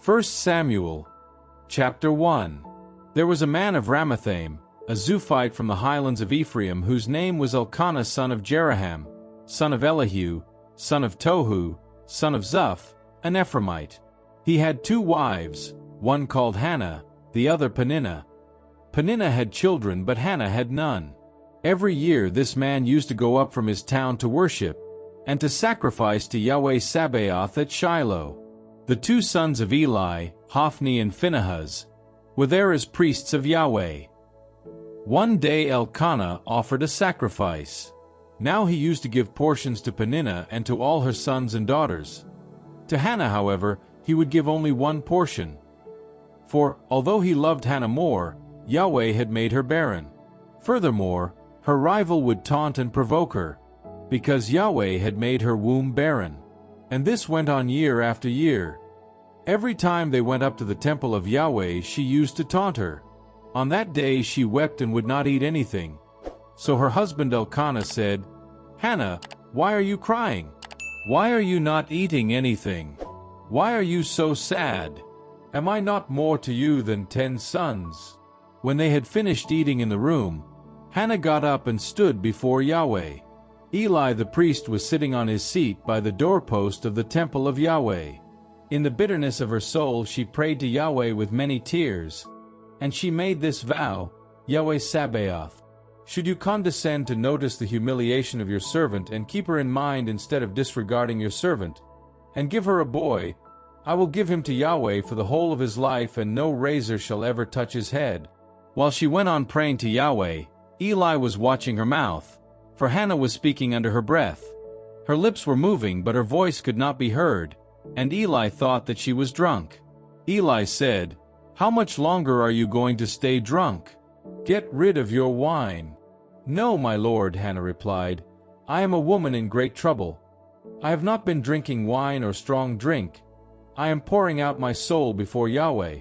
1 Samuel, chapter 1. There was a man of Ramathaim, a Zuphite from the highlands of Ephraim, whose name was Elkanah son of Jeraham, son of Elihu, son of Tohu, son of Zuph, an Ephraimite. He had 2 wives, one called Hannah, the other Peninnah. Peninnah had children, but Hannah had none. Every year this man used to go up from his town to worship, and to sacrifice to Yahweh Sabaoth at Shiloh. The 2 sons of Eli, Hophni and Phinehas, were there as priests of Yahweh. One day Elkanah offered a sacrifice. Now he used to give portions to Peninnah and to all her sons and daughters. To Hannah, however, he would give only 1 portion. For, although he loved Hannah more, Yahweh had made her barren. Furthermore, her rival would taunt and provoke her, because Yahweh had made her womb barren. And this went on year after year. Every time they went up to the temple of Yahweh, she used to taunt her. On that day she wept and would not eat anything. So her husband Elkanah said, "Hannah, why are you crying? Why are you not eating anything? Why are you so sad? Am I not more to you than 10 sons?" When they had finished eating in the room, Hannah got up and stood before Yahweh. Eli the priest was sitting on his seat by the doorpost of the temple of Yahweh. In the bitterness of her soul she prayed to Yahweh with many tears, and she made this vow, "Yahweh Sabaoth, should you condescend to notice the humiliation of your servant and keep her in mind instead of disregarding your servant, and give her a boy, I will give him to Yahweh for the whole of his life, and no razor shall ever touch his head." While she went on praying to Yahweh, Eli was watching her mouth, for Hannah was speaking under her breath. Her lips were moving, but her voice could not be heard, and Eli thought that she was drunk. Eli said, "How much longer are you going to stay drunk? Get rid of your wine." "No, my lord," Hannah replied, "I am a woman in great trouble. I have not been drinking wine or strong drink. I am pouring out my soul before Yahweh.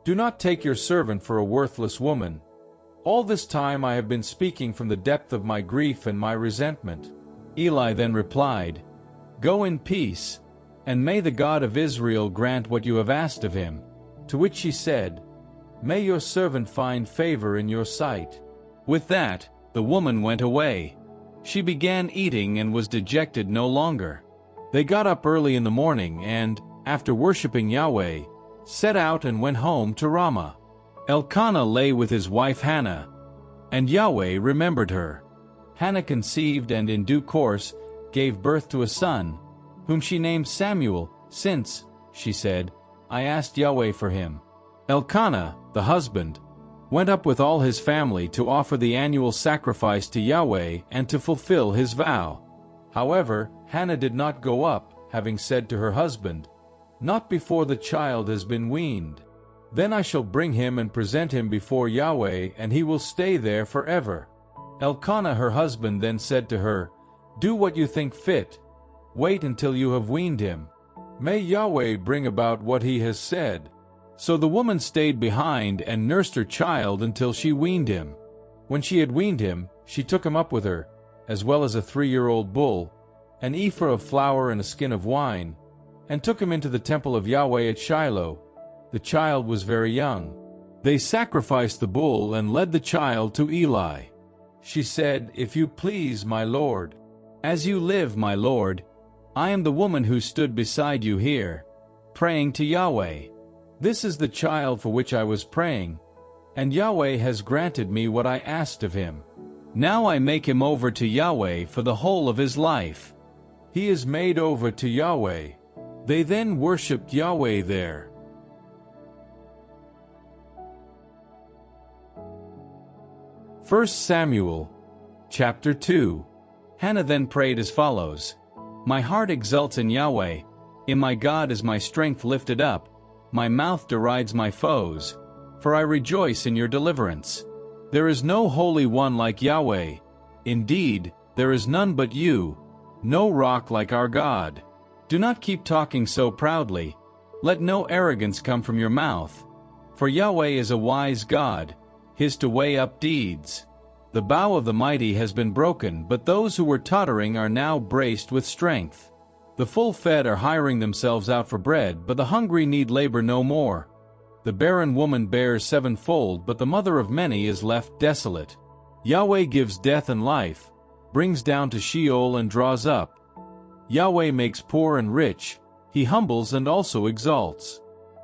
Do not take your servant for a worthless woman. All this time I have been speaking from the depth of my grief and my resentment." Eli then replied, "Go in peace, and may the God of Israel grant what you have asked of him." To which she said, "May your servant find favor in your sight." With that, the woman went away. She began eating and was dejected no longer. They got up early in the morning and, after worshiping Yahweh, set out and went home to Ramah. Elkanah lay with his wife Hannah, and Yahweh remembered her. Hannah conceived and in due course gave birth to a son, whom she named Samuel, since, she said, I asked Yahweh for him. Elkanah, the husband, went up with all his family to offer the annual sacrifice to Yahweh and to fulfill his vow. However, Hannah did not go up, having said to her husband, "Not before the child has been weaned. Then I shall bring him and present him before Yahweh, and he will stay there forever." Elkanah her husband then said to her, "Do what you think fit. Wait until you have weaned him. May Yahweh bring about what he has said." So the woman stayed behind and nursed her child until she weaned him. When she had weaned him, she took him up with her, as well as a 3-year-old bull, an ephah of flour and a skin of wine, and took him into the temple of Yahweh at Shiloh. The child was very young. They sacrificed the bull and led the child to Eli. She said, "If you please, my lord, as you live, my lord, I am the woman who stood beside you here, praying to Yahweh. This is the child for which I was praying, and Yahweh has granted me what I asked of him. Now I make him over to Yahweh for the whole of his life." He is made over to Yahweh. They then worshipped Yahweh there. First Samuel, chapter 2. Hannah then prayed as follows, "My heart exults in Yahweh. In my God is my strength lifted up. My mouth derides my foes, for I rejoice in your deliverance. There is no holy one like Yahweh. Indeed, there is none but you, no rock like our God. Do not keep talking so proudly. Let no arrogance come from your mouth. For Yahweh is a wise God, his to weigh up deeds. The bow of the mighty has been broken, but those who were tottering are now braced with strength. The full-fed are hiring themselves out for bread, but the hungry need labor no more. The barren woman bears sevenfold, but the mother of many is left desolate. Yahweh gives death and life, brings down to Sheol and draws up. Yahweh makes poor and rich, he humbles and also exalts.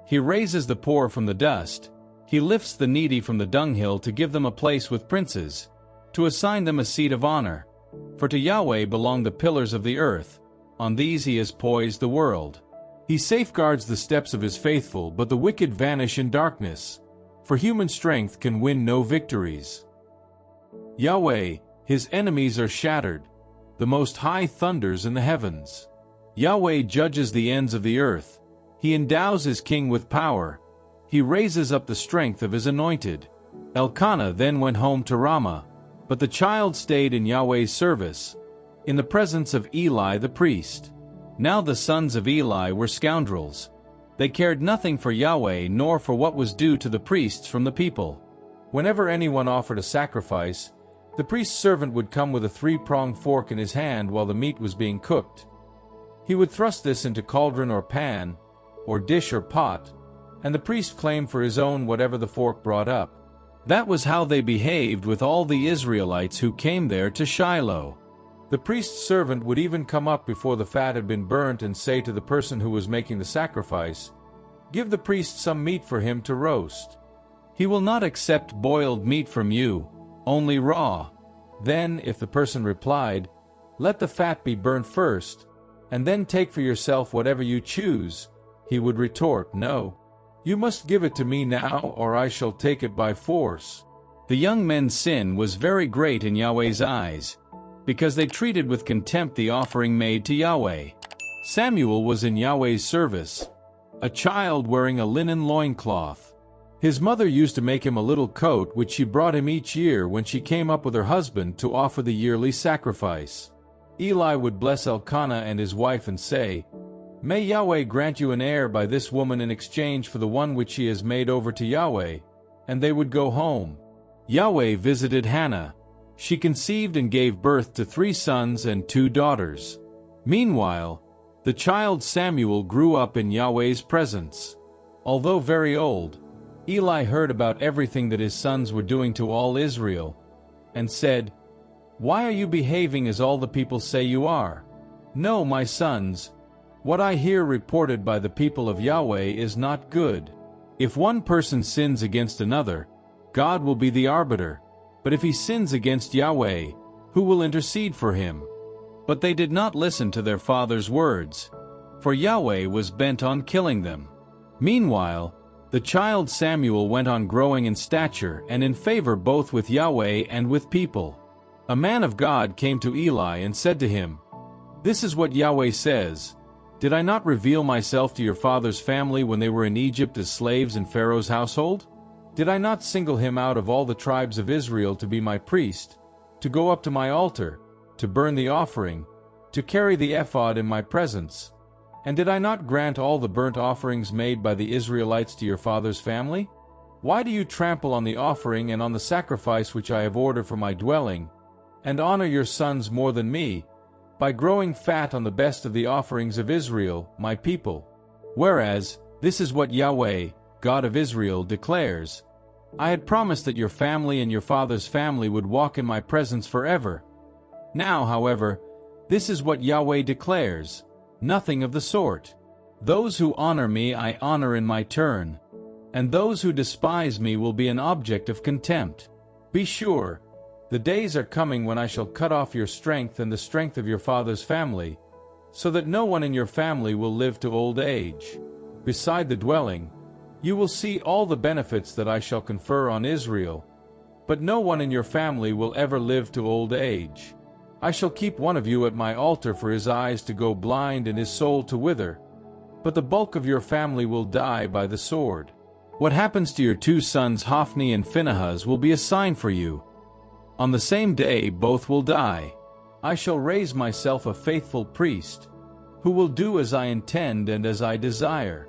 He raises the poor from the dust, he lifts the needy from the dunghill to give them a place with princes, to assign them a seat of honor. For to Yahweh belong the pillars of the earth, on these he has poised the world. He safeguards the steps of his faithful, but the wicked vanish in darkness, for human strength can win no victories. Yahweh, his enemies are shattered, the Most High thunders in the heavens. Yahweh judges the ends of the earth, he endows his king with power, he raises up the strength of his anointed. Elkanah then went home to Ramah, but the child stayed in Yahweh's service, in the presence of Eli the priest. Now the sons of Eli were scoundrels. They cared nothing for Yahweh nor for what was due to the priests from the people. Whenever anyone offered a sacrifice, the priest's servant would come with a three-pronged fork in his hand while the meat was being cooked. He would thrust this into cauldron or pan, or dish or pot, and the priest claimed for his own whatever the fork brought up. That was how they behaved with all the Israelites who came there to Shiloh. The priest's servant would even come up before the fat had been burnt and say to the person who was making the sacrifice, "Give the priest some meat for him to roast. He will not accept boiled meat from you, only raw." Then, if the person replied, "Let the fat be burnt first, and then take for yourself whatever you choose," he would retort, "No. You must give it to me now, or I shall take it by force." The young men's sin was very great in Yahweh's eyes, because they treated with contempt the offering made to Yahweh. Samuel was in Yahweh's service, a child wearing a linen loincloth. His mother used to make him a little coat which she brought him each year when she came up with her husband to offer the yearly sacrifice. Eli would bless Elkanah and his wife and say, "May Yahweh grant you an heir by this woman in exchange for the one which she has made over to Yahweh," and they would go home. Yahweh visited Hannah. She conceived and gave birth to 3 sons and 2 daughters. Meanwhile, the child Samuel grew up in Yahweh's presence. Although very old, Eli heard about everything that his sons were doing to all Israel, and said, "Why are you behaving as all the people say you are? No, my sons, what I hear reported by the people of Yahweh is not good. If one person sins against another, God will be the arbiter. But if he sins against Yahweh, who will intercede for him?" But they did not listen to their father's words, for Yahweh was bent on killing them. Meanwhile, the child Samuel went on growing in stature and in favor both with Yahweh and with people. A man of God came to Eli and said to him, "This is what Yahweh says, did I not reveal myself to your father's family when they were in Egypt as slaves in Pharaoh's household? Did I not single him out of all the tribes of Israel to be my priest, to go up to my altar, to burn the offering, to carry the ephod in my presence? And did I not grant all the burnt offerings made by the Israelites to your father's family? Why do you trample on the offering and on the sacrifice which I have ordered for my dwelling, and honor your sons more than me, by growing fat on the best of the offerings of Israel, my people? Whereas, this is what Yahweh, God of Israel, declares, I had promised that your family and your father's family would walk in my presence forever. Now, however, this is what Yahweh declares, nothing of the sort. Those who honor me I honor in my turn, and those who despise me will be an object of contempt. Be sure, the days are coming when I shall cut off your strength and the strength of your father's family, so that no one in your family will live to old age. Beside the dwelling, you will see all the benefits that I shall confer on Israel, but no one in your family will ever live to old age. I shall keep one of you at my altar for his eyes to go blind and his soul to wither, but the bulk of your family will die by the sword. What happens to your 2 sons Hophni and Phinehas will be a sign for you. On the same day both will die. I shall raise myself a faithful priest, who will do as I intend and as I desire.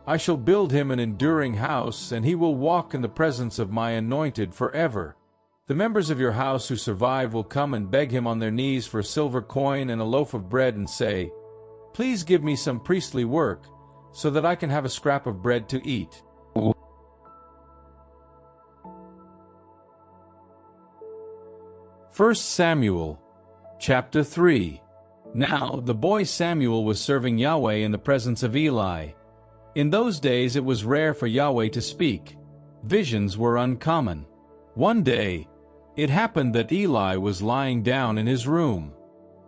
I shall build him an enduring house, and he will walk in the presence of my anointed forever. The members of your house who survive will come and beg him on their knees for a silver coin and a loaf of bread and say, Please give me some priestly work, so that I can have a scrap of bread to eat." 1 Samuel, chapter 3. Now the boy Samuel was serving Yahweh in the presence of Eli. In those days it was rare for Yahweh to speak. Visions were uncommon. One day, it happened that Eli was lying down in his room.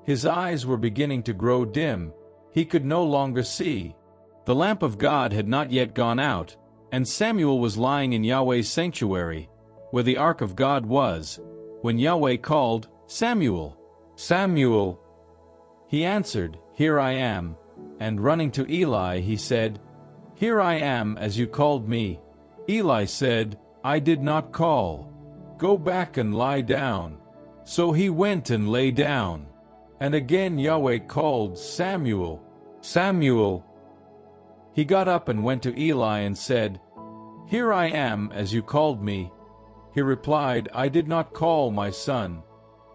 His eyes were beginning to grow dim. He could no longer see. The lamp of God had not yet gone out, and Samuel was lying in Yahweh's sanctuary, where the ark of God was, when Yahweh called, "Samuel, Samuel." He answered, "Here I am," and running to Eli he said, "Here I am, as you called me." Eli said, "I did not call. Go back and lie down." So he went and lay down. And again Yahweh called, "Samuel, Samuel." He got up and went to Eli and said, "Here I am, as you called me." He replied, "I did not call, my son.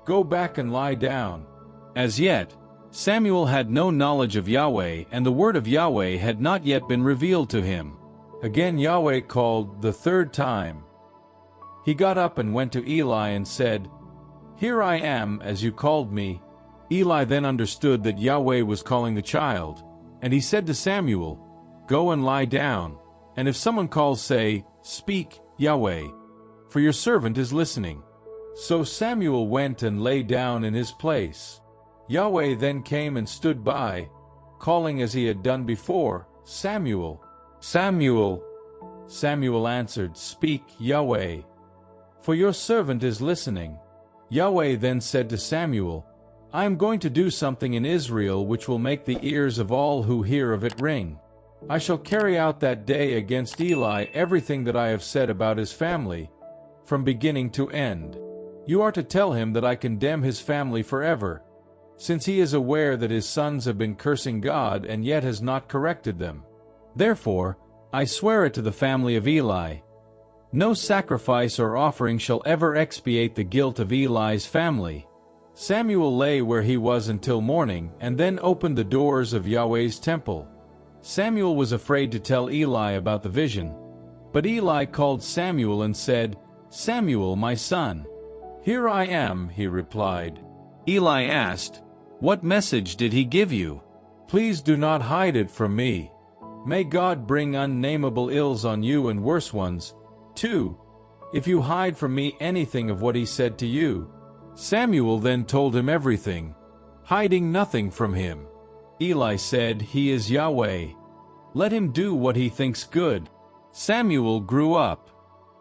Go back and lie down." As yet, Samuel had no knowledge of Yahweh, and the word of Yahweh had not yet been revealed to him. Again Yahweh called the third time. He got up and went to Eli and said, "Here I am, as you called me." Eli then understood that Yahweh was calling the child, and he said to Samuel, "Go and lie down, and if someone calls, say, 'Speak, Yahweh,' for your servant is listening." So Samuel went and lay down in his place. Yahweh then came and stood by, calling as he had done before, "Samuel, Samuel." Samuel answered, "Speak, Yahweh, for your servant is listening." Yahweh then said to Samuel, "I am going to do something in Israel which will make the ears of all who hear of it ring. I shall carry out that day against Eli everything that I have said about his family, from beginning to end. You are to tell him that I condemn his family forever, since he is aware that his sons have been cursing God and yet has not corrected them. Therefore, I swear it to the family of Eli. No sacrifice or offering shall ever expiate the guilt of Eli's family." Samuel lay where he was until morning, and then opened the doors of Yahweh's temple. Samuel was afraid to tell Eli about the vision. But Eli called Samuel and said, "Samuel, my son." "Here I am," he replied. Eli asked, "What message did he give you?" "Please do not hide it from me. May God bring unnameable ills on you and worse ones, too, if you hide from me anything of what he said to you." Samuel then told him everything, hiding nothing from him. Eli said, "He is Yahweh. Let him do what he thinks good." Samuel grew up.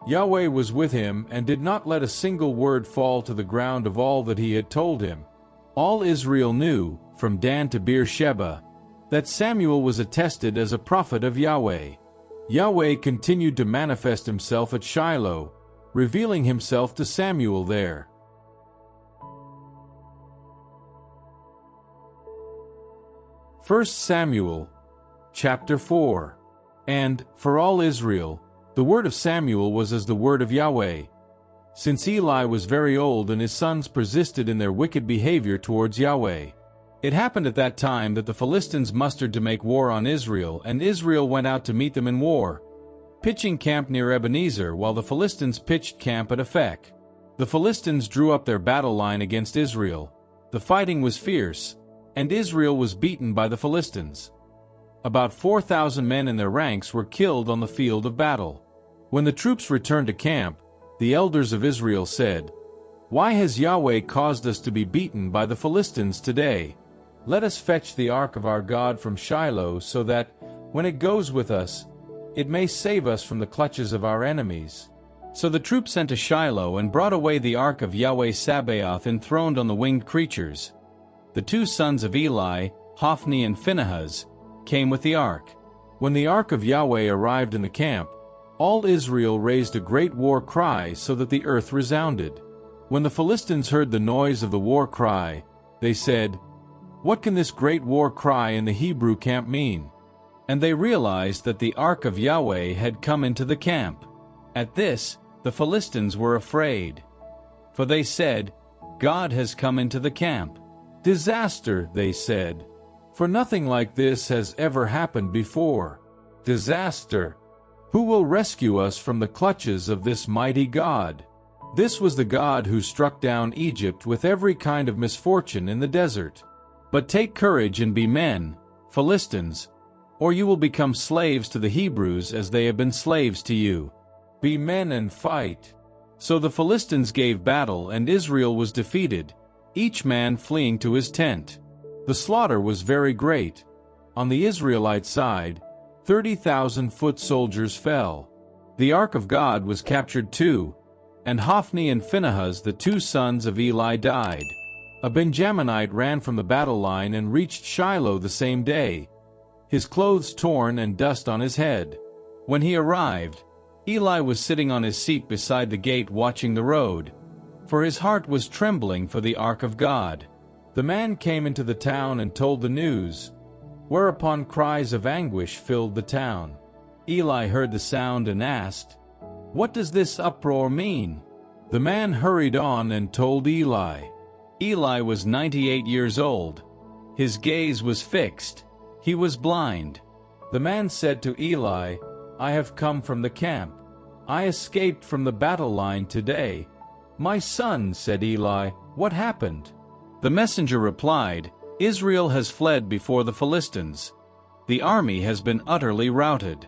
Yahweh was with him and did not let a single word fall to the ground of all that he had told him. All Israel knew, from Dan to Beersheba, that Samuel was attested as a prophet of Yahweh. Yahweh continued to manifest himself at Shiloh, revealing himself to Samuel there. First Samuel, chapter 4. And, for all Israel, the word of Samuel was as the word of Yahweh. Since Eli was very old and his sons persisted in their wicked behavior towards Yahweh. It happened at that time that the Philistines mustered to make war on Israel, and Israel went out to meet them in war, pitching camp near Ebenezer, while the Philistines pitched camp at Aphek. The Philistines drew up their battle line against Israel. The fighting was fierce, and Israel was beaten by the Philistines. About 4,000 men in their ranks were killed on the field of battle. When the troops returned to camp, the elders of Israel said, "Why has Yahweh caused us to be beaten by the Philistines today? Let us fetch the ark of our God from Shiloh, so that, when it goes with us, it may save us from the clutches of our enemies." So the troops sent to Shiloh and brought away the ark of Yahweh Sabaoth enthroned on the winged creatures. The two sons of Eli, Hophni and Phinehas, came with the ark. When the ark of Yahweh arrived in the camp, all Israel raised a great war cry so that the earth resounded. When the Philistines heard the noise of the war cry, they said, "What can this great war cry in the Hebrew camp mean?" And they realized that the ark of Yahweh had come into the camp. At this, the Philistines were afraid. For they said, "God has come into the camp." "Disaster," they said, For nothing like this has ever happened before. Disaster! Who will rescue us from the clutches of this mighty God? This was the God who struck down Egypt with every kind of misfortune in the desert. But take courage and be men, Philistines, or you will become slaves to the Hebrews as they have been slaves to you. Be men and fight. So the Philistines gave battle and Israel was defeated, each man fleeing to his tent. The slaughter was very great. On the Israelite side, 30,000 foot soldiers fell. The ark of God was captured too, and Hophni and Phinehas, the two sons of Eli, died. A Benjaminite ran from the battle line and reached Shiloh the same day, his clothes torn and dust on his head. When he arrived, Eli was sitting on his seat beside the gate watching the road, for his heart was trembling for the ark of God. The man came into the town and told the news, whereupon cries of anguish filled the town. Eli heard the sound and asked, "What does this uproar mean?" The man hurried on and told Eli. Eli was 98 years old. His gaze was fixed. He was blind. The man said to Eli, "I have come from the camp. I escaped from the battle line today." "My son," said Eli, "what happened?" The messenger replied, "Israel has fled before the Philistines. The army has been utterly routed.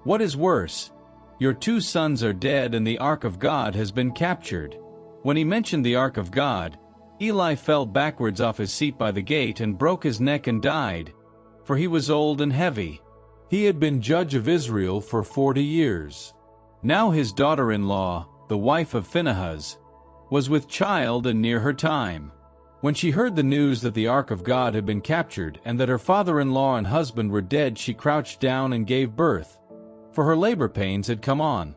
What is worse, your two sons are dead and the ark of God has been captured." When he mentioned the ark of God, Eli fell backwards off his seat by the gate and broke his neck and died, for he was old and heavy. He had been judge of Israel for 40 years. Now his daughter-in-law, the wife of Phinehas, was with child and near her time. When she heard the news that the ark of God had been captured and that her father-in-law and husband were dead, she crouched down and gave birth, for her labor pains had come on.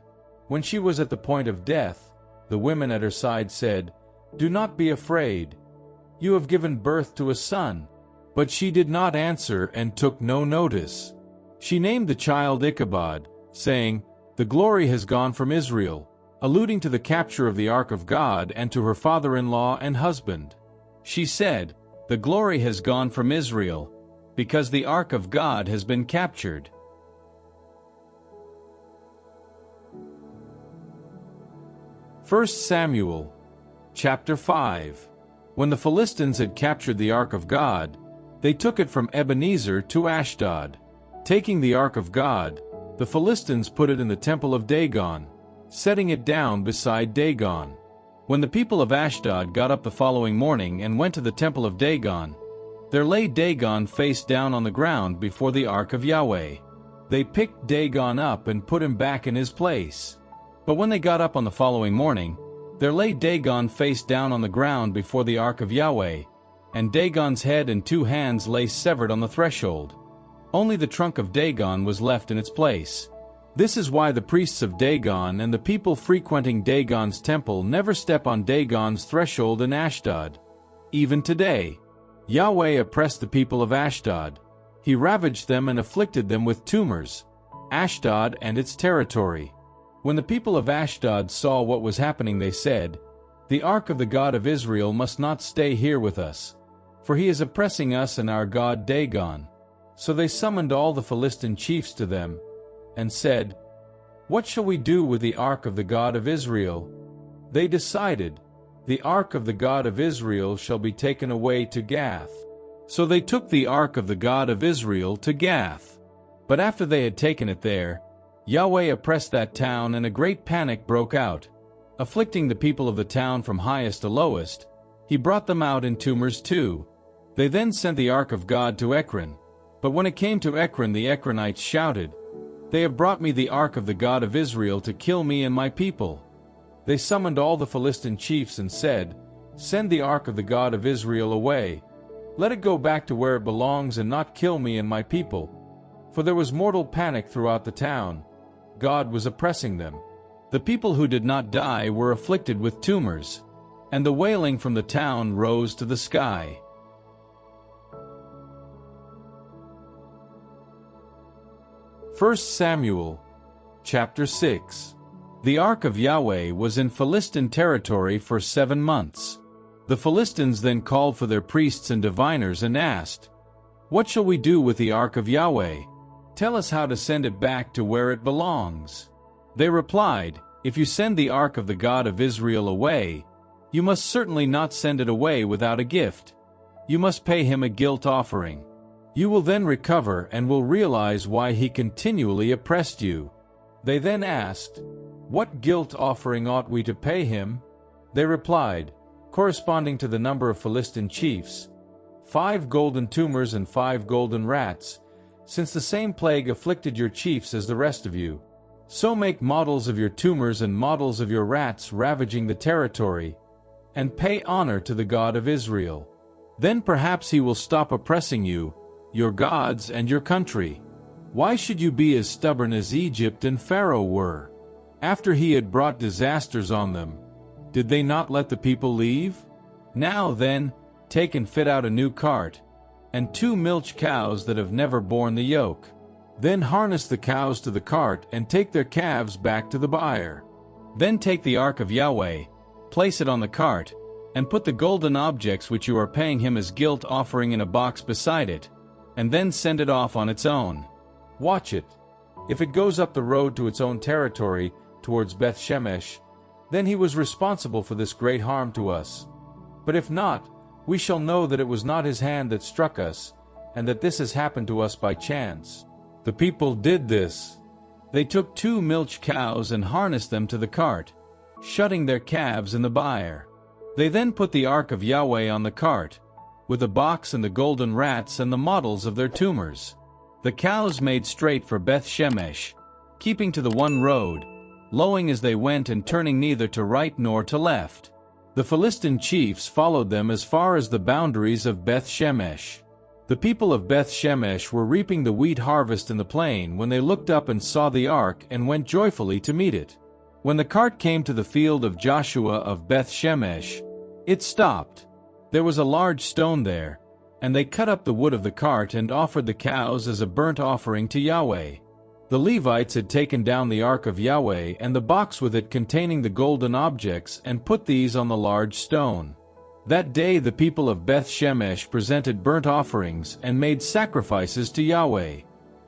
When she was at the point of death, the women at her side said, "Do not be afraid. You have given birth to a son." But she did not answer and took no notice. She named the child Ichabod, saying, "The glory has gone from Israel," alluding to the capture of the ark of God and to her father-in-law and husband. She said, "The glory has gone from Israel, because the ark of God has been captured." First Samuel, chapter 5. When the Philistines had captured the ark of God, they took it from Ebenezer to Ashdod. Taking the ark of God, the Philistines put it in the temple of Dagon, setting it down beside Dagon. When the people of Ashdod got up the following morning and went to the temple of Dagon, there lay Dagon face down on the ground before the ark of Yahweh. They picked Dagon up and put him back in his place. But when they got up on the following morning, there lay Dagon face down on the ground before the ark of Yahweh, and Dagon's head and 2 hands lay severed on the threshold. Only the trunk of Dagon was left in its place. This is why the priests of Dagon and the people frequenting Dagon's temple never step on Dagon's threshold in Ashdod. Even today, Yahweh oppressed the people of Ashdod. He ravaged them and afflicted them with tumors, Ashdod and its territory. When the people of Ashdod saw what was happening, they said, "The ark of the God of Israel must not stay here with us, for he is oppressing us and our god Dagon." So they summoned all the Philistine chiefs to them, and said, "What shall we do with the ark of the God of Israel?" They decided, "The ark of the God of Israel shall be taken away to Gath." So they took the ark of the God of Israel to Gath. But after they had taken it there, Yahweh oppressed that town and a great panic broke out. Afflicting the people of the town from highest to lowest, he brought them out in tumors too. They then sent the ark of God to Ekron. But when it came to Ekron, the Ekronites shouted, "They have brought me the ark of the God of Israel to kill me and my people." They summoned all the Philistine chiefs and said, "Send the ark of the God of Israel away. Let it go back to where it belongs and not kill me and my people." For there was mortal panic throughout the town. God was oppressing them. The people who did not die were afflicted with tumors, and the wailing from the town rose to the sky. First Samuel, chapter 6. The ark of Yahweh was in Philistine territory for 7 months. The Philistines then called for their priests and diviners and asked, "What shall we do with the ark of Yahweh? Tell us how to send it back to where it belongs." They replied, "If you send the ark of the God of Israel away, you must certainly not send it away without a gift. You must pay him a guilt offering. You will then recover and will realize why he continually oppressed you." They then asked, "What guilt offering ought we to pay him?" They replied, corresponding to the number of Philistine chiefs, 5 golden tumors and 5 golden rats, since the same plague afflicted your chiefs as the rest of you. So make models of your tumors and models of your rats ravaging the territory, and pay honor to the God of Israel. Then perhaps he will stop oppressing you, your gods and your country. Why should you be as stubborn as Egypt and Pharaoh were? After he had brought disasters on them, did they not let the people leave? Now then, take and fit out a new cart, and 2 milch cows that have never borne the yoke. Then harness the cows to the cart and take their calves back to the buyer. Then take the ark of Yahweh, place it on the cart, and put the golden objects which you are paying him as guilt offering in a box beside it, and then send it off on its own. Watch it. If it goes up the road to its own territory, towards Beth Shemesh, then he was responsible for this great harm to us. But if not, we shall know that it was not his hand that struck us, and that this has happened to us by chance." The people did this. They took 2 milch cows and harnessed them to the cart, shutting their calves in the byre. They then put the ark of Yahweh on the cart, with the box and the golden rats and the models of their tumors. The cows made straight for Beth Shemesh, keeping to the one road, lowing as they went and turning neither to right nor to left. The Philistine chiefs followed them as far as the boundaries of Beth Shemesh. The people of Beth Shemesh were reaping the wheat harvest in the plain when they looked up and saw the ark and went joyfully to meet it. When the cart came to the field of Joshua of Beth Shemesh, it stopped. There was a large stone there, and they cut up the wood of the cart and offered the cows as a burnt offering to Yahweh. The Levites had taken down the ark of Yahweh and the box with it containing the golden objects and put these on the large stone. That day the people of Beth Shemesh presented burnt offerings and made sacrifices to Yahweh.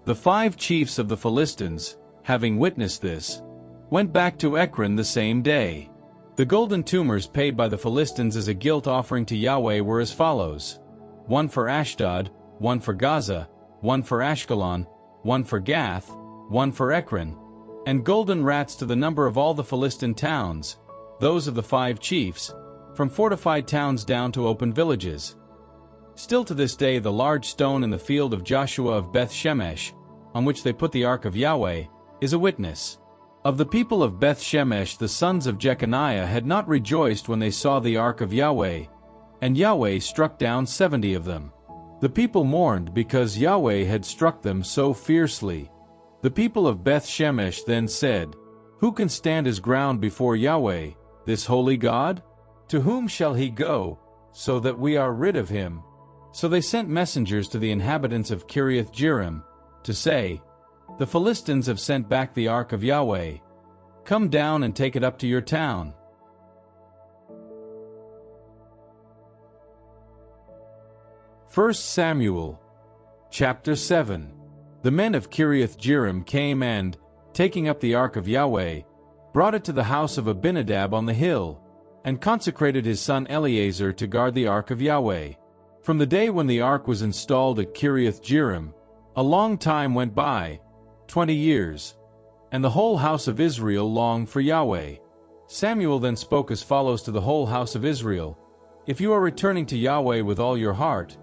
The 5 chiefs of the Philistines, having witnessed this, went back to Ekron the same day. The golden tumors paid by the Philistines as a guilt offering to Yahweh were as follows: 1 for Ashdod, 1 for Gaza, 1 for Ashkelon, 1 for Gath, 1 for Ekron, and golden rats to the number of all the Philistine towns, those of the 5 chiefs, from fortified towns down to open villages. Still to this day the large stone in the field of Joshua of Beth Shemesh, on which they put the ark of Yahweh, is a witness. Of the people of Beth Shemesh the sons of Jeconiah had not rejoiced when they saw the ark of Yahweh, and Yahweh struck down 70 of them. The people mourned because Yahweh had struck them so fiercely. The people of Beth Shemesh then said, "Who can stand his ground before Yahweh, this holy God? To whom shall he go, so that we are rid of him?" So they sent messengers to the inhabitants of Kiriath Jearim, to say, "The Philistines have sent back the ark of Yahweh. Come down and take it up to your town." First Samuel, chapter 7. The men of Kiriath Jearim came and, taking up the ark of Yahweh, brought it to the house of Abinadab on the hill, and consecrated his son Eleazar to guard the ark of Yahweh. From the day when the ark was installed at Kiriath Jearim, a long time went by, 20 years, and the whole house of Israel longed for Yahweh. Samuel then spoke as follows to the whole house of Israel: "If you are returning to Yahweh with all your heart,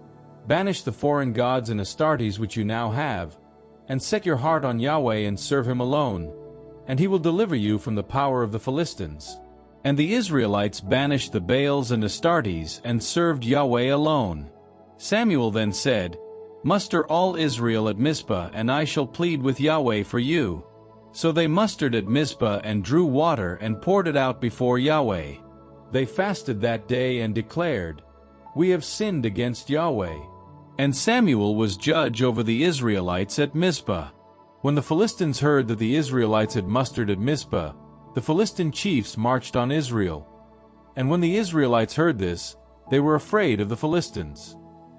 banish the foreign gods and Astartes which you now have, and set your heart on Yahweh and serve him alone, and he will deliver you from the power of the Philistines." And the Israelites banished the Baals and Astartes and served Yahweh alone. Samuel then said, "Muster all Israel at Mizpah, and I shall plead with Yahweh for you." So they mustered at Mizpah and drew water and poured it out before Yahweh. They fasted that day and declared, "We have sinned against Yahweh." And Samuel was judge over the Israelites at Mizpah. When the Philistines heard that the Israelites had mustered at Mizpah, the Philistine chiefs marched on Israel. And when the Israelites heard this, they were afraid of the Philistines.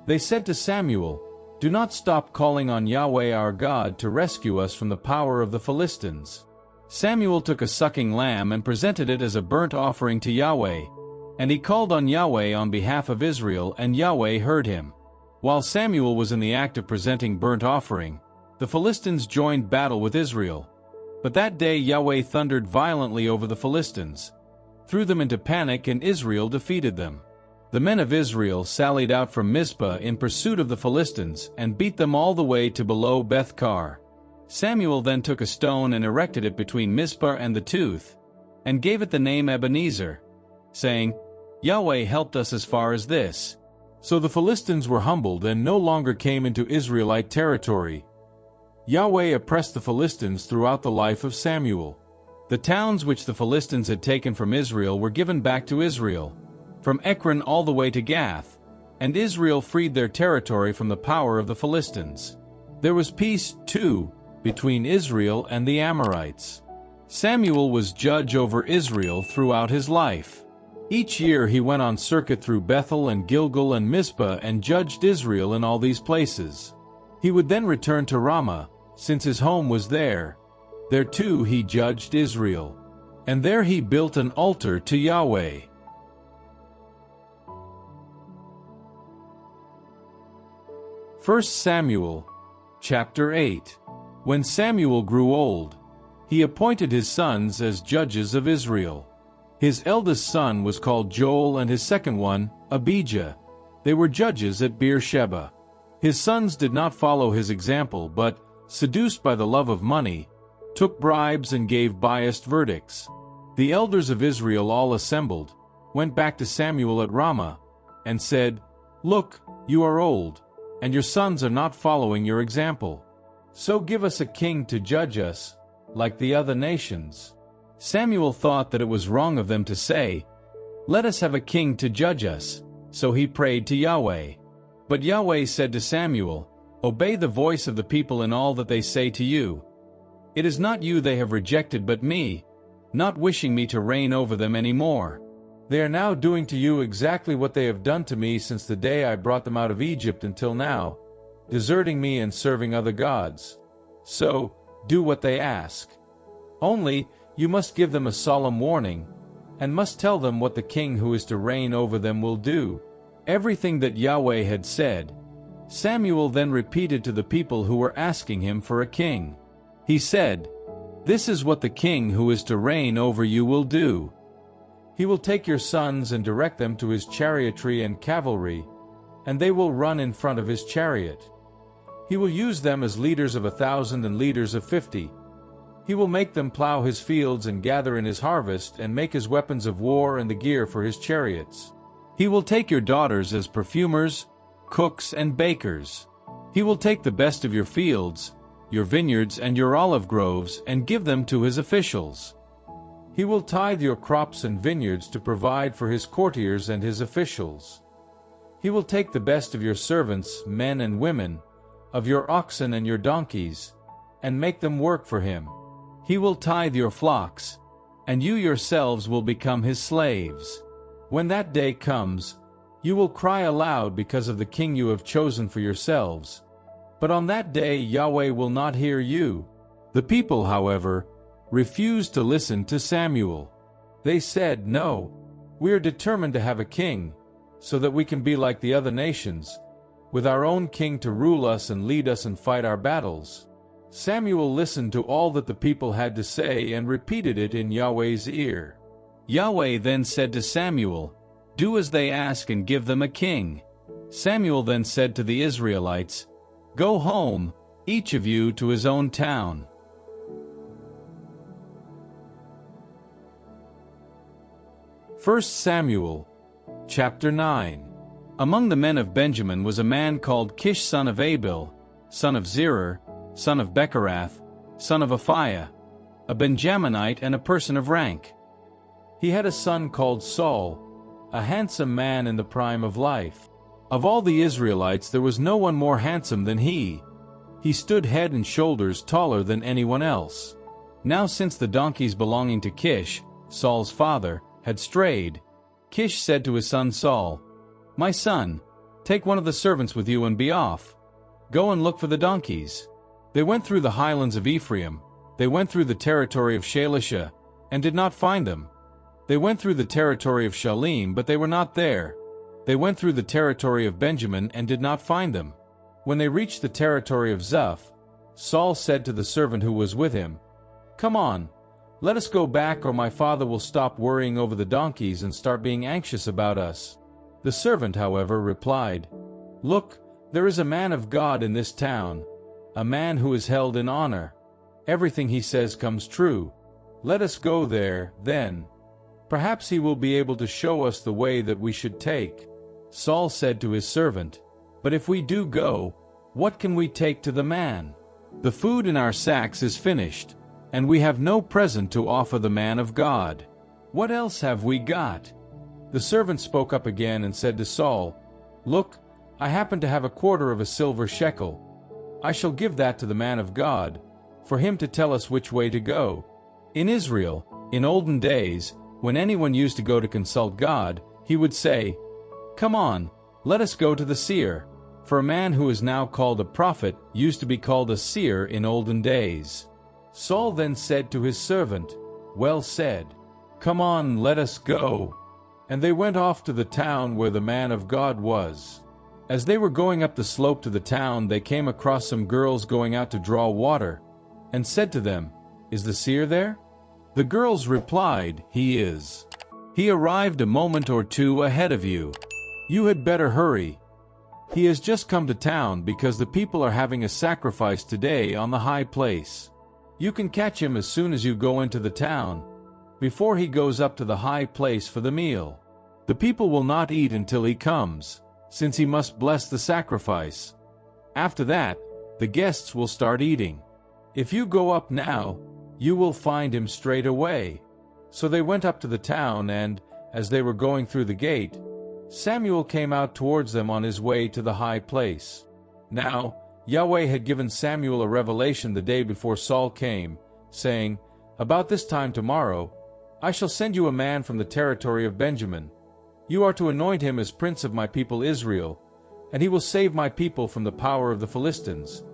They said to Samuel, Do not stop calling on Yahweh our God to rescue us from the power of the Philistines." Samuel took a sucking lamb and presented it as a burnt offering to Yahweh, and he called on Yahweh on behalf of Israel, and Yahweh heard him. While Samuel was in the act of presenting burnt offering, the Philistines joined battle with Israel. But that day Yahweh thundered violently over the Philistines, threw them into panic, and Israel defeated them. The men of Israel sallied out from Mizpah in pursuit of the Philistines and beat them all the way to below Beth-kar. Samuel then took a stone and erected it between Mizpah and the tooth, and gave it the name Ebenezer, saying, "Yahweh helped us as far as this." So the Philistines were humbled and no longer came into Israelite territory. Yahweh oppressed the Philistines throughout the life of Samuel. The towns which the Philistines had taken from Israel were given back to Israel, from Ekron all the way to Gath, and Israel freed their territory from the power of the Philistines. There was peace, too, between Israel and the Amorites. Samuel was judge over Israel throughout his life. Each year he went on circuit through Bethel and Gilgal and Mizpah and judged Israel in all these places. He would then return to Ramah, since his home was there. There too he judged Israel, and there he built an altar to Yahweh. 1 Samuel, chapter 8. When Samuel grew old, he appointed his sons as judges of Israel. His eldest son was called Joel, and his second one, Abijah. They were judges at Beersheba. His sons did not follow his example, but, seduced by the love of money, took bribes and gave biased verdicts. The elders of Israel all assembled, went back to Samuel at Ramah, and said, "Look, you are old, and your sons are not following your example. So give us a king to judge us, like the other nations." Samuel thought that it was wrong of them to say, "Let us have a king to judge us," so he prayed to Yahweh. But Yahweh said to Samuel, "Obey the voice of the people in all that they say to you. It is not you they have rejected but me, not wishing me to reign over them any more. They are now doing to you exactly what they have done to me since the day I brought them out of Egypt until now, deserting me and serving other gods. So, do what they ask. Only, you must give them a solemn warning, and must tell them what the king who is to reign over them will do." Everything that Yahweh had said, Samuel then repeated to the people who were asking him for a king. He said, "This is what the king who is to reign over you will do. He will take your sons and direct them to his chariotry and cavalry, and they will run in front of his chariot. He will use them as leaders of 1,000 and leaders of 50. He will make them plow his fields and gather in his harvest and make his weapons of war and the gear for his chariots. He will take your daughters as perfumers, cooks, and bakers. He will take the best of your fields, your vineyards and your olive groves, and give them to his officials. He will tithe your crops and vineyards to provide for his courtiers and his officials. He will take the best of your servants, men and women, of your oxen and your donkeys, and make them work for him. He will tithe your flocks, and you yourselves will become his slaves. When that day comes, you will cry aloud because of the king you have chosen for yourselves. But on that day Yahweh will not hear you." The people, however, refused to listen to Samuel. They said, "No, we are determined to have a king, so that we can be like the other nations, with our own king to rule us and lead us and fight our battles." Samuel listened to all that the people had to say and repeated it in Yahweh's ear. Yahweh then said to Samuel, "Do as they ask and give them a king." Samuel then said to the Israelites, "Go home, each of you to his own town." First Samuel, chapter 9. Among the men of Benjamin was a man called Kish, son of Abel, son of Zerah, son of Bechorath, son of Aphiah, a Benjaminite and a person of rank. He had a son called Saul, a handsome man in the prime of life. Of all the Israelites there was no one more handsome than he. He stood head and shoulders taller than anyone else. Now since the donkeys belonging to Kish, Saul's father, had strayed, Kish said to his son Saul, "My son, take one of the servants with you and be off. Go and look for the donkeys." They went through the highlands of Ephraim, they went through the territory of Shiloh, and did not find them. They went through the territory of Shalim, but they were not there. They went through the territory of Benjamin and did not find them. When they reached the territory of Zuph, Saul said to the servant who was with him, "Come on, let us go back, or my father will stop worrying over the donkeys and start being anxious about us." The servant, however, replied, "Look, there is a man of God in this town, a man who is held in honor. Everything he says comes true. Let us go there, then. Perhaps he will be able to show us the way that we should take." Saul said to his servant, "But if we do go, what can we take to the man? The food in our sacks is finished, and we have no present to offer the man of God. What else have we got?" The servant spoke up again and said to Saul, "Look, I happen to have a quarter of a silver shekel. I shall give that to the man of God, for him to tell us which way to go." In Israel, in olden days, when anyone used to go to consult God, he would say, "Come on, let us go to the seer," for a man who is now called a prophet used to be called a seer in olden days. Saul then said to his servant, "Well said. Come on, let us go." And they went off to the town where the man of God was. As they were going up the slope to the town, they came across some girls going out to draw water, and said to them, "Is the seer there?" The girls replied, "He is. He arrived a moment or two ahead of you. You had better hurry. He has just come to town because the people are having a sacrifice today on the high place. You can catch him as soon as you go into the town, before he goes up to the high place for the meal. The people will not eat until he comes, since he must bless the sacrifice. After that, the guests will start eating. If you go up now, you will find him straight away." So they went up to the town, and, as they were going through the gate, Samuel came out towards them on his way to the high place. Now, Yahweh had given Samuel a revelation the day before Saul came, saying, "About this time tomorrow, I shall send you a man from the territory of Benjamin. You are to anoint him as prince of my people Israel, and he will save my people from the power of the Philistines.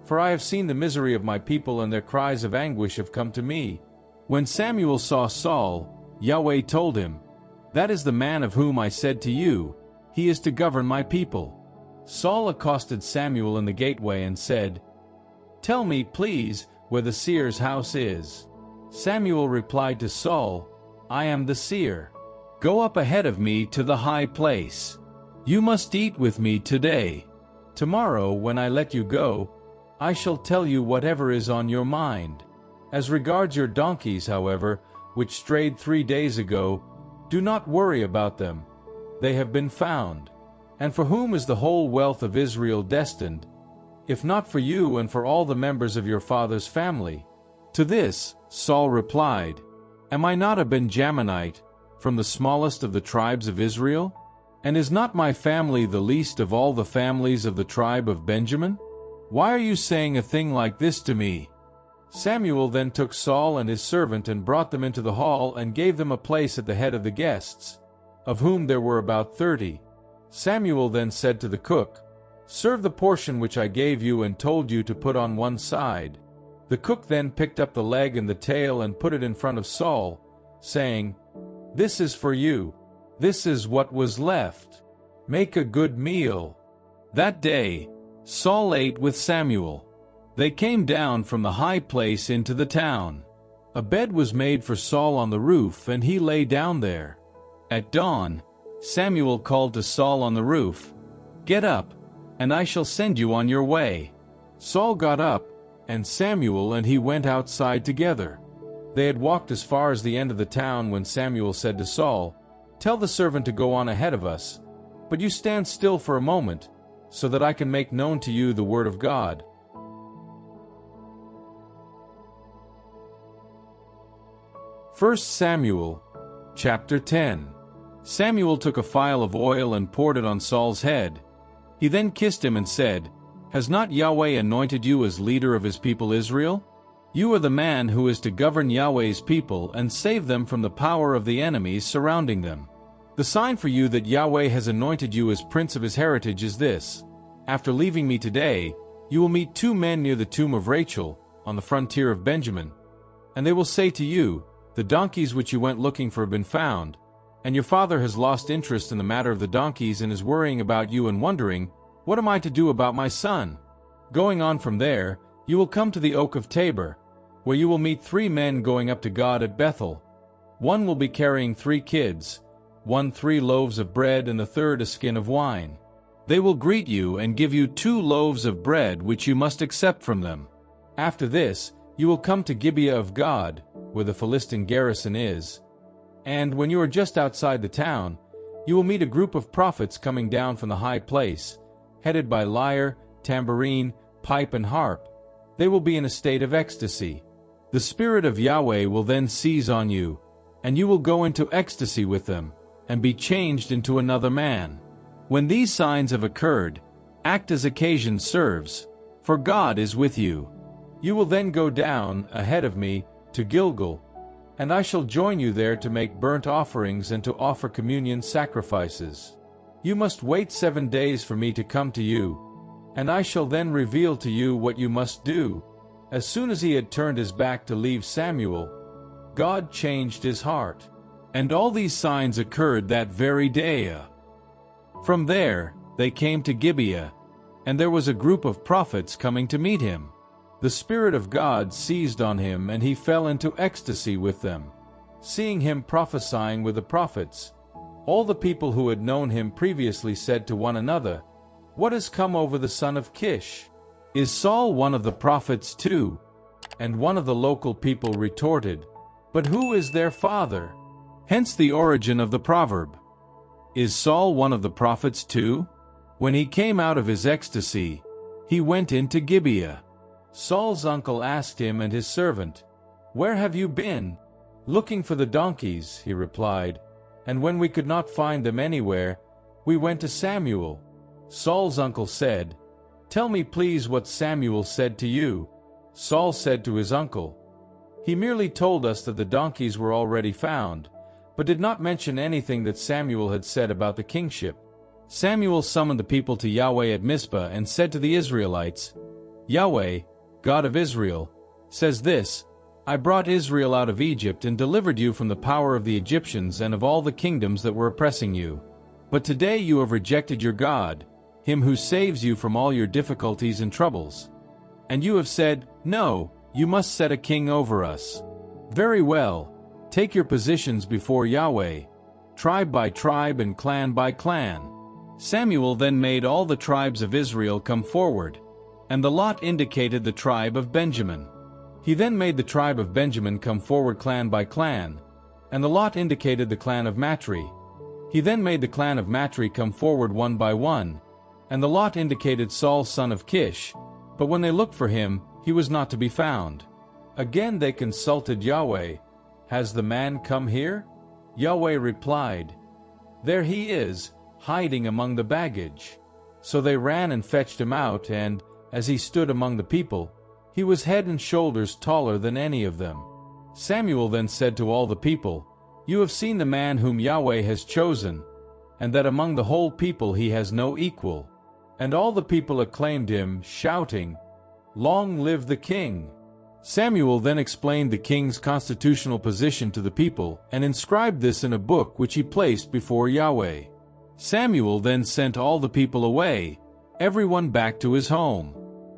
For I have seen the misery of my people, and their cries of anguish have come to me." When Samuel saw Saul, Yahweh told him, "That is the man of whom I said to you, he is to govern my people." Saul accosted Samuel in the gateway and said, "Tell me, please, where the seer's house is." Samuel replied to Saul, "I am the seer. Go up ahead of me to the high place. You must eat with me today. Tomorrow, when I let you go, I shall tell you whatever is on your mind. As regards your donkeys, however, which strayed 3 days ago, do not worry about them. They have been found. And for whom is the whole wealth of Israel destined, if not for you and for all the members of your father's family?" To this, Saul replied, "Am I not a Benjaminite, from the smallest of the tribes of Israel? And is not my family the least of all the families of the tribe of Benjamin? Why are you saying a thing like this to me?" Samuel then took Saul and his servant and brought them into the hall and gave them a place at the head of the guests, of whom there were about 30. Samuel then said to the cook, "Serve the portion which I gave you and told you to put on one side." The cook then picked up the leg and the tail and put it in front of Saul, saying, "This is for you. This is what was left. Make a good meal." That day, Saul ate with Samuel. They came down from the high place into the town. A bed was made for Saul on the roof, and he lay down there. At dawn, Samuel called to Saul on the roof, "Get up, and I shall send you on your way." Saul got up, and Samuel and he went outside together. They had walked as far as the end of the town when Samuel said to Saul, "Tell the servant to go on ahead of us, but you stand still for a moment, so that I can make known to you the word of God." 1 Samuel, chapter 10. Samuel took a phial of oil and poured it on Saul's head. He then kissed him and said, "Has not Yahweh anointed you as leader of his people Israel? You are the man who is to govern Yahweh's people and save them from the power of the enemies surrounding them. The sign for you that Yahweh has anointed you as prince of his heritage is this: after leaving me today, you will meet 2 men near the tomb of Rachel, on the frontier of Benjamin. And they will say to you, the donkeys which you went looking for have been found, and your father has lost interest in the matter of the donkeys and is worrying about you and wondering, what am I to do about my son? Going on from there, you will come to the oak of Tabor, where you will meet 3 men going up to God at Bethel. One will be carrying 3 kids, one 3 loaves of bread and the third a skin of wine. They will greet you and give you 2 loaves of bread which you must accept from them. After this, you will come to Gibeah of God, where the Philistine garrison is. And when you are just outside the town, you will meet a group of prophets coming down from the high place, headed by lyre, tambourine, pipe and harp. They will be in a state of ecstasy. The Spirit of Yahweh will then seize on you, and you will go into ecstasy with them, and be changed into another man. When these signs have occurred, act as occasion serves, for God is with you. You will then go down, ahead of me, to Gilgal, and I shall join you there to make burnt offerings and to offer communion sacrifices. You must wait 7 days for me to come to you, and I shall then reveal to you what you must do. As soon as he had turned his back to leave Samuel, God changed his heart. And all these signs occurred that very day. From there, they came to Gibeah, and there was a group of prophets coming to meet him. The Spirit of God seized on him, and he fell into ecstasy with them. Seeing him prophesying with the prophets, all the people who had known him previously said to one another, "What has come over the son of Kish? Is Saul one of the prophets too?" And one of the local people retorted, "But who is their father?" Hence the origin of the proverb. Is Saul one of the prophets too? When he came out of his ecstasy, he went into Gibeah. Saul's uncle asked him and his servant, "Where have you been?" "Looking for the donkeys," he replied, "and when we could not find them anywhere, we went to Samuel." Saul's uncle said, "Tell me please what Samuel said to you." Saul said to his uncle, "He merely told us that the donkeys were already found, but did not mention anything that Samuel had said about the kingship." Samuel summoned the people to Yahweh at Mizpah and said to the Israelites, "Yahweh, God of Israel, says this, I brought Israel out of Egypt and delivered you from the power of the Egyptians and of all the kingdoms that were oppressing you. But today you have rejected your God, him who saves you from all your difficulties and troubles. And you have said, 'No, you must set a king over us.' Very well, take your positions before Yahweh, tribe by tribe and clan by clan." Samuel then made all the tribes of Israel come forward, and the lot indicated the tribe of Benjamin. He then made the tribe of Benjamin come forward clan by clan, and the lot indicated the clan of Matri. He then made the clan of Matri come forward one by one, and the lot indicated Saul son of Kish, but when they looked for him, he was not to be found. Again they consulted Yahweh, "Has the man come here?" Yahweh replied, "There he is, hiding among the baggage." So they ran and fetched him out, and, as he stood among the people, he was head and shoulders taller than any of them. Samuel then said to all the people, "You have seen the man whom Yahweh has chosen, and that among the whole people he has no equal." And all the people acclaimed him, shouting, "Long live the king!" Samuel then explained the king's constitutional position to the people, and inscribed this in a book which he placed before Yahweh. Samuel then sent all the people away, everyone back to his home.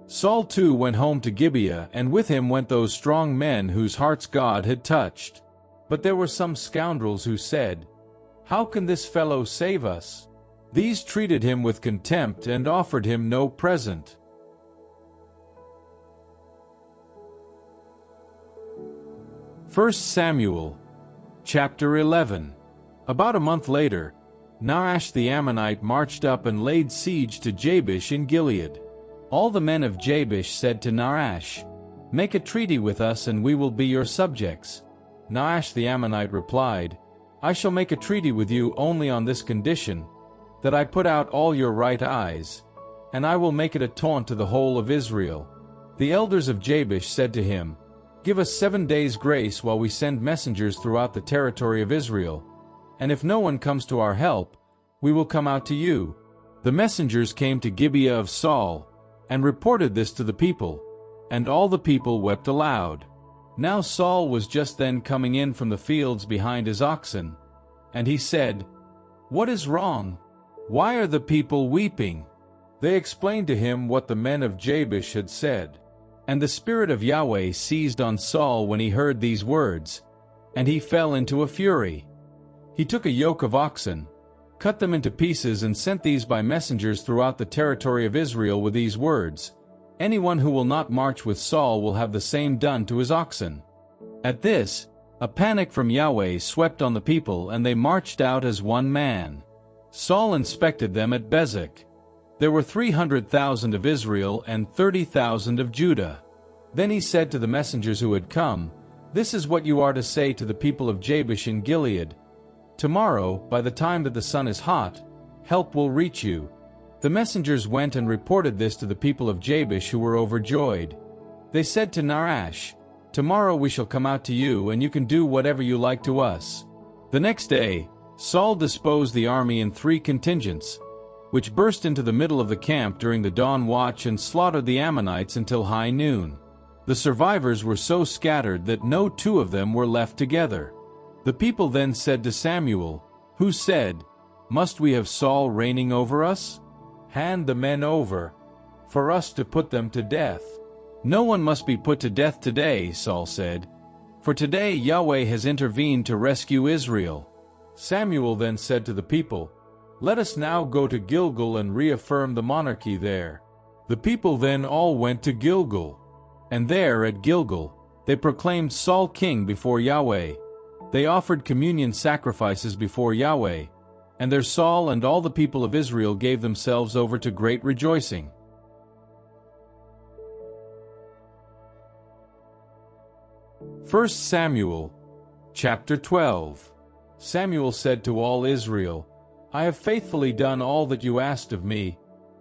Saul too went home to Gibeah, and with him went those strong men whose hearts God had touched. But there were some scoundrels who said, "How can this fellow save us?" These treated him with contempt and offered him no present. 1 Samuel, chapter 11. About a month later, Nahash the Ammonite marched up and laid siege to Jabesh in Gilead. All the men of Jabesh said to Nahash, "Make a treaty with us and we will be your subjects." Nahash the Ammonite replied, "I shall make a treaty with you only on this condition, that I put out all your right eyes, and I will make it a taunt to the whole of Israel." The elders of Jabesh said to him, "Give us 7 days' grace while we send messengers throughout the territory of Israel, and if no one comes to our help, we will come out to you." The messengers came to Gibeah of Saul, and reported this to the people, and all the people wept aloud. Now Saul was just then coming in from the fields behind his oxen, and he said, "What is wrong? Why are the people weeping?" They explained to him what the men of Jabesh had said. And the Spirit of Yahweh seized on Saul when he heard these words, and he fell into a fury. He took a yoke of oxen, cut them into pieces, and sent these by messengers throughout the territory of Israel with these words, "Anyone who will not march with Saul will have the same done to his oxen." At this, a panic from Yahweh swept on the people, and they marched out as one man. Saul inspected them at Bezek. There were 300,000 of Israel and 30,000 of Judah. Then he said to the messengers who had come, "This is what you are to say to the people of Jabesh in Gilead. Tomorrow, by the time that the sun is hot, help will reach you." The messengers went and reported this to the people of Jabesh, who were overjoyed. They said to Nahash, "Tomorrow we shall come out to you, and you can do whatever you like to us." The next day, Saul disposed the army in 3 contingents, which burst into the middle of the camp during the dawn watch and slaughtered the Ammonites until high noon. The survivors were so scattered that no 2 of them were left together. The people then said to Samuel, who said, "Must we have Saul reigning over us? Hand the men over, for us to put them to death." "No one must be put to death today," Saul said, "for today Yahweh has intervened to rescue Israel." Samuel then said to the people, "Let us now go to Gilgal and reaffirm the monarchy there." The people then all went to Gilgal, and there at Gilgal they proclaimed Saul king before Yahweh. They offered communion sacrifices before Yahweh, and there Saul and all the people of Israel gave themselves over to great rejoicing. 1 Samuel, chapter 12. Samuel said to all Israel, "I have faithfully done all that you asked of me,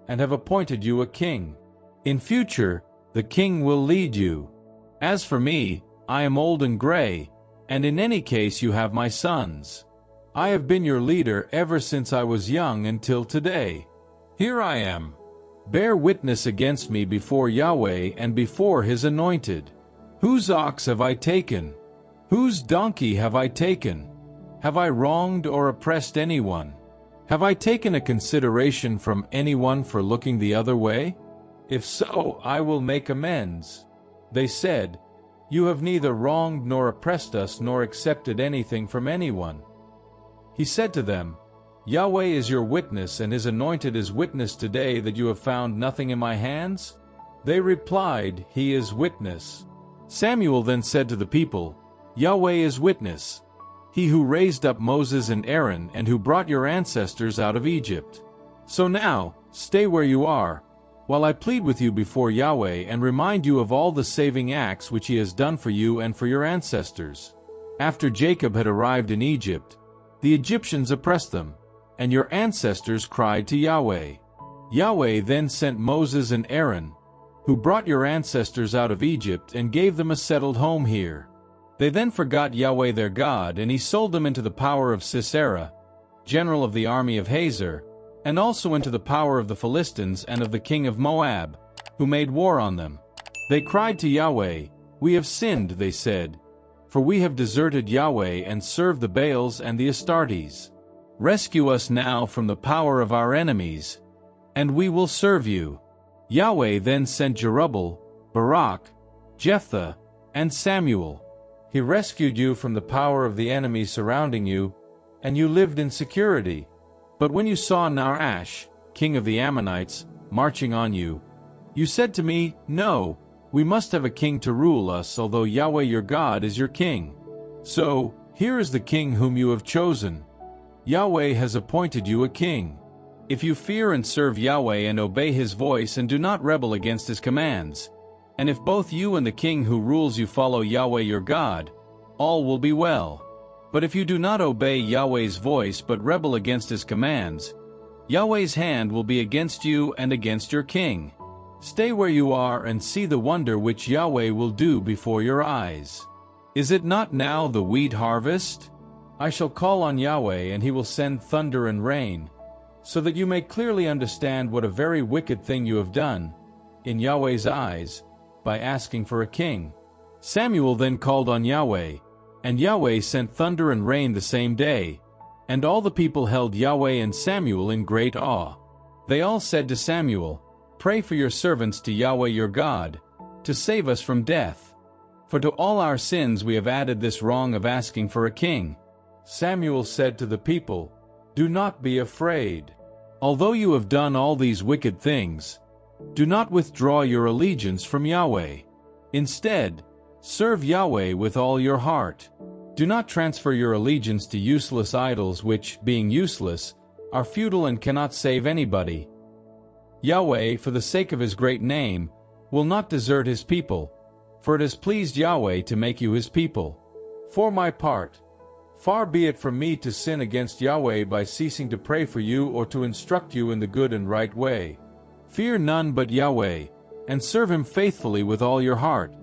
and have appointed you a king. In future, the king will lead you. As for me, I am old and gray, and in any case you have my sons. I have been your leader ever since I was young until today. Here I am. Bear witness against me before Yahweh and before his anointed. Whose ox have I taken? Whose donkey have I taken? Have I wronged or oppressed anyone? Have I taken a consideration from anyone for looking the other way? If so, I will make amends." They said, "You have neither wronged nor oppressed us nor accepted anything from anyone." He said to them, "Yahweh is your witness, and his anointed is witness today that you have found nothing in my hands?" They replied, "He is witness." Samuel then said to the people, "Yahweh is witness, he who raised up Moses and Aaron and who brought your ancestors out of Egypt. So now, stay where you are, while I plead with you before Yahweh and remind you of all the saving acts which he has done for you and for your ancestors. After Jacob had arrived in Egypt, the Egyptians oppressed them, and your ancestors cried to Yahweh. Yahweh then sent Moses and Aaron, who brought your ancestors out of Egypt and gave them a settled home here. They then forgot Yahweh their God, and he sold them into the power of Sisera, general of the army of Hazor, and also into the power of the Philistines and of the king of Moab, who made war on them. They cried to Yahweh, "We have sinned," they said, "for we have deserted Yahweh and served the Baals and the Astartes. Rescue us now from the power of our enemies, and we will serve you." Yahweh then sent Jerubbaal, Barak, Jephthah, and Samuel. He rescued you from the power of the enemies surrounding you, and you lived in security. But when you saw Nahash, king of the Ammonites, marching on you, you said to me, "No, we must have a king to rule us, although Yahweh your God is your king." So, here is the king whom you have chosen. Yahweh has appointed you a king. If you fear and serve Yahweh and obey his voice and do not rebel against his commands, and if both you and the king who rules you follow Yahweh your God, all will be well. But if you do not obey Yahweh's voice but rebel against his commands, Yahweh's hand will be against you and against your king. Stay where you are and see the wonder which Yahweh will do before your eyes. Is it not now the wheat harvest? I shall call on Yahweh, and he will send thunder and rain, so that you may clearly understand what a very wicked thing you have done, in Yahweh's eyes, by asking for a king. Samuel then called on Yahweh, and Yahweh sent thunder and rain the same day, and all the people held Yahweh and Samuel in great awe. They all said to Samuel, "Pray for your servants to Yahweh your God, to save us from death. For to all our sins we have added this wrong of asking for a king." Samuel said to the people, "Do not be afraid. Although you have done all these wicked things, do not withdraw your allegiance from Yahweh. Instead, serve Yahweh with all your heart. Do not transfer your allegiance to useless idols which, being useless, are futile and cannot save anybody. Yahweh, for the sake of his great name, will not desert his people, for it has pleased Yahweh to make you his people. For my part, far be it from me to sin against Yahweh by ceasing to pray for you or to instruct you in the good and right way. Fear none but Yahweh, and serve him faithfully with all your heart,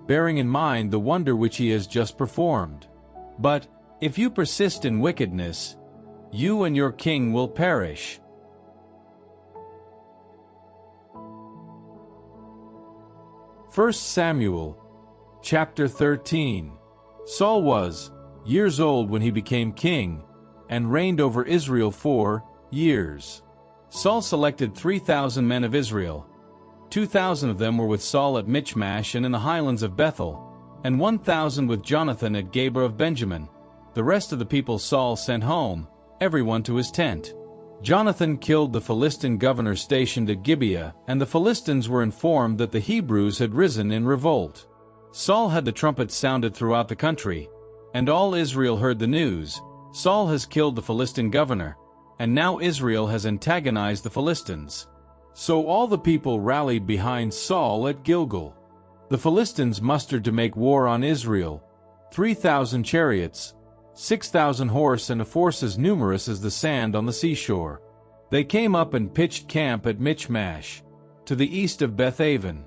bearing in mind the wonder which he has just performed. But, if you persist in wickedness, you and your king will perish." First Samuel, chapter 13. Saul was years old when he became king, and reigned over Israel 4 years. Saul selected 3,000 men of Israel. 2,000 of them were with Saul at Michmash and in the highlands of Bethel, and 1,000 with Jonathan at Geba of Benjamin. The rest of the people Saul sent home, everyone to his tent. Jonathan killed the Philistine governor stationed at Gibeah, and the Philistines were informed that the Hebrews had risen in revolt. Saul had the trumpets sounded throughout the country, and all Israel heard the news. Saul has killed the Philistine governor, and now Israel has antagonized the Philistines. So all the people rallied behind Saul at Gilgal. The Philistines mustered to make war on Israel, 3,000 chariots, 6,000 horse, and a force as numerous as the sand on the seashore. They came up and pitched camp at Michmash, to the east of Beth-aven.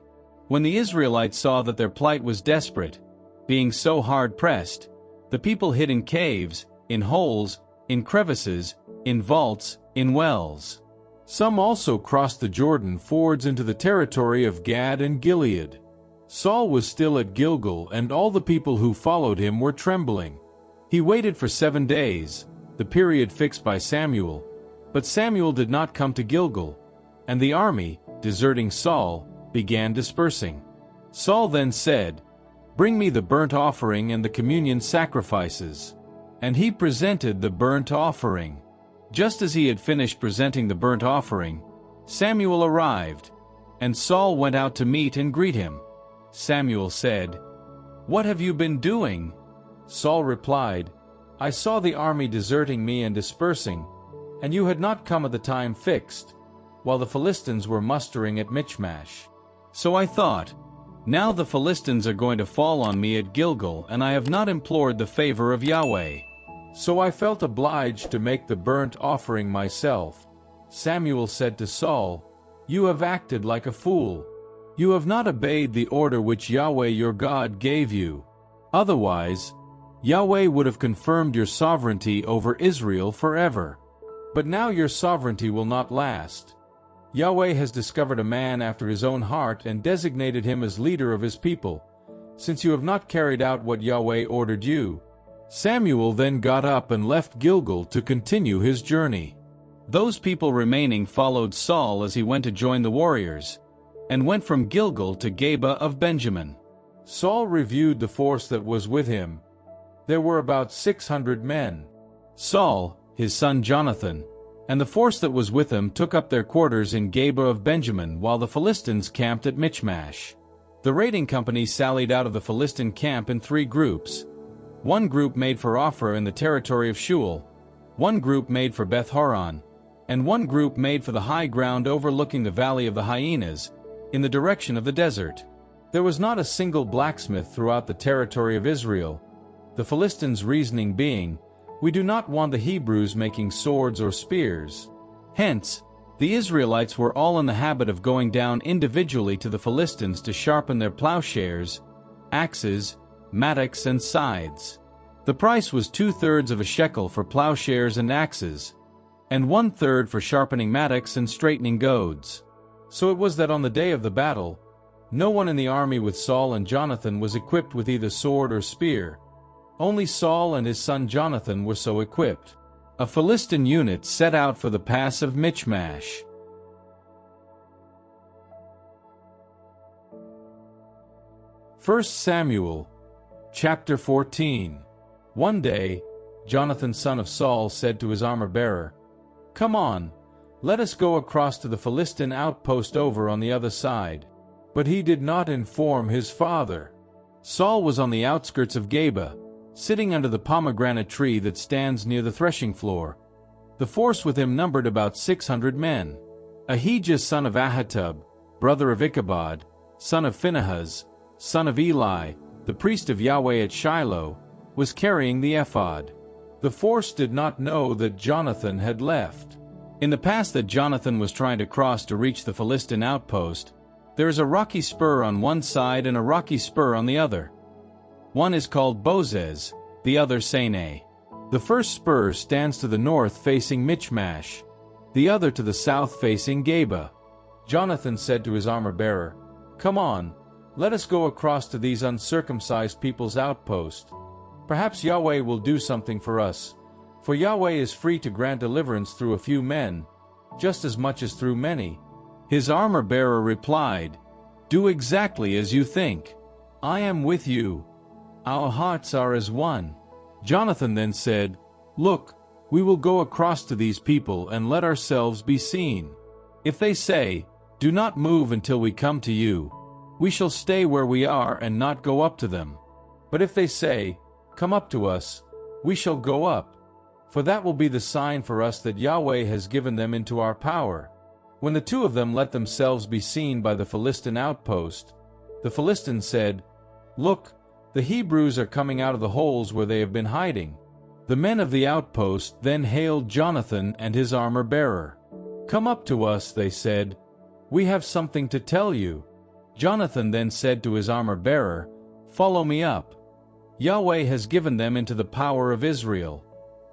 When the Israelites saw that their plight was desperate, being so hard-pressed, the people hid in caves, in holes, in crevices, in vaults, in wells. Some also crossed the Jordan fords into the territory of Gad and Gilead. Saul was still at Gilgal, and all the people who followed him were trembling. He waited for 7 days, the period fixed by Samuel, but Samuel did not come to Gilgal, and the army, deserting Saul, began dispersing. Saul then said, "Bring me the burnt offering and the communion sacrifices." And he presented the burnt offering. Just as he had finished presenting the burnt offering, Samuel arrived, and Saul went out to meet and greet him. Samuel said, "What have you been doing?" Saul replied, "I saw the army deserting me and dispersing, and you had not come at the time fixed, while the Philistines were mustering at Michmash. So I thought, now the Philistines are going to fall on me at Gilgal, and I have not implored the favor of Yahweh. So I felt obliged to make the burnt offering myself." Samuel said to Saul, "You have acted like a fool. You have not obeyed the order which Yahweh your God gave you. Otherwise, Yahweh would have confirmed your sovereignty over Israel forever. But now your sovereignty will not last. Yahweh has discovered a man after his own heart and designated him as leader of his people, since you have not carried out what Yahweh ordered you." Samuel then got up and left Gilgal to continue his journey. Those people remaining followed Saul as he went to join the warriors, and went from Gilgal to Geba of Benjamin. Saul reviewed the force that was with him. There were about 600 men. Saul, his son Jonathan, and the force that was with him took up their quarters in Geba of Benjamin, while the Philistines camped at Michmash. The raiding company sallied out of the Philistine camp in 3 groups. One group made for Ophrah in the territory of Shual, one group made for Beth-horon, and one group made for the high ground overlooking the valley of the hyenas, in the direction of the desert. There was not a single blacksmith throughout the territory of Israel, the Philistines' reasoning being, "We do not want the Hebrews making swords or spears." Hence, the Israelites were all in the habit of going down individually to the Philistines to sharpen their plowshares, axes, mattocks, and scythes. The price was 2/3 of a shekel for plowshares and axes, and 1/3 for sharpening mattocks and straightening goads. So it was that on the day of the battle, no one in the army with Saul and Jonathan was equipped with either sword or spear. Only Saul and his son Jonathan were so equipped. A Philistine unit set out for the pass of Michmash. 1 Samuel, chapter 14. One day, Jonathan son of Saul said to his armor-bearer, "Come on, let us go across to the Philistine outpost over on the other side." But he did not inform his father. Saul was on the outskirts of Geba, sitting under the pomegranate tree that stands near the threshing floor. The force with him numbered about 600 men. Ahijah son of Ahitub, brother of Ichabod, son of Phinehas, son of Eli, the priest of Yahweh at Shiloh, was carrying the ephod. The force did not know that Jonathan had left. In the pass that Jonathan was trying to cross to reach the Philistine outpost, there is a rocky spur on one side and a rocky spur on the other. One is called Bozez, the other Sinai. The first spur stands to the north facing Michmash, the other to the south facing Geba. Jonathan said to his armor-bearer, "Come on, let us go across to these uncircumcised people's outpost. Perhaps Yahweh will do something for us, for Yahweh is free to grant deliverance through a few men, just as much as through many." His armor-bearer replied, "Do exactly as you think. I am with you. Our hearts are as one." Jonathan then said, "Look, we will go across to these people and let ourselves be seen. If they say, 'Do not move until we come to you,' we shall stay where we are and not go up to them. But if they say, 'Come up to us,' we shall go up. For that will be the sign for us that Yahweh has given them into our power." When the two of them let themselves be seen by the Philistine outpost, the Philistines said, "Look, the Hebrews are coming out of the holes where they have been hiding." The men of the outpost then hailed Jonathan and his armor-bearer. "Come up to us," they said. "We have something to tell you." Jonathan then said to his armor-bearer, "Follow me up. Yahweh has given them into the power of Israel."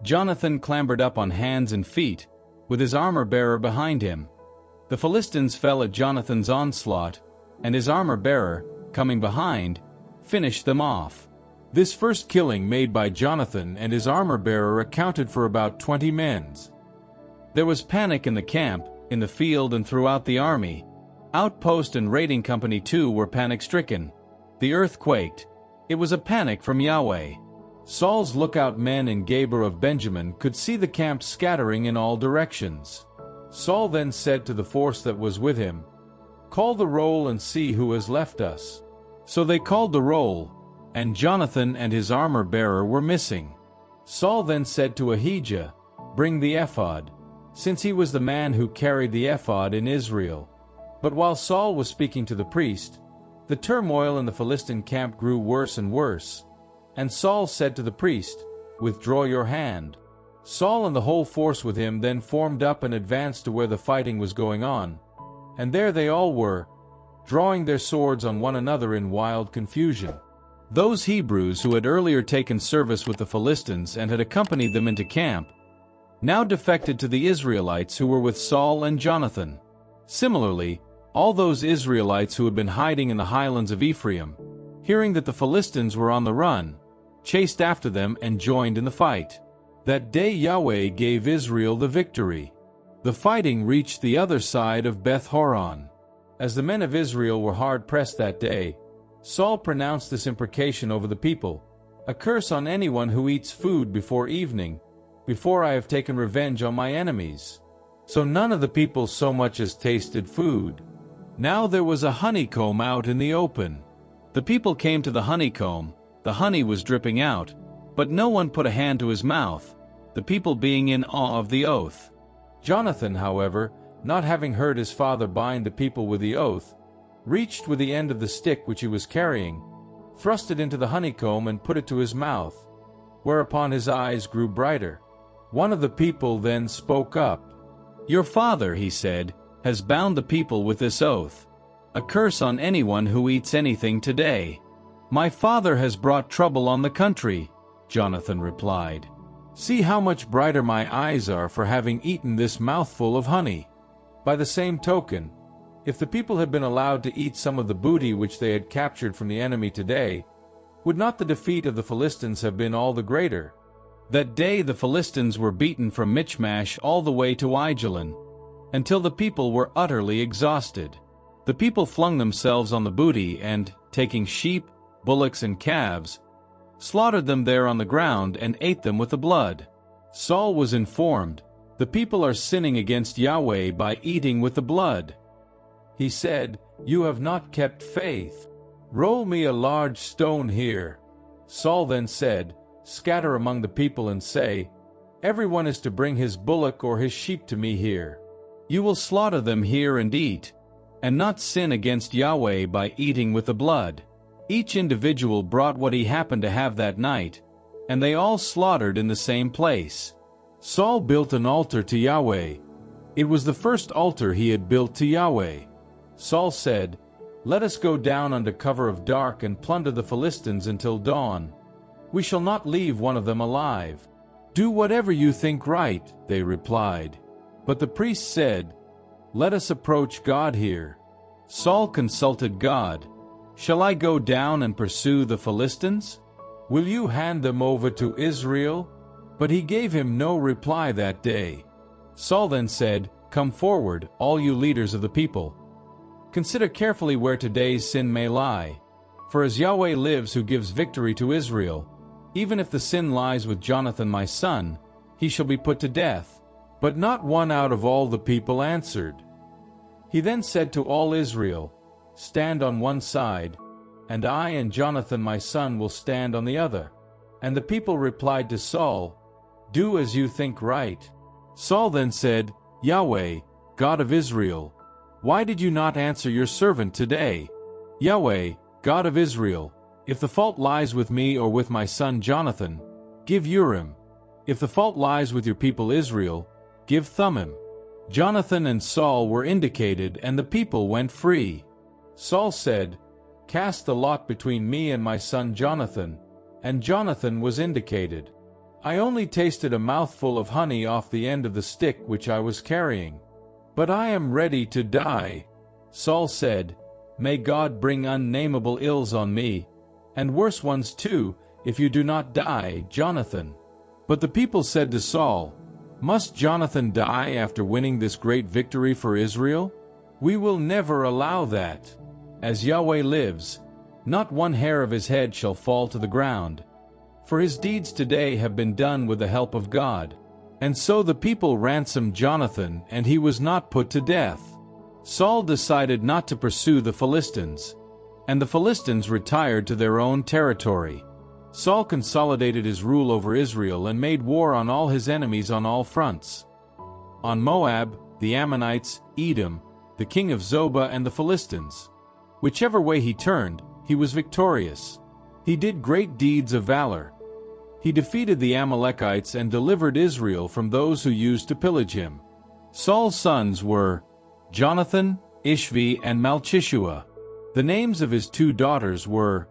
Jonathan clambered up on hands and feet, with his armor-bearer behind him. The Philistines fell at Jonathan's onslaught, and his armor-bearer, coming behind, finished them off. This first killing made by Jonathan and his armor-bearer accounted for about 20 men. There was panic in the camp, in the field and throughout the army. Outpost and raiding company too were panic-stricken. The earth quaked. It was a panic from Yahweh. Saul's lookout men in Geba of Benjamin could see the camp scattering in all directions. Saul then said to the force that was with him, "Call the roll and see who has left us." So they called the roll, and Jonathan and his armor-bearer were missing. Saul then said to Ahijah, "Bring the ephod," since he was the man who carried the ephod in Israel. But while Saul was speaking to the priest, the turmoil in the Philistine camp grew worse and worse. And Saul said to the priest, "Withdraw your hand." Saul and the whole force with him then formed up and advanced to where the fighting was going on. And there they all were, drawing their swords on one another in wild confusion. Those Hebrews who had earlier taken service with the Philistines and had accompanied them into camp, now defected to the Israelites who were with Saul and Jonathan. Similarly, all those Israelites who had been hiding in the highlands of Ephraim, hearing that the Philistines were on the run, chased after them and joined in the fight. That day Yahweh gave Israel the victory. The fighting reached the other side of Beth-horon. As the men of Israel were hard-pressed that day, Saul pronounced this imprecation over the people, "A curse on anyone who eats food before evening, before I have taken revenge on my enemies." So none of the people so much as tasted food. Now there was a honeycomb out in the open. The people came to the honeycomb, the honey was dripping out, but no one put a hand to his mouth, the people being in awe of the oath. Jonathan, however, not having heard his father bind the people with the oath, reached with the end of the stick which he was carrying, thrust it into the honeycomb and put it to his mouth, whereupon his eyes grew brighter. One of the people then spoke up. "Your father," he said, "has bound the people with this oath. A curse on anyone who eats anything today." "My father has brought trouble on the country," Jonathan replied. "See how much brighter my eyes are for having eaten this mouthful of honey. By the same token, If the people had been allowed to eat some of the booty which they had captured from the enemy today, would not the defeat of the Philistines have been all the greater? That day the Philistines were beaten from Michmash all the way to Aijalon, until the people were utterly exhausted. The people flung themselves on the booty and, taking sheep, bullocks, and calves, slaughtered them there on the ground and ate them with the blood. Saul was informed, "The people are sinning against Yahweh by eating with the blood." He said, "You have not kept faith. Roll me a large stone here." Saul then said, "Scatter among the people and say, Everyone is to bring his bullock or his sheep to me here. You will slaughter them here and eat, and not sin against Yahweh by eating with the blood." Each individual brought what he happened to have that night, and they all slaughtered in the same place. Saul built an altar to Yahweh. It was the first altar he had built to Yahweh. Saul said, "Let us go down under cover of dark and plunder the Philistines until dawn. We shall not leave one of them alive." "Do whatever you think right," they replied. But the priest said, "Let us approach God here." Saul consulted God. "Shall I go down and pursue the Philistines? Will you hand them over to Israel?" But he gave him no reply that day. Saul then said, "Come forward, all you leaders of the people. Consider carefully where today's sin may lie. For as Yahweh lives who gives victory to Israel, even if the sin lies with Jonathan my son, he shall be put to death." But not one out of all the people answered. He then said to all Israel, "Stand on one side, and I and Jonathan my son will stand on the other." And the people replied to Saul, "Do as you think right." Saul then said, "Yahweh, God of Israel, why did you not answer your servant today? Yahweh, God of Israel, if the fault lies with me or with my son Jonathan, give Urim. If the fault lies with your people Israel, give Thummim." Jonathan and Saul were indicated, and the people went free. Saul said, "Cast the lot between me and my son Jonathan," and Jonathan was indicated. "I only tasted a mouthful of honey off the end of the stick which I was carrying. But I am ready to die." Saul said, "May God bring unnameable ills on me, and worse ones too, if you do not die, Jonathan." But the people said to Saul, "Must Jonathan die after winning this great victory for Israel? We will never allow that. As Yahweh lives, not one hair of his head shall fall to the ground. For his deeds today have been done with the help of God." And so the people ransomed Jonathan, and he was not put to death. Saul decided not to pursue the Philistines, and the Philistines retired to their own territory. Saul consolidated his rule over Israel and made war on all his enemies on all fronts. On Moab, the Ammonites, Edom, the king of Zobah, and the Philistines. Whichever way he turned, he was victorious. He did great deeds of valor. He defeated the Amalekites and delivered Israel from those who used to pillage him. Saul's sons were Jonathan, Ishvi, and Malchishua. The names of his two daughters were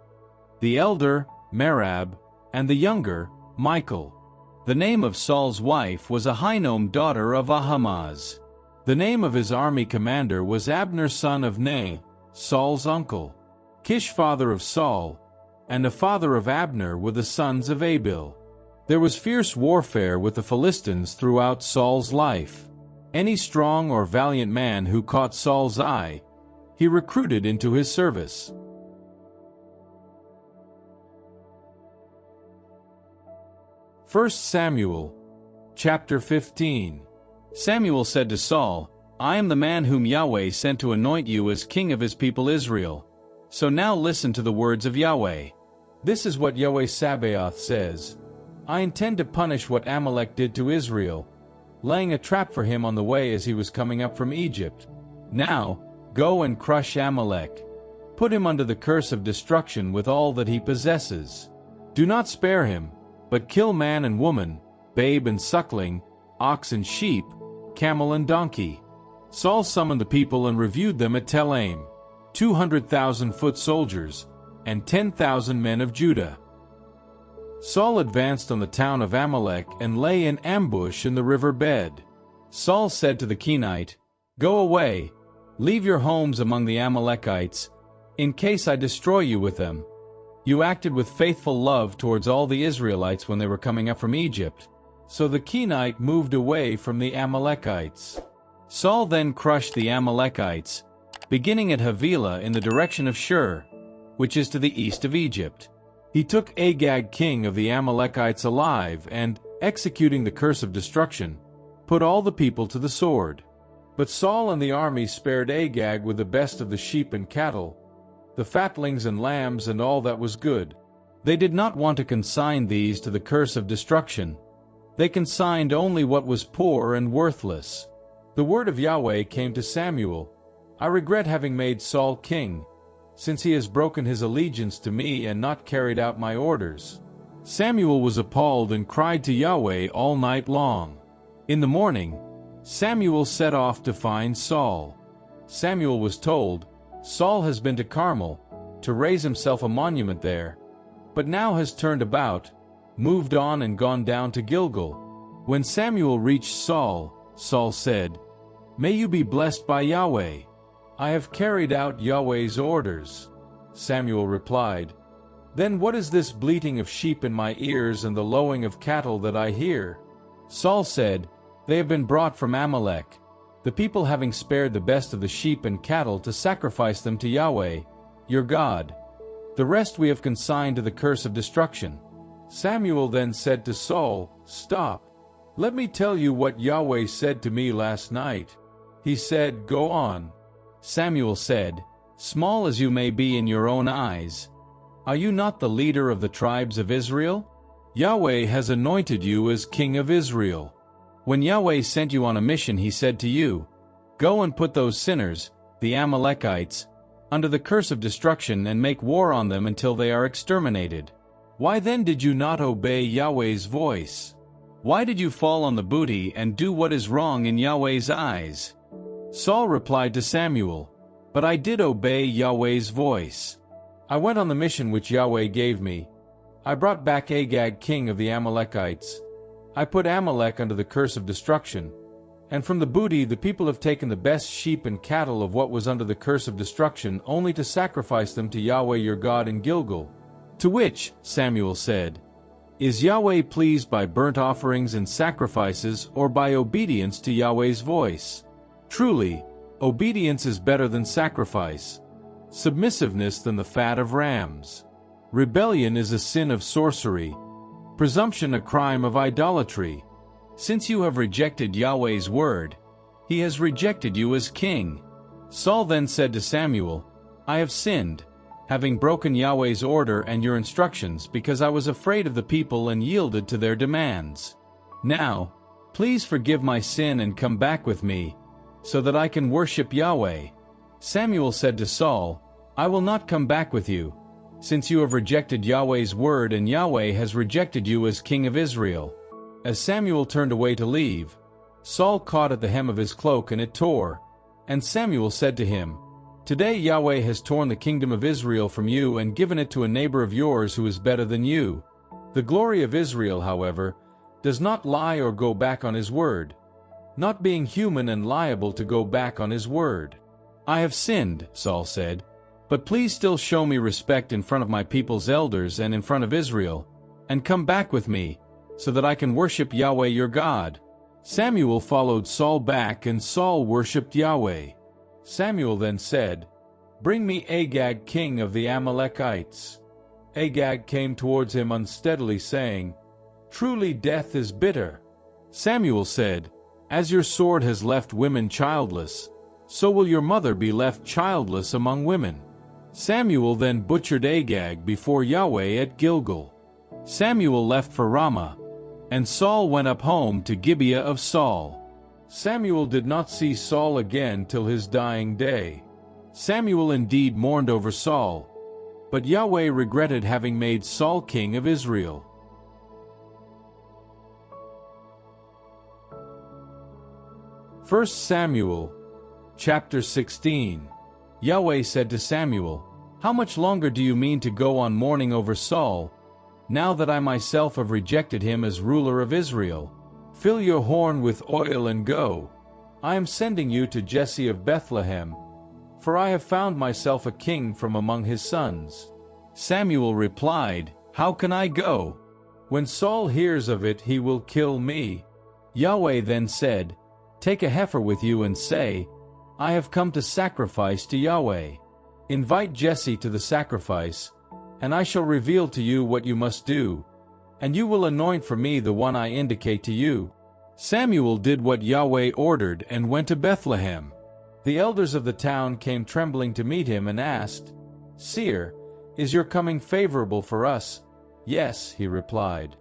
the elder, Merab, and the younger, Michal. The name of Saul's wife was Ahinoam, daughter of Ahimaaz. The name of his army commander was Abner, son of Ner, Saul's uncle. Kish, father of Saul, and the father of Abner were the sons of Abil. There was fierce warfare with the Philistines throughout Saul's life. Any strong or valiant man who caught Saul's eye, he recruited into his service. 1 Samuel, chapter 15. Samuel said to Saul, "I am the man whom Yahweh sent to anoint you as king of his people Israel. So now listen to the words of Yahweh. This is what Yahweh Sabaoth says. I intend to punish what Amalek did to Israel, laying a trap for him on the way as he was coming up from Egypt. Now, go and crush Amalek. Put him under the curse of destruction with all that he possesses. Do not spare him, but kill man and woman, babe and suckling, ox and sheep, camel and donkey." Saul summoned the people and reviewed them at Tel Aim, 200,000 foot soldiers, and 10,000 men of Judah. Saul advanced on the town of Amalek and lay in ambush in the river bed. Saul said to the Kenite, "Go away, Leave your homes among the Amalekites, in case I destroy you with them. You acted with faithful love towards all the Israelites when they were coming up from Egypt. So the Kenite moved away from the Amalekites. Saul then crushed the Amalekites, beginning at Havilah in the direction of Shur, which is to the east of Egypt. He took Agag king of the Amalekites alive and, executing the curse of destruction, put all the people to the sword. But Saul and the army spared Agag with the best of the sheep and cattle, the fatlings and lambs and all that was good. They did not want to consign these to the curse of destruction. They consigned only what was poor and worthless. The word of Yahweh came to Samuel, I regret having made Saul king, since he has broken his allegiance to me and not carried out my orders. Samuel was appalled and cried to Yahweh all night long. In the morning, Samuel set off to find Saul. Samuel was told, Saul has been to Carmel, to raise himself a monument there, but now has turned about, moved on and gone down to Gilgal. When Samuel reached Saul, Saul said, May you be blessed by Yahweh. I have carried out Yahweh's orders. Samuel replied, Then what is this bleating of sheep in my ears and the lowing of cattle that I hear? Saul said, They have been brought from Amalek, the people having spared the best of the sheep and cattle to sacrifice them to Yahweh, your God. The rest we have consigned to the curse of destruction. Samuel then said to Saul, Stop. Let me tell you what Yahweh said to me last night. He said, Go on. Samuel said, Small as you may be in your own eyes, are you not the leader of the tribes of Israel? Yahweh has anointed you as king of Israel. When Yahweh sent you on a mission, he said to you, Go and put those sinners, the Amalekites, under the curse of destruction and make war on them until they are exterminated. Why then did you not obey Yahweh's voice? Why did you fall on the booty and do what is wrong in Yahweh's eyes? Saul replied to Samuel, But I did obey Yahweh's voice. I went on the mission which Yahweh gave me. I brought back Agag king of the Amalekites. I put Amalek under the curse of destruction, and from the booty the people have taken the best sheep and cattle of what was under the curse of destruction, only to sacrifice them to Yahweh your God in Gilgal. To which Samuel said, Is Yahweh pleased by burnt offerings and sacrifices, or by obedience to Yahweh's voice? Truly, obedience is better than sacrifice, submissiveness than the fat of rams. Rebellion is a sin of sorcery, presumption a crime of idolatry. Since you have rejected Yahweh's word, he has rejected you as king. Saul then said to Samuel, I have sinned, having broken Yahweh's order and your instructions, because I was afraid of the people and yielded to their demands. Now, please forgive my sin and come back with me, so that I can worship Yahweh. Samuel said to Saul, I will not come back with you, since you have rejected Yahweh's word and Yahweh has rejected you as king of Israel. As Samuel turned away to leave, Saul caught at the hem of his cloak and it tore. And Samuel said to him, Today Yahweh has torn the kingdom of Israel from you and given it to a neighbor of yours who is better than you. The glory of Israel, however, does not lie or go back on his word, not being human and liable to go back on his word. I have sinned, Saul said, but please still show me respect in front of my people's elders and in front of Israel, and come back with me, so that I can worship Yahweh your God. Samuel followed Saul back, and Saul worshipped Yahweh. Samuel then said, Bring me Agag king of the Amalekites. Agag came towards him unsteadily, saying, Truly death is bitter. Samuel said, As your sword has left women childless, so will your mother be left childless among women. Samuel then butchered Agag before Yahweh at Gilgal. Samuel left for Ramah, and Saul went up home to Gibeah of Saul. Samuel did not see Saul again till his dying day. Samuel indeed mourned over Saul, but Yahweh regretted having made Saul king of Israel. 1 Samuel, chapter 16. Yahweh said to Samuel, How much longer do you mean to go on mourning over Saul, now that I myself have rejected him as ruler of Israel? Fill your horn with oil and go. I am sending you to Jesse of Bethlehem, for I have found myself a king from among his sons." Samuel replied, "How can I go? When Saul hears of it, he will kill me." Yahweh then said, "Take a heifer with you and say, 'I have come to sacrifice to Yahweh.' Invite Jesse to the sacrifice, and I shall reveal to you what you must do, and you will anoint for me the one I indicate to you." Samuel did what Yahweh ordered and went to Bethlehem. The elders of the town came trembling to meet him and asked, "Seer, is your coming favorable for us?" "Yes," he replied.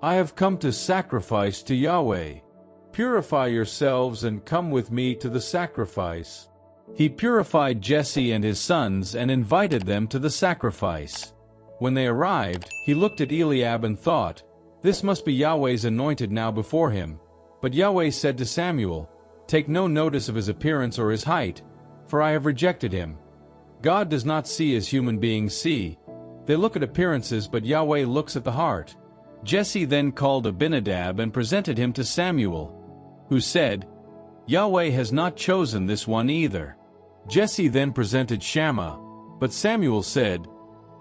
"I have come to sacrifice to Yahweh. Purify yourselves and come with me to the sacrifice." He purified Jesse and his sons and invited them to the sacrifice. When they arrived, he looked at Eliab and thought, "This must be Yahweh's anointed now before him." But Yahweh said to Samuel, "Take no notice of his appearance or his height, for I have rejected him." God does not see as human beings see. They look at appearances, but Yahweh looks at the heart. Jesse then called Abinadab and presented him to Samuel, who said, "Yahweh has not chosen this one either." Jesse then presented Shammah, but Samuel said,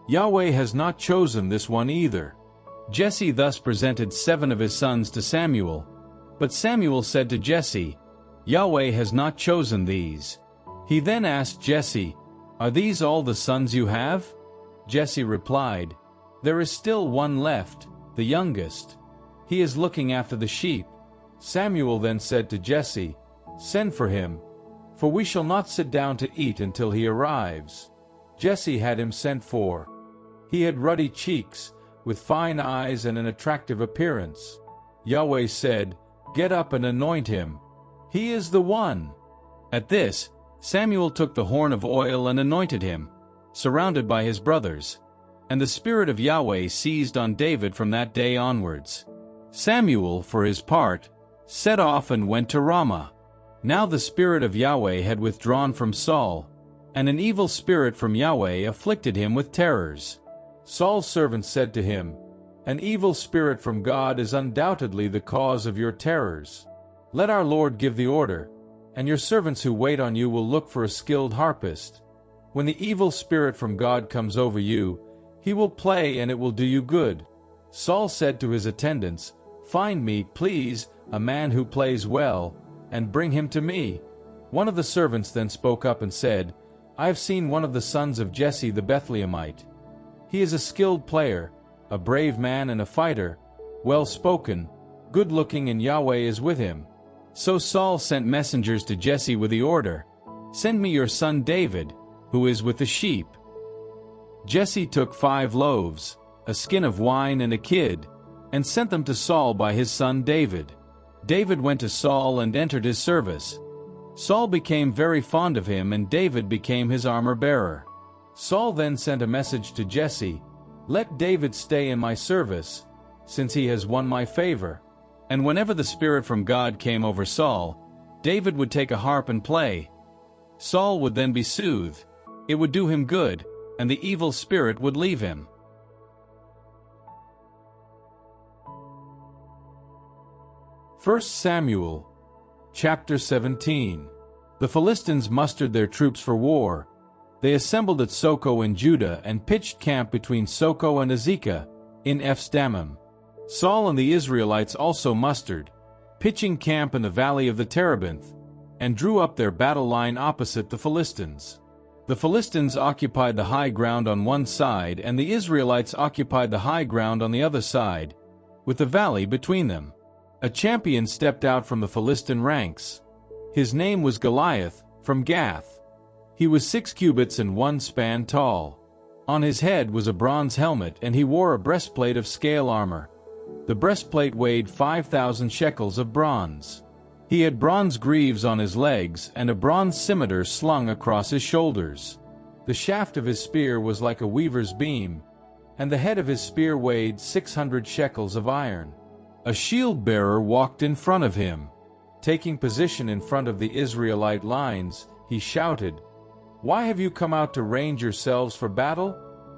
"Yahweh has not chosen this one either." Jesse thus presented 7 of his sons to Samuel, but Samuel said to Jesse, "Yahweh has not chosen these." He then asked Jesse, "Are these all the sons you have?" Jesse replied, "There is still one left, the youngest. He is looking after the sheep." Samuel then said to Jesse, "Send for him, for we shall not sit down to eat until he arrives." Jesse had him sent for. He had ruddy cheeks, with fine eyes and an attractive appearance. Yahweh said, "Get up and anoint him. He is the one." At this, Samuel took the horn of oil and anointed him, surrounded by his brothers. And the Spirit of Yahweh seized on David from that day onwards. Samuel, for his part, set off and went to Ramah. Now the Spirit of Yahweh had withdrawn from Saul, and an evil spirit from Yahweh afflicted him with terrors. Saul's servants said to him, "An evil spirit from God is undoubtedly the cause of your terrors. Let our Lord give the order, and your servants who wait on you will look for a skilled harpist. When the evil spirit from God comes over you, he will play and it will do you good." Saul said to his attendants, "Find me, please, a man who plays well, and bring him to me." One of the servants then spoke up and said, "I have seen one of the sons of Jesse the Bethlehemite. He is a skilled player, a brave man and a fighter, well-spoken, good-looking, and Yahweh is with him." So Saul sent messengers to Jesse with the order, "Send me your son David, who is with the sheep." Jesse took 5 loaves, a skin of wine and a kid, and sent them to Saul by his son David. David went to Saul and entered his service. Saul became very fond of him, and David became his armor-bearer. Saul then sent a message to Jesse, "Let David stay in my service, since he has won my favor." And whenever the Spirit from God came over Saul, David would take a harp and play. Saul would then be soothed. It would do him good, and the evil spirit would leave him. 1 Samuel, chapter 17. The Philistines mustered their troops for war. They assembled at Socoh in Judah and pitched camp between Socoh and Azekah in Ephsdammim. Saul and the Israelites also mustered, pitching camp in the valley of the Terebinth, and drew up their battle line opposite the Philistines. The Philistines occupied the high ground on one side, and the Israelites occupied the high ground on the other side, with the valley between them. A champion stepped out from the Philistine ranks. His name was Goliath, from Gath. He was 6 cubits and 1 span tall. On his head was a bronze helmet, and he wore a breastplate of scale armor. The breastplate weighed 5,000 shekels of bronze. He had bronze greaves on his legs and a bronze scimitar slung across his shoulders. The shaft of his spear was like a weaver's beam, and the head of his spear weighed 600 shekels of iron. A shield-bearer walked in front of him. Taking position in front of the Israelite lines, he shouted, "Why have you come out to range yourselves for battle?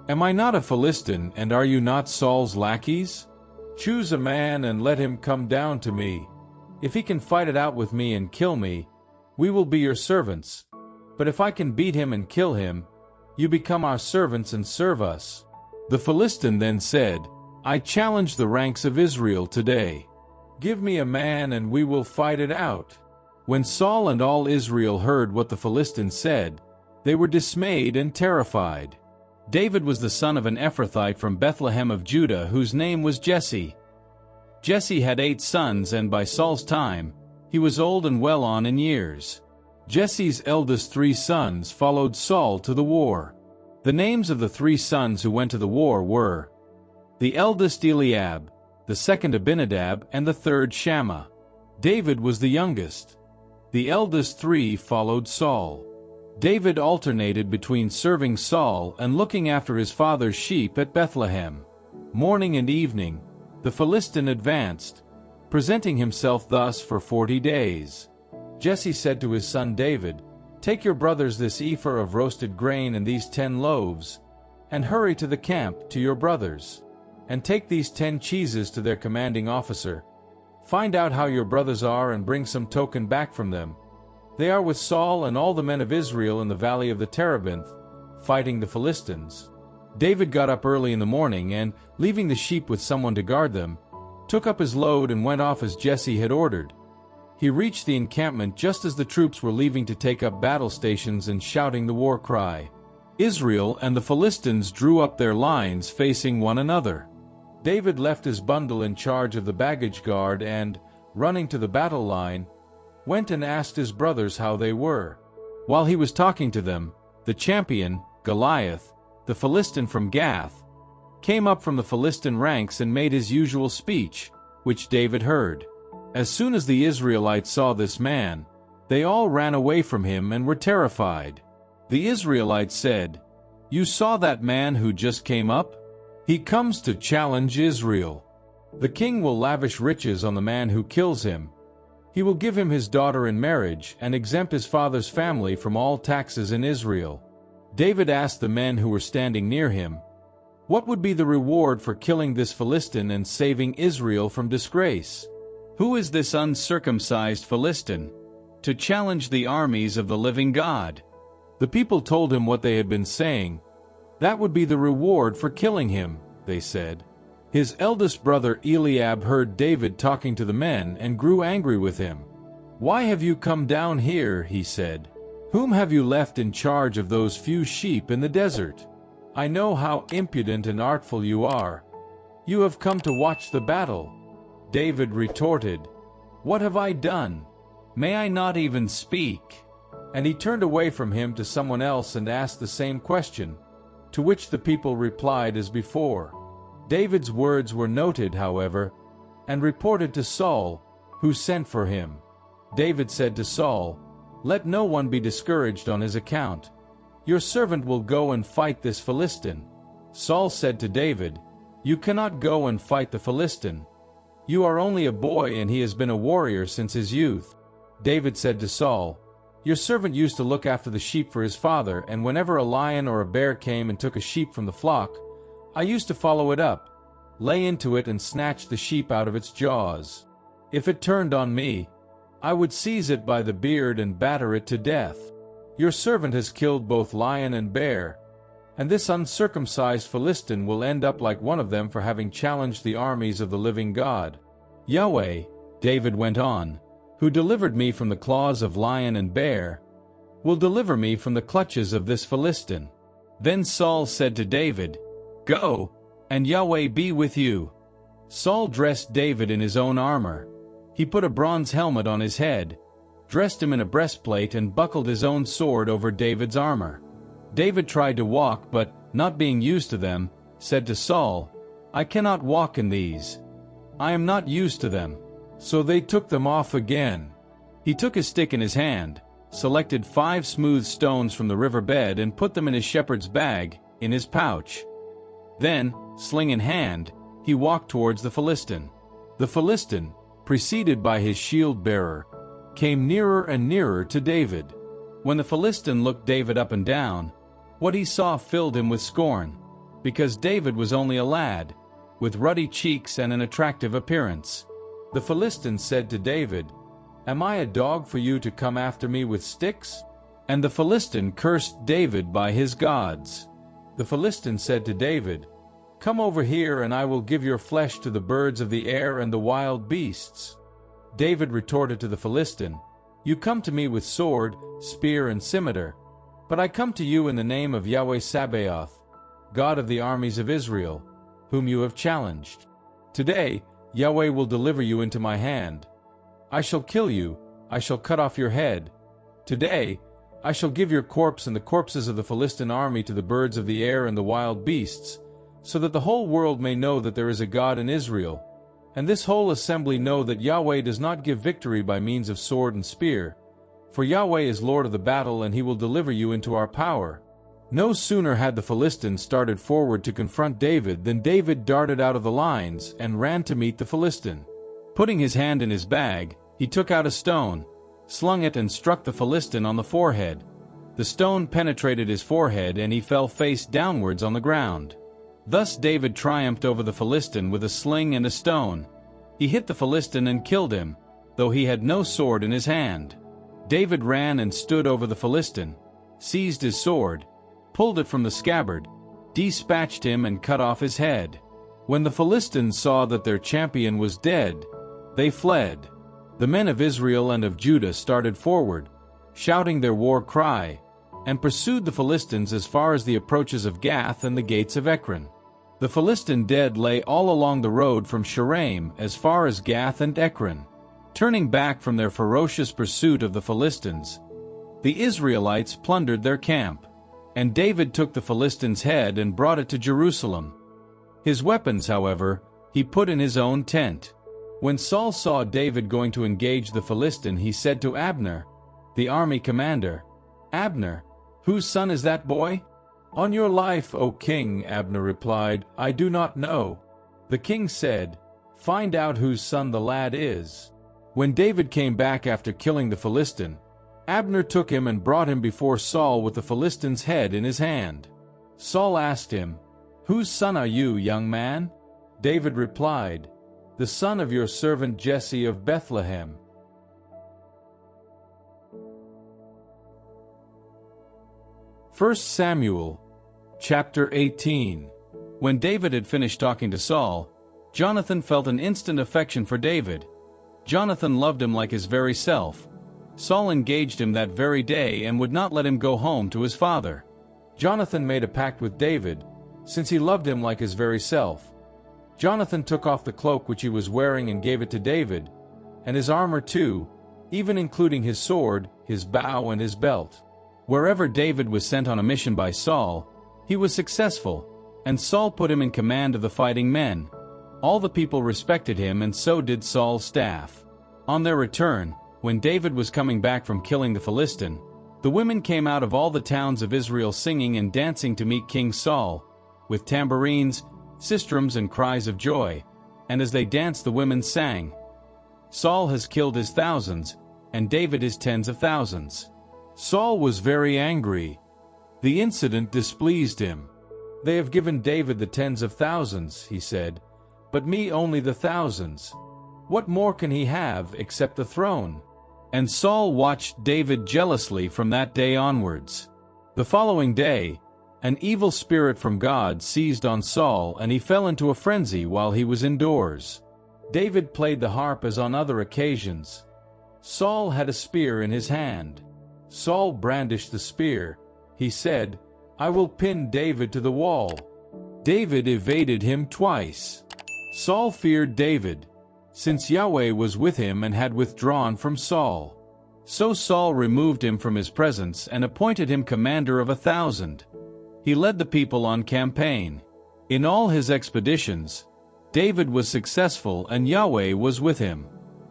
Am I not a Philistine, and are you not Saul's lackeys? Choose a man and let him come down to me. If he can fight it out with me and kill me, we will be your servants. But if I can beat him and kill him, you become our servants and serve us." The Philistine then said, "I challenge the ranks of Israel today. Give me a man and we will fight it out." When Saul and all Israel heard what the Philistine said, they were dismayed and terrified. David was the son of an Ephrathite from Bethlehem of Judah whose name was Jesse. Jesse had 8 sons, and by Saul's time, he was old and well on in years. Jesse's eldest 3 sons followed Saul to the war. The names of the 3 sons who went to the war were the eldest Eliab, the second Abinadab, and the third Shammah. David was the youngest. The eldest 3 followed Saul. David alternated between serving Saul and looking after his father's sheep at Bethlehem. Morning and evening, the Philistine advanced, presenting himself thus for 40 days. Jesse said to his son David, "Take your brothers this ephah of roasted grain and these 10 loaves, and hurry to the camp to your brothers. And take these 10 cheeses to their commanding officer. Find out how your brothers are and bring some token back from them. They are with Saul and all the men of Israel in the valley of the Terebinth, fighting the Philistines." David got up early in the morning and, leaving the sheep with someone to guard them, took up his load and went off as Jesse had ordered. He reached the encampment just as the troops were leaving to take up battle stations and shouting the war cry. Israel and the Philistines drew up their lines facing one another. David left his bundle in charge of the baggage guard and, running to the battle line, went and asked his brothers how they were. While he was talking to them, the champion, Goliath, the Philistine from Gath, came up from the Philistine ranks and made his usual speech, which David heard. As soon as the Israelites saw this man, they all ran away from him and were terrified. The Israelites said, "You saw that man who just came up? He comes to challenge Israel. The king will lavish riches on the man who kills him. He will give him his daughter in marriage and exempt his father's family from all taxes in Israel." David asked the men who were standing near him, "What would be the reward for killing this Philistine and saving Israel from disgrace? Who is this uncircumcised Philistine to challenge the armies of the living God?" The people told him what they had been saying. "That would be the reward for killing him," they said. His eldest brother Eliab heard David talking to the men and grew angry with him. "Why have you come down here?" he said. "Whom have you left in charge of those few sheep in the desert? I know how impudent and artful you are. You have come to watch the battle." David retorted, "What have I done? May I not even speak?" And he turned away from him to someone else and asked the same question, to which the people replied as before. David's words were noted, however, and reported to Saul, who sent for him. David said to Saul, "Let no one be discouraged on his account. Your servant will go and fight this Philistine." Saul said to David, "You cannot go and fight the Philistine. You are only a boy and he has been a warrior since his youth." David said to Saul, "Your servant used to look after the sheep for his father, and whenever a lion or a bear came and took a sheep from the flock, I used to follow it up, lay into it and snatch the sheep out of its jaws. If it turned on me, I would seize it by the beard and batter it to death. Your servant has killed both lion and bear, and this uncircumcised Philistine will end up like one of them for having challenged the armies of the living God. Yahweh," David went on, "who delivered me from the claws of lion and bear, will deliver me from the clutches of this Philistine." Then Saul said to David, "Go, and Yahweh be with you." Saul dressed David in his own armor. He put a bronze helmet on his head, dressed him in a breastplate, and buckled his own sword over David's armor. David tried to walk, but, not being used to them, said to Saul, "I cannot walk in these. I am not used to them." So they took them off again. He took his stick in his hand, selected 5 smooth stones from the river bed and put them in his shepherd's bag, in his pouch. Then, sling in hand, he walked towards the Philistine. The Philistine, preceded by his shield-bearer, came nearer and nearer to David. When the Philistine looked David up and down, what he saw filled him with scorn, because David was only a lad, with ruddy cheeks and an attractive appearance. The Philistine said to David, "Am I a dog for you to come after me with sticks? And the Philistine cursed David by his gods. The Philistine said to David, "Come over here, and I will give your flesh to the birds of the air and the wild beasts." David retorted to the Philistine, "You come to me with sword, spear, and scimitar, but I come to you in the name of Yahweh Sabaoth, God of the armies of Israel, whom you have challenged. Today Yahweh will deliver you into my hand. I shall kill you, I shall cut off your head. Today I shall give your corpse and the corpses of the Philistine army to the birds of the air and the wild beasts, so that the whole world may know that there is a God in Israel, and this whole assembly know that Yahweh does not give victory by means of sword and spear, for Yahweh is Lord of the battle, and he will deliver you into our power." No sooner had the Philistines started forward to confront David than David darted out of the lines and ran to meet the Philistine. Putting his hand in his bag, he took out a stone, slung it, and struck the Philistine on the forehead. The stone penetrated his forehead, and he fell face downwards on the ground. Thus David triumphed over the Philistine with a sling and a stone. He hit the Philistine and killed him, though he had no sword in his hand. David ran and stood over the Philistine, seized his sword, pulled it from the scabbard, dispatched him, and cut off his head. When the Philistines saw that their champion was dead, they fled. The men of Israel and of Judah started forward, shouting their war cry, and pursued the Philistines as far as the approaches of Gath and the gates of Ekron. The Philistine dead lay all along the road from Sharaim as far as Gath and Ekron. Turning back from their ferocious pursuit of the Philistines, the Israelites plundered their camp. And David took the Philistine's head and brought it to Jerusalem. His weapons, however, he put in his own tent. When Saul saw David going to engage the Philistine, he said to Abner, the army commander, "Abner, whose son is that boy?" "On your life, O king," Abner replied, "I do not know." The king said, "Find out whose son the lad is." When David came back after killing the Philistine, Abner took him and brought him before Saul with the Philistine's head in his hand. Saul asked him, "Whose son are you, young man?" David replied, "The son of your servant Jesse of Bethlehem." 1 Samuel, chapter 18. When David had finished talking to Saul, Jonathan felt an instant affection for David. Jonathan loved him like his very self. Saul engaged him that very day and would not let him go home to his father. Jonathan made a pact with David, since he loved him like his very self. Jonathan took off the cloak which he was wearing and gave it to David, and his armor too, even including his sword, his bow, and his belt. Wherever David was sent on a mission by Saul, he was successful, and Saul put him in command of the fighting men. All the people respected him, and so did Saul's staff. On their return, when David was coming back from killing the Philistine, the women came out of all the towns of Israel singing and dancing to meet King Saul, with tambourines, sistrums, and cries of joy. And as they danced, the women sang, "Saul has killed his thousands, and David his tens of thousands." Saul was very angry. The incident displeased him. "They have given David the tens of thousands," he said, "but me only the thousands. What more can he have except the throne?" And Saul watched David jealously from that day onwards. The following day, an evil spirit from God seized on Saul, and he fell into a frenzy while he was indoors. David played the harp as on other occasions. Saul had a spear in his hand. Saul brandished the spear. He said, "I will pin David to the wall." David evaded him twice. Saul feared David, since Yahweh was with him and had withdrawn from Saul. So Saul removed him from his presence and appointed him commander of 1,000. He led the people on campaign. In all his expeditions, David was successful, and Yahweh was with him.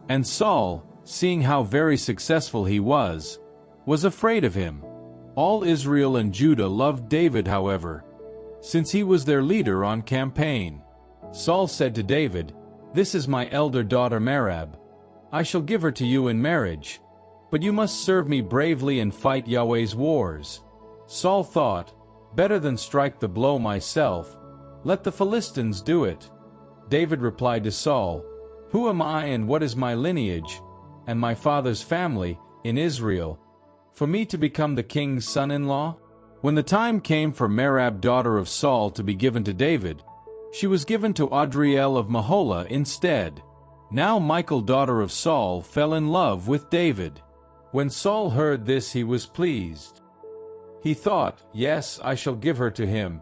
And Saul, seeing how very successful he was afraid of him. All Israel and Judah loved David, however, since he was their leader on campaign. Saul said to David, "This is my elder daughter Merab. I shall give her to you in marriage, but you must serve me bravely and fight Yahweh's wars." Saul thought, "Better than strike the blow myself, let the Philistines do it." David replied to Saul, "Who am I, and what is my lineage, and my father's family, in Israel, for me to become the king's son-in-law? When the time came for Merab, daughter of Saul, to be given to David, she was given to Adriel of Meholah instead. Now Michal, daughter of Saul, fell in love with David. When Saul heard this, he was pleased. He thought, "Yes, I shall give her to him.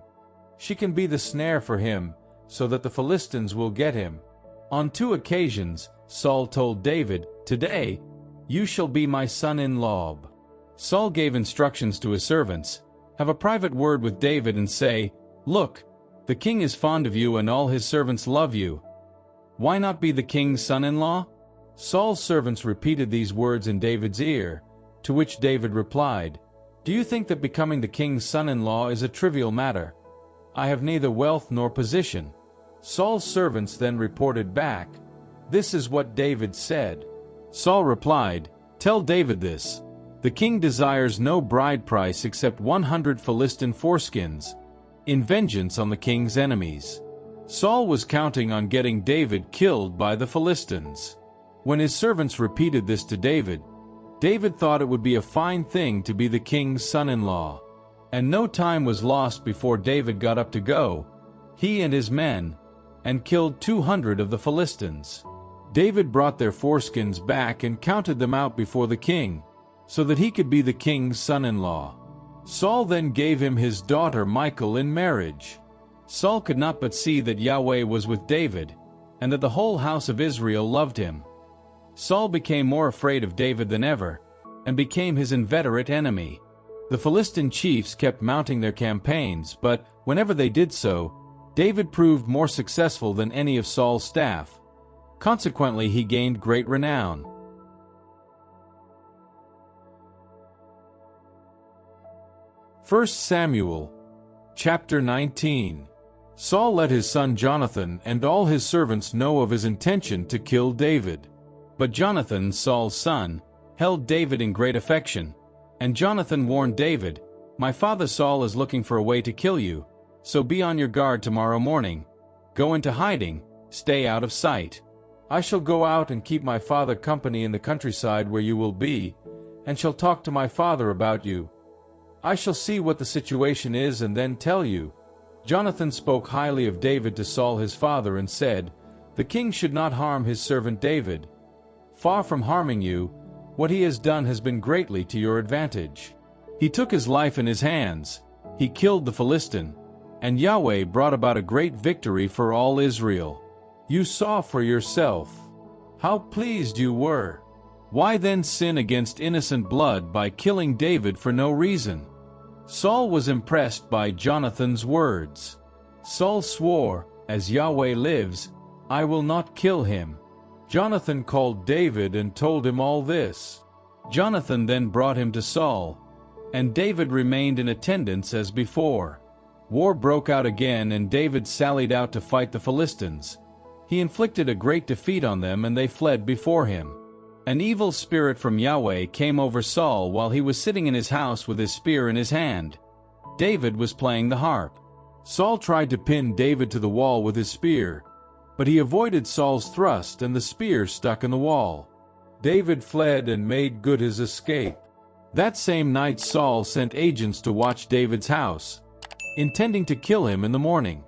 She can be the snare for him, so that the Philistines will get him." On 2 occasions, Saul told David, "Today, you shall be my son-in-law." Saul gave instructions to his servants, "Have a private word with David and say, 'Look, the king is fond of you and all his servants love you. Why not be the king's son-in-law?'" Saul's servants repeated these words in David's ear, to which David replied, "Do you think that becoming the king's son-in-law is a trivial matter? I have neither wealth nor position." Saul's servants then reported back, "This is what David said." Saul replied, "Tell David this. The king desires no bride price except 100 Philistine foreskins, in vengeance on the king's enemies." Saul was counting on getting David killed by the Philistines. When his servants repeated this to David, David thought it would be a fine thing to be the king's son-in-law. And no time was lost before David got up to go, he and his men, and killed 200 of the Philistines. David brought their foreskins back and counted them out before the king, so that he could be the king's son-in-law. Saul then gave him his daughter Michal in marriage. Saul could not but see that Yahweh was with David, and that the whole house of Israel loved him. Saul became more afraid of David than ever, and became his inveterate enemy. The Philistine chiefs kept mounting their campaigns, but whenever they did so, David proved more successful than any of Saul's staff. Consequently, he gained great renown. 1 Samuel, chapter 19. Saul let his son Jonathan and all his servants know of his intention to kill David. But Jonathan, Saul's son, held David in great affection. And Jonathan warned David, "My father Saul is looking for a way to kill you, so be on your guard tomorrow morning. Go into hiding, stay out of sight. I shall go out and keep my father company in the countryside where you will be, and shall talk to my father about you. I shall see what the situation is and then tell you." Jonathan spoke highly of David to Saul his father and said, "The king should not harm his servant David. Far from harming you, what he has done has been greatly to your advantage. He took his life in his hands, he killed the Philistine, and Yahweh brought about a great victory for all Israel. You saw for yourself how pleased you were. Why then sin against innocent blood by killing David for no reason?" Saul was impressed by Jonathan's words. Saul swore, "As Yahweh lives, I will not kill him." Jonathan called David and told him all this. Jonathan then brought him to Saul, and David remained in attendance as before. War broke out again, and David sallied out to fight the Philistines. He inflicted a great defeat on them, and they fled before him. An evil spirit from Yahweh came over Saul while he was sitting in his house with his spear in his hand. David was playing the harp. Saul tried to pin David to the wall with his spear, but he avoided Saul's thrust and the spear stuck in the wall. David fled and made good his escape. That same night Saul sent agents to watch David's house, intending to kill him in the morning.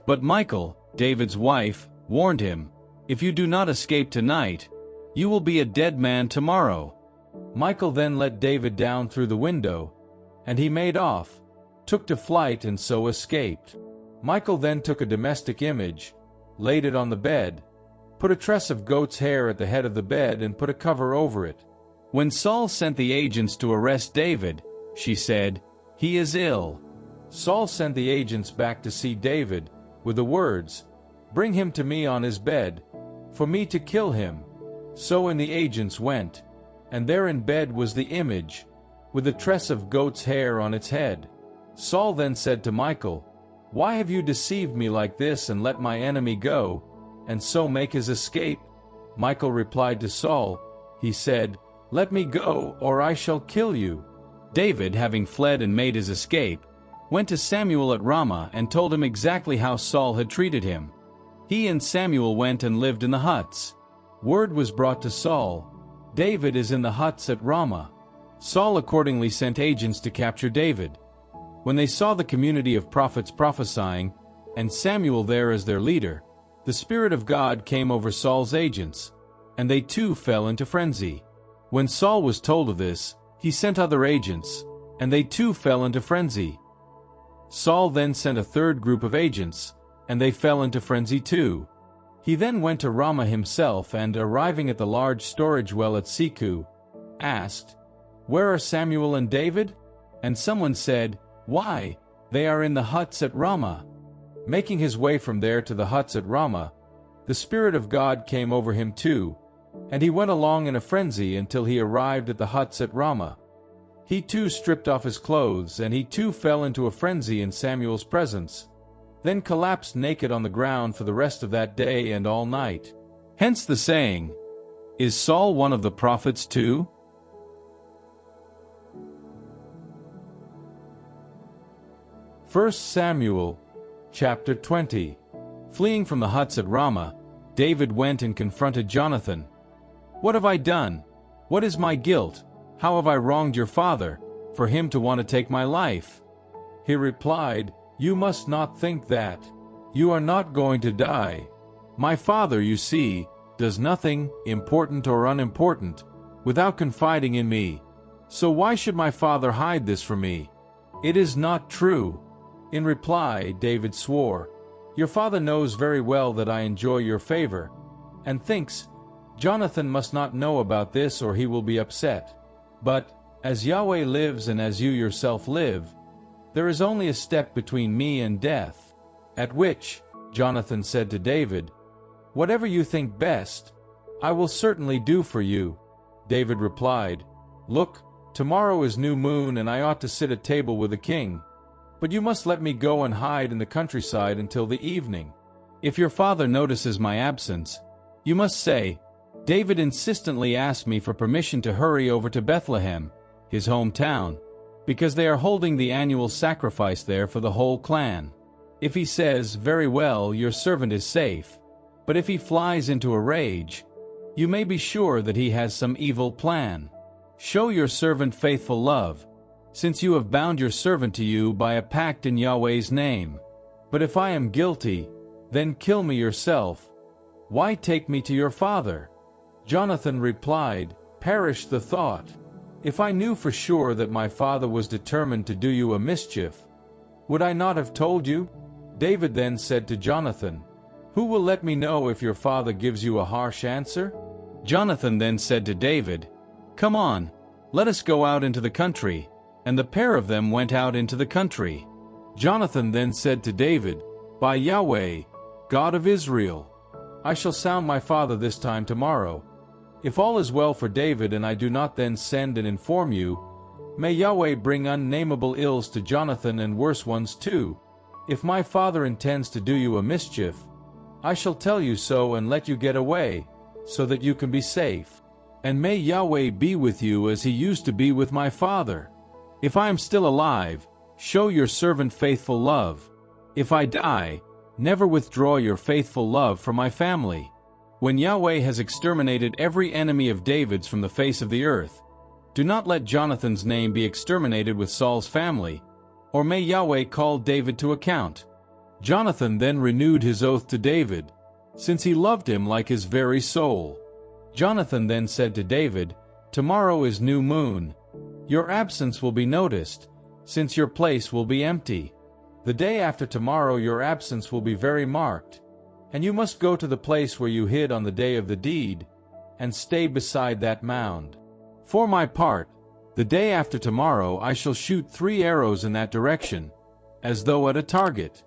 But Michal, David's wife, warned him, "If you do not escape tonight, you will be a dead man tomorrow." Michal then let David down through the window, and he made off, took to flight and so escaped. Michal then took a domestic image, laid it on the bed, put a tress of goat's hair at the head of the bed and put a cover over it. When Saul sent the agents to arrest David, she said, "He is ill." Saul sent the agents back to see David, with the words, "Bring him to me on his bed, for me to kill him." So in the agents went, and there in bed was the image, with a tress of goat's hair on its head. Saul then said to Michal, "Why have you deceived me like this and let my enemy go, and so make his escape?" Michal replied to Saul, he said, "Let me go, or I shall kill you." David, having fled and made his escape, went to Samuel at Ramah and told him exactly how Saul had treated him. He and Samuel went and lived in the huts. Word was brought to Saul, "David is in the huts at Ramah." Saul accordingly sent agents to capture David. When they saw the community of prophets prophesying, and Samuel there as their leader, the Spirit of God came over Saul's agents, and they too fell into frenzy. When Saul was told of this, he sent other agents, and they too fell into frenzy. Saul then sent a third group of agents, and they fell into frenzy too. He then went to Ramah himself and, arriving at the large storage well at Siku, asked, "Where are Samuel and David?" And someone said, "Why, they are in the huts at Ramah." Making his way from there to the huts at Ramah, the Spirit of God came over him too, and he went along in a frenzy until he arrived at the huts at Ramah. He too stripped off his clothes, and he too fell into a frenzy in Samuel's presence, then collapsed naked on the ground for the rest of that day and all night. Hence the saying, "Is Saul one of the prophets too?" 1 Samuel, chapter 20. Fleeing from the huts at Ramah, David went and confronted Jonathan. "What have I done? What is my guilt? How have I wronged your father, for him to want to take my life?" He replied, "You must not think that. You are not going to die. My father, you see, does nothing, important or unimportant, without confiding in me. So why should my father hide this from me? It is not true." In reply, David swore, "Your father knows very well that I enjoy your favor, and thinks, Jonathan must not know about this or he will be upset. But, as Yahweh lives and as you yourself live, there is only a step between me and death." At which, Jonathan said to David, "Whatever you think best, I will certainly do for you." David replied, "Look, tomorrow is new moon and I ought to sit at table with the king. But you must let me go and hide in the countryside until the evening. If your father notices my absence, you must say, 'David insistently asked me for permission to hurry over to Bethlehem, his hometown, because they are holding the annual sacrifice there for the whole clan.' If he says, 'Very well, your servant is safe,' but if he flies into a rage, you may be sure that he has some evil plan. Show your servant faithful love, since you have bound your servant to you by a pact in Yahweh's name. But if I am guilty, then kill me yourself. Why take me to your father?" Jonathan replied, "Perish the thought. If I knew for sure that my father was determined to do you a mischief, would I not have told you?" David then said to Jonathan, "Who will let me know if your father gives you a harsh answer?" Jonathan then said to David, "Come on, let us go out into the country." And the pair of them went out into the country. Jonathan then said to David, "By Yahweh, God of Israel, I shall sound my father this time tomorrow. If all is well for David and I do not then send and inform you, may Yahweh bring unnameable ills to Jonathan and worse ones too. If my father intends to do you a mischief, I shall tell you so and let you get away, so that you can be safe. And may Yahweh be with you as he used to be with my father. If I am still alive, show your servant faithful love. If I die, never withdraw your faithful love from my family. When Yahweh has exterminated every enemy of David's from the face of the earth, do not let Jonathan's name be exterminated with Saul's family, or may Yahweh call David to account." Jonathan then renewed his oath to David, since he loved him like his very soul. Jonathan then said to David, "Tomorrow is new moon. Your absence will be noticed, since your place will be empty. The day after tomorrow your absence will be very marked, and you must go to the place where you hid on the day of the deed, and stay beside that mound. For my part, the day after tomorrow I shall shoot 3 arrows in that direction, as though at a target.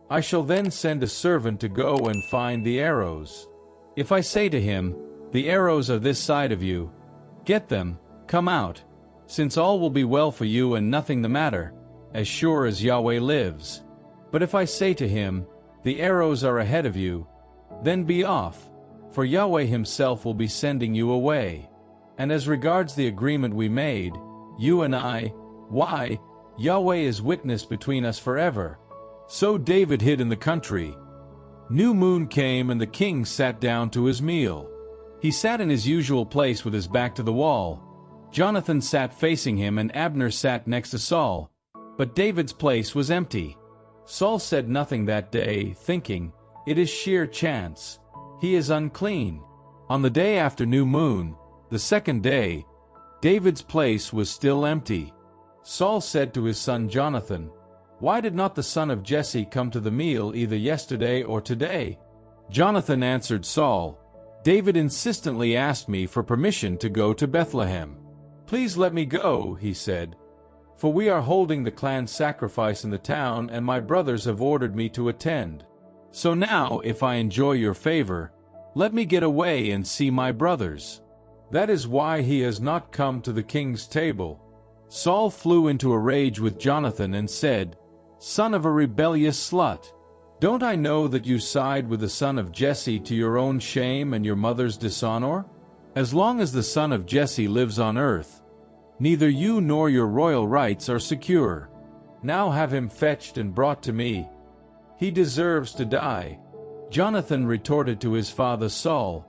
I shall then send a servant to go and find the arrows. If I say to him, 'The arrows are this side of you, get them, come out, since all will be well for you and nothing the matter, as sure as Yahweh lives.' But if I say to him, 'The arrows are ahead of you,' then be off, for Yahweh himself will be sending you away. And as regards the agreement we made, you and I, why, Yahweh is witness between us forever." So David hid in the country. New moon came and the king sat down to his meal. He sat in his usual place with his back to the wall, Jonathan sat facing him and Abner sat next to Saul, but David's place was empty. Saul said nothing that day, thinking, "It is sheer chance. He is unclean." On the day after new moon, the second day, David's place was still empty. Saul said to his son Jonathan, "Why did not the son of Jesse come to the meal either yesterday or today?" Jonathan answered Saul, "David insistently asked me for permission to go to Bethlehem. Please let me go," he said, "for we are holding the clan sacrifice in the town and my brothers have ordered me to attend. So now, if I enjoy your favor, let me get away and see my brothers." That is why he has not come to the king's table. Saul flew into a rage with Jonathan and said, "Son of a rebellious slut! Don't I know that you side with the son of Jesse to your own shame and your mother's dishonor? As long as the son of Jesse lives on earth, neither you nor your royal rights are secure. Now have him fetched and brought to me. He deserves to die." Jonathan retorted to his father Saul,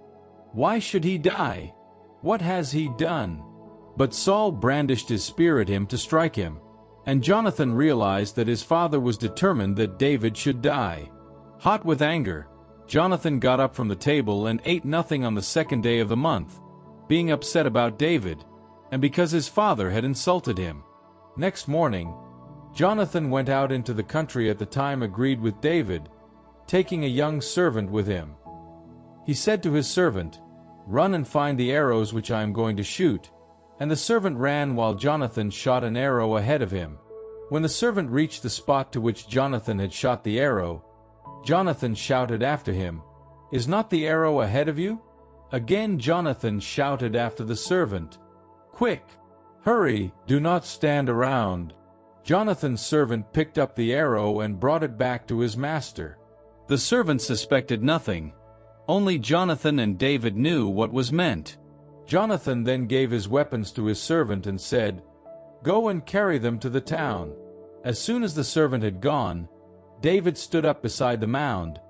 "Why should he die? What has he done?" But Saul brandished his spear at him to strike him, and Jonathan realized that his father was determined that David should die. Hot with anger, Jonathan got up from the table and ate nothing on the second day of the month, being upset about David, and because his father had insulted him. Next morning, Jonathan went out into the country at the time agreed with David, taking a young servant with him. He said to his servant, "Run and find the arrows which I am going to shoot." And the servant ran while Jonathan shot an arrow ahead of him. When the servant reached the spot to which Jonathan had shot the arrow, Jonathan shouted after him, "Is not the arrow ahead of you?" Again Jonathan shouted after the servant, "Quick! Hurry! Do not stand around!" Jonathan's servant picked up the arrow and brought it back to his master. The servant suspected nothing. Only Jonathan and David knew what was meant. Jonathan then gave his weapons to his servant and said, "Go and carry them to the town." As soon as the servant had gone, David stood up beside the mound,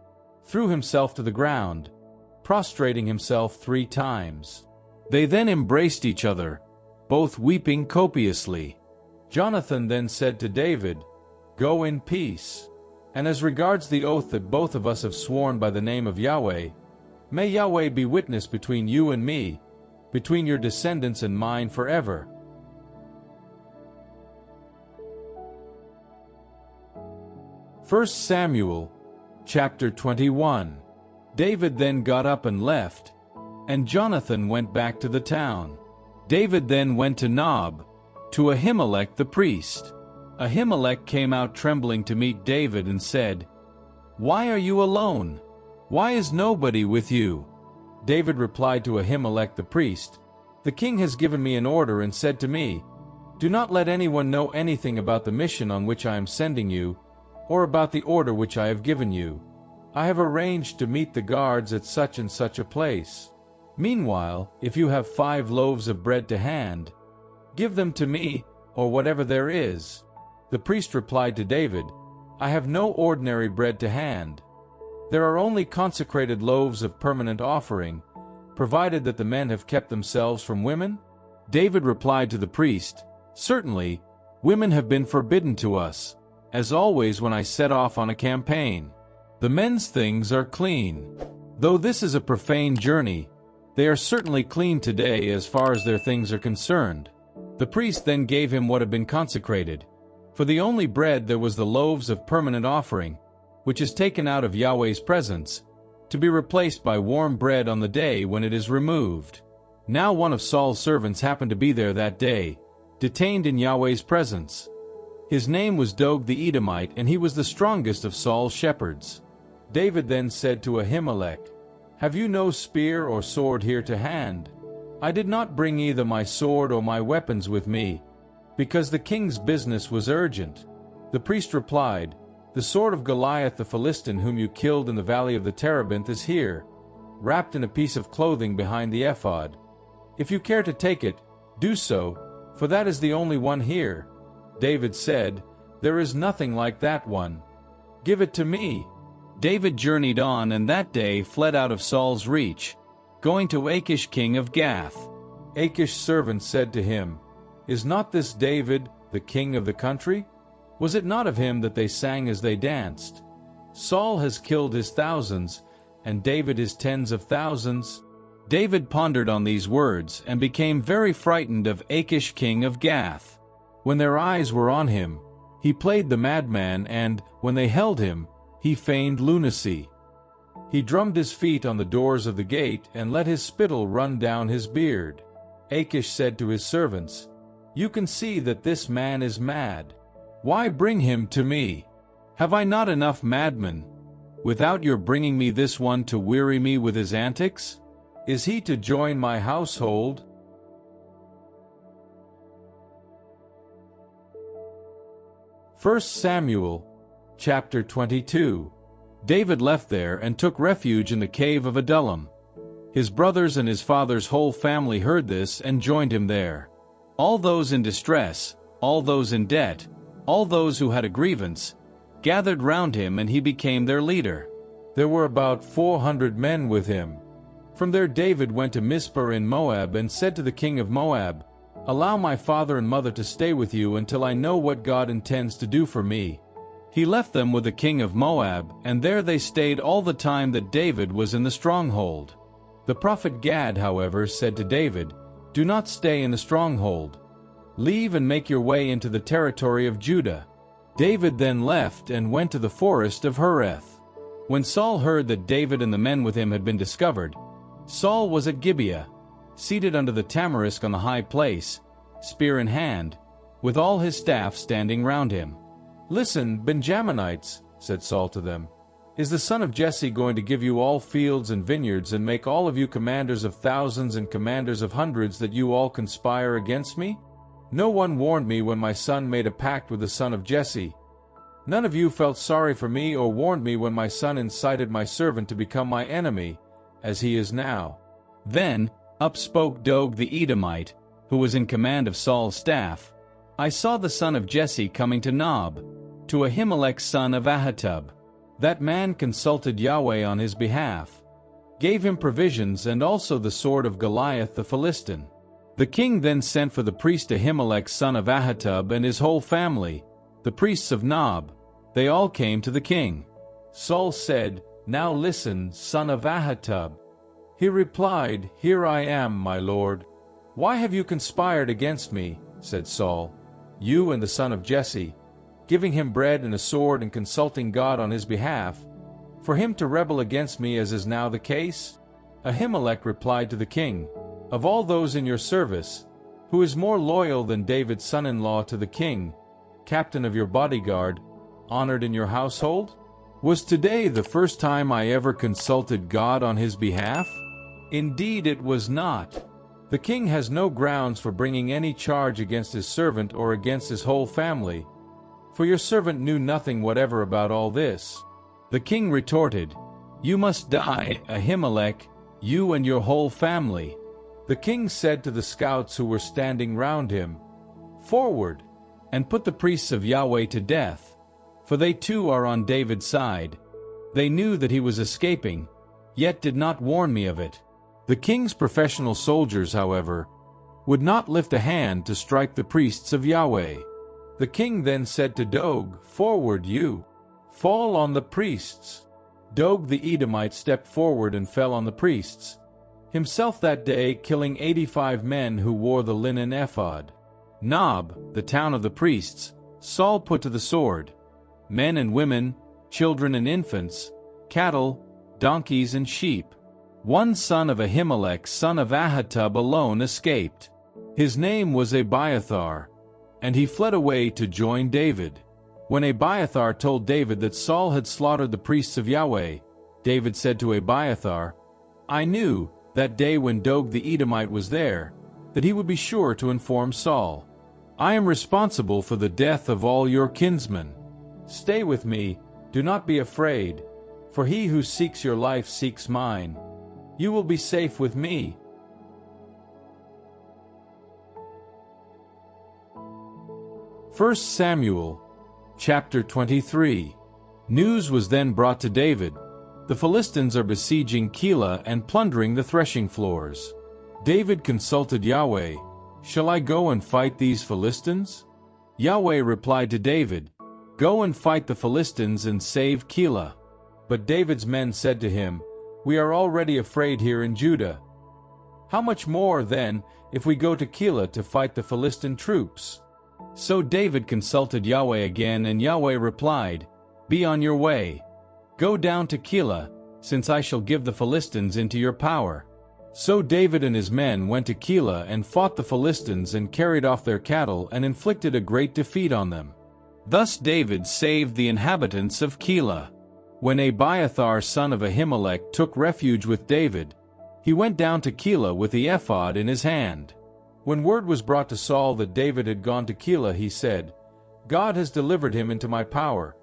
threw himself to the ground, prostrating himself 3 times. They then embraced each other, both weeping copiously. Jonathan then said to David, "Go in peace. And as regards the oath that both of us have sworn by the name of Yahweh, may Yahweh be witness between you and me, between your descendants and mine forever." 1 Samuel, chapter 21. David then got up and left, and Jonathan went back to the town. David then went to Nob, to Ahimelech the priest. Ahimelech came out trembling to meet David and said, "Why are you alone? Why is nobody with you?" David replied to Ahimelech the priest, "The king has given me an order and said to me, 'Do not let anyone know anything about the mission on which I am sending you, or about the order which I have given you. I have arranged to meet the guards at such and such a place. Meanwhile, if you have 5 loaves of bread to hand, give them to me, or whatever there is." The priest replied to David, "I have no ordinary bread to hand. There are only consecrated loaves of permanent offering, provided that the men have kept themselves from women." David replied to the priest, "Certainly, women have been forbidden to us, as always when I set off on a campaign. The men's things are clean. Though this is a profane journey, they are certainly clean today as far as their things are concerned." The priest then gave him what had been consecrated. For the only bread there was the loaves of permanent offering, which is taken out of Yahweh's presence, to be replaced by warm bread on the day when it is removed. Now one of Saul's servants happened to be there that day, detained in Yahweh's presence. His name was Dog the Edomite, and he was the strongest of Saul's shepherds. David then said to Ahimelech, "Have you no spear or sword here to hand? I did not bring either my sword or my weapons with me, because the king's business was urgent." The priest replied, "The sword of Goliath the Philistine whom you killed in the valley of the Terebinth is here, wrapped in a piece of clothing behind the ephod. If you care to take it, do so, for that is the only one here." David said, "There is nothing like that one. Give it to me." David journeyed on and that day fled out of Saul's reach, going to Achish king of Gath. Achish's servant said to him, "Is not this David, the king of the country? Was it not of him that they sang as they danced? Saul has killed his thousands, and David his tens of thousands." David pondered on these words and became very frightened of Achish king of Gath. When their eyes were on him, he played the madman, and, when they held him, he feigned lunacy. He drummed his feet on the doors of the gate and let his spittle run down his beard. Achish said to his servants, "You can see that this man is mad. Why bring him to me? Have I not enough madmen, without your bringing me this one to weary me with his antics? Is he to join my household?" 1 Samuel, chapter 22. David left there and took refuge in the cave of Adullam. His brothers and his father's whole family heard this and joined him there. All those in distress, all those in debt, all those who had a grievance, gathered round him, and he became their leader. There were about 400 men with him. From there David went to Mizpah in Moab and said to the king of Moab, "Allow my father and mother to stay with you until I know what God intends to do for me." He left them with the king of Moab, and there they stayed all the time that David was in the stronghold. The prophet Gad, however, said to David, "Do not stay in the stronghold. Leave and make your way into the territory of Judah." David then left and went to the forest of Hereth. When Saul heard that David and the men with him had been discovered, Saul was at Gibeah, seated under the tamarisk on the high place, spear in hand, with all his staff standing round him. "Listen, Benjaminites," said Saul to them, "is the son of Jesse going to give you all fields and vineyards and make all of you commanders of thousands and commanders of hundreds, that you all conspire against me? No one warned me when my son made a pact with the son of Jesse. None of you felt sorry for me or warned me when my son incited my servant to become my enemy, as he is now." Then up spoke Doeg the Edomite, who was in command of Saul's staff. "I saw the son of Jesse coming to Nob, to Ahimelech son of Ahitub. That man consulted Yahweh on his behalf, gave him provisions and also the sword of Goliath the Philistine." The king then sent for the priest Ahimelech son of Ahitub and his whole family, the priests of Nob. They all came to the king. Saul said, "Now listen, son of Ahitub." He replied, "Here I am, my lord." "Why have you conspired against me?" said Saul, "you and the son of Jesse, giving him bread and a sword and consulting God on his behalf, for him to rebel against me as is now the case?" Ahimelech replied to the king, "Of all those in your service, who is more loyal than David's son-in-law to the king, captain of your bodyguard, honored in your household? Was today the first time I ever consulted God on his behalf? Indeed it was not. The king has no grounds for bringing any charge against his servant or against his whole family, for your servant knew nothing whatever about all this." The king retorted, "You must die, Ahimelech, you and your whole family." The king said to the scouts who were standing round him, "Forward, and put the priests of Yahweh to death, for they too are on David's side." They knew that he was escaping, yet did not warn me of it. The king's professional soldiers, however, would not lift a hand to strike the priests of Yahweh. The king then said to Doeg, "Forward you! Fall on the priests!" Doeg the Edomite stepped forward and fell on the priests, himself that day killing 85 men who wore the linen ephod. Nob, the town of the priests, Saul put to the sword. Men and women, children and infants, cattle, donkeys and sheep. One son of Ahimelech son of Ahitub alone escaped. His name was Abiathar, and he fled away to join David. When Abiathar told David that Saul had slaughtered the priests of Yahweh, David said to Abiathar, "I knew, that day when Doeg the Edomite was there, that he would be sure to inform Saul. I am responsible for the death of all your kinsmen. Stay with me, do not be afraid, for he who seeks your life seeks mine. You will be safe with me." First Samuel, chapter 23. News was then brought to David, "The Philistines are besieging Keilah and plundering the threshing floors." David consulted Yahweh, "Shall I go and fight these Philistines?" Yahweh replied to David, "Go and fight the Philistines and save Keilah." But David's men said to him, "We are already afraid here in Judah. How much more, then, if we go to Keilah to fight the Philistine troops?" So David consulted Yahweh again, and Yahweh replied, "Be on your way. Go down to Keilah, since I shall give the Philistines into your power." So David and his men went to Keilah and fought the Philistines and carried off their cattle and inflicted a great defeat on them. Thus David saved the inhabitants of Keilah. When Abiathar son of Ahimelech took refuge with David, he went down to Keilah with the ephod in his hand. When word was brought to Saul that David had gone to Keilah, he said, "God has delivered him into my power.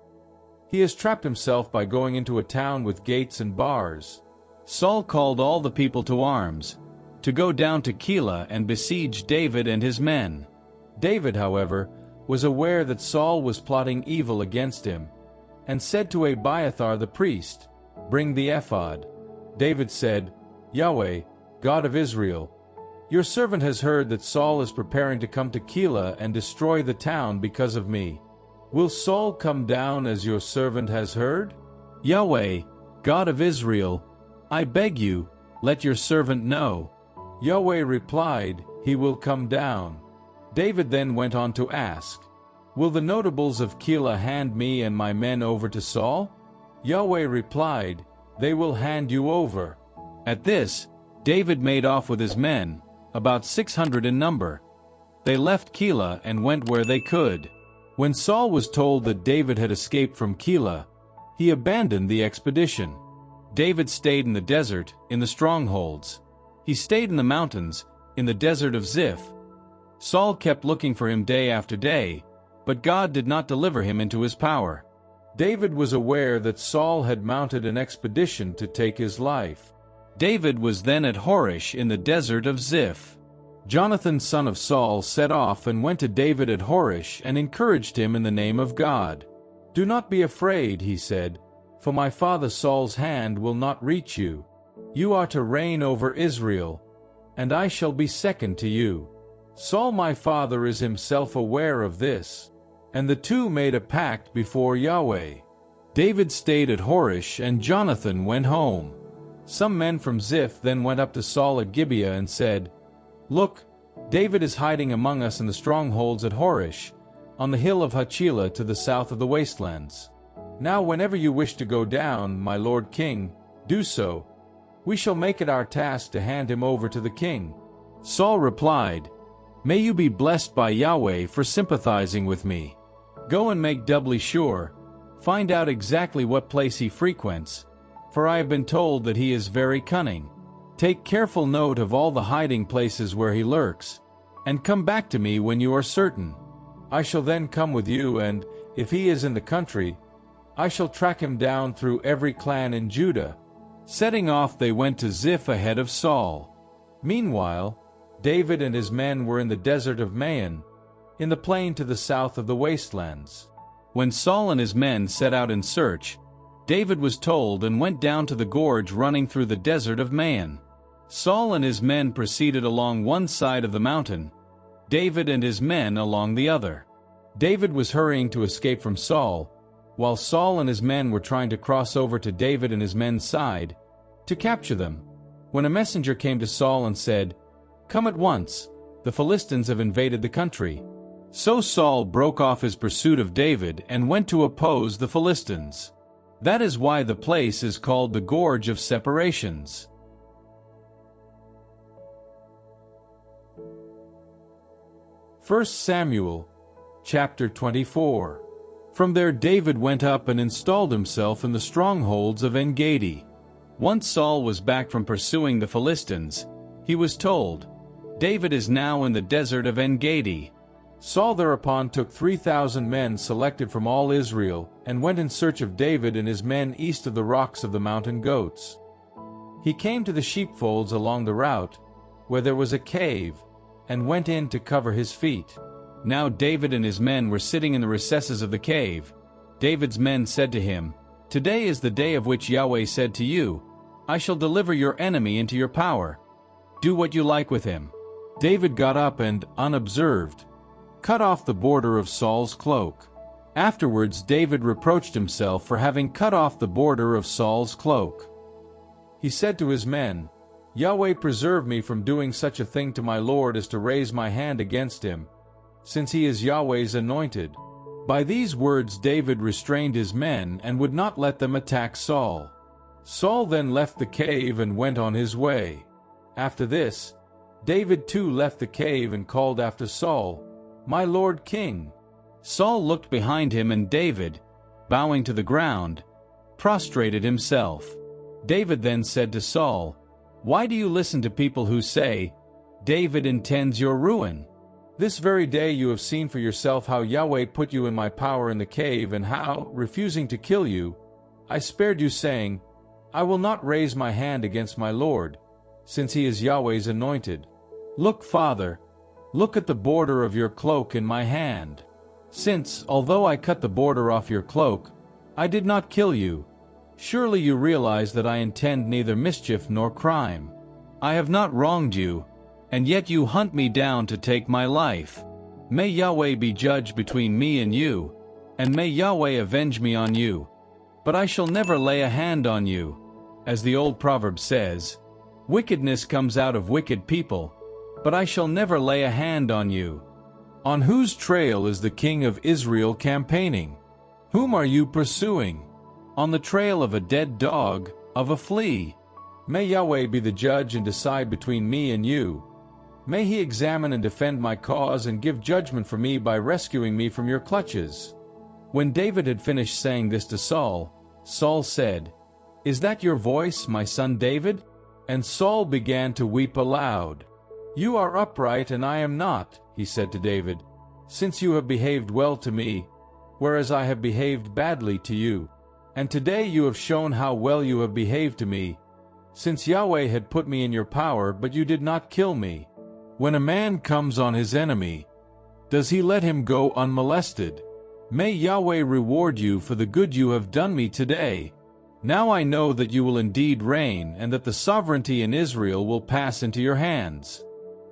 He has trapped himself by going into a town with gates and bars." Saul called all the people to arms, to go down to Keilah and besiege David and his men. David, however, was aware that Saul was plotting evil against him, and said to Abiathar the priest, "Bring the ephod." David said, "Yahweh, God of Israel, your servant has heard that Saul is preparing to come to Keilah and destroy the town because of me. Will Saul come down as your servant has heard? Yahweh, God of Israel, I beg you, let your servant know." Yahweh replied, "He will come down." David then went on to ask, "Will the notables of Keilah hand me and my men over to Saul?" Yahweh replied, "They will hand you over." At this, David made off with his men, about 600 in number. They left Keilah and went where they could. When Saul was told that David had escaped from Keilah, he abandoned the expedition. David stayed in the desert, in the strongholds. He stayed in the mountains, in the desert of Ziph. Saul kept looking for him day after day, but God did not deliver him into his power. David was aware that Saul had mounted an expedition to take his life. David was then at Horish in the desert of Ziph. Jonathan son of Saul set off and went to David at Horish and encouraged him in the name of God. "Do not be afraid," he said, "for my father Saul's hand will not reach you. You are to reign over Israel, and I shall be second to you. Saul my father is himself aware of this." And the two made a pact before Yahweh. David stayed at Horish, and Jonathan went home. Some men from Ziph then went up to Saul at Gibeah and said, "Look, David is hiding among us in the strongholds at Horish, on the hill of Hachilah to the south of the wastelands. Now whenever you wish to go down, my lord king, do so. We shall make it our task to hand him over to the king." Saul replied, "May you be blessed by Yahweh for sympathizing with me. Go and make doubly sure. Find out exactly what place he frequents, for I have been told that he is very cunning. Take careful note of all the hiding places where he lurks, and come back to me when you are certain. I shall then come with you, and, if he is in the country, I shall track him down through every clan in Judah." Setting off, they went to Ziph ahead of Saul. Meanwhile, David and his men were in the desert of Maon, in the plain to the south of the wastelands. When Saul and his men set out in search, David was told and went down to the gorge running through the desert of Maon. Saul and his men proceeded along one side of the mountain, David and his men along the other. David was hurrying to escape from Saul, while Saul and his men were trying to cross over to David and his men's side, to capture them, when a messenger came to Saul and said, "Come at once, the Philistines have invaded the country." So Saul broke off his pursuit of David and went to oppose the Philistines. That is why the place is called the Gorge of Separations. 1 Samuel, chapter 24. From there David went up and installed himself in the strongholds of En-Gedi. Once Saul was back from pursuing the Philistines, he was told, "David is now in the desert of En-Gedi." Saul thereupon took 3,000 men selected from all Israel, and went in search of David and his men east of the rocks of the mountain goats. He came to the sheepfolds along the route, where there was a cave, and went in to cover his feet. Now David and his men were sitting in the recesses of the cave. David's men said to him, "Today is the day of which Yahweh said to you, I shall deliver your enemy into your power." Do what you like with him." David got up and, unobserved, cut off the border of Saul's cloak. Afterwards David reproached himself for having cut off the border of Saul's cloak. He said to his men, "Yahweh preserve me from doing such a thing to my Lord as to raise my hand against him, since he is Yahweh's anointed." By these words David restrained his men and would not let them attack Saul. Saul then left the cave and went on his way. After this, David too left the cave and called after Saul, "My Lord King." Saul looked behind him, and David, bowing to the ground, prostrated himself. David then said to Saul, "Why do you listen to people who say, 'David intends your ruin'? This very day you have seen for yourself how Yahweh put you in my power in the cave, and how, refusing to kill you, I spared you, saying, 'I will not raise my hand against my Lord, since he is Yahweh's anointed.' Look, Father, look at the border of your cloak in my hand. Since, although I cut the border off your cloak, I did not kill you, surely you realize that I intend neither mischief nor crime. I have not wronged you, and yet you hunt me down to take my life. May Yahweh be judge between me and you, and may Yahweh avenge me on you. But I shall never lay a hand on you. As the old proverb says, wickedness comes out of wicked people, but I shall never lay a hand on you. On whose trail is the king of Israel campaigning? Whom are you pursuing? On the trail of a dead dog, of a flea. May Yahweh be the judge and decide between me and you. May he examine and defend my cause and give judgment for me by rescuing me from your clutches." When David had finished saying this to Saul, Saul said, "Is that your voice, my son David?" And Saul began to weep aloud. "You are upright and I am not," he said to David, "since you have behaved well to me, whereas I have behaved badly to you. And today you have shown how well you have behaved to me, since Yahweh had put me in your power, but you did not kill me. When a man comes on his enemy, does he let him go unmolested? May Yahweh reward you for the good you have done me today. Now I know that you will indeed reign, and that the sovereignty in Israel will pass into your hands.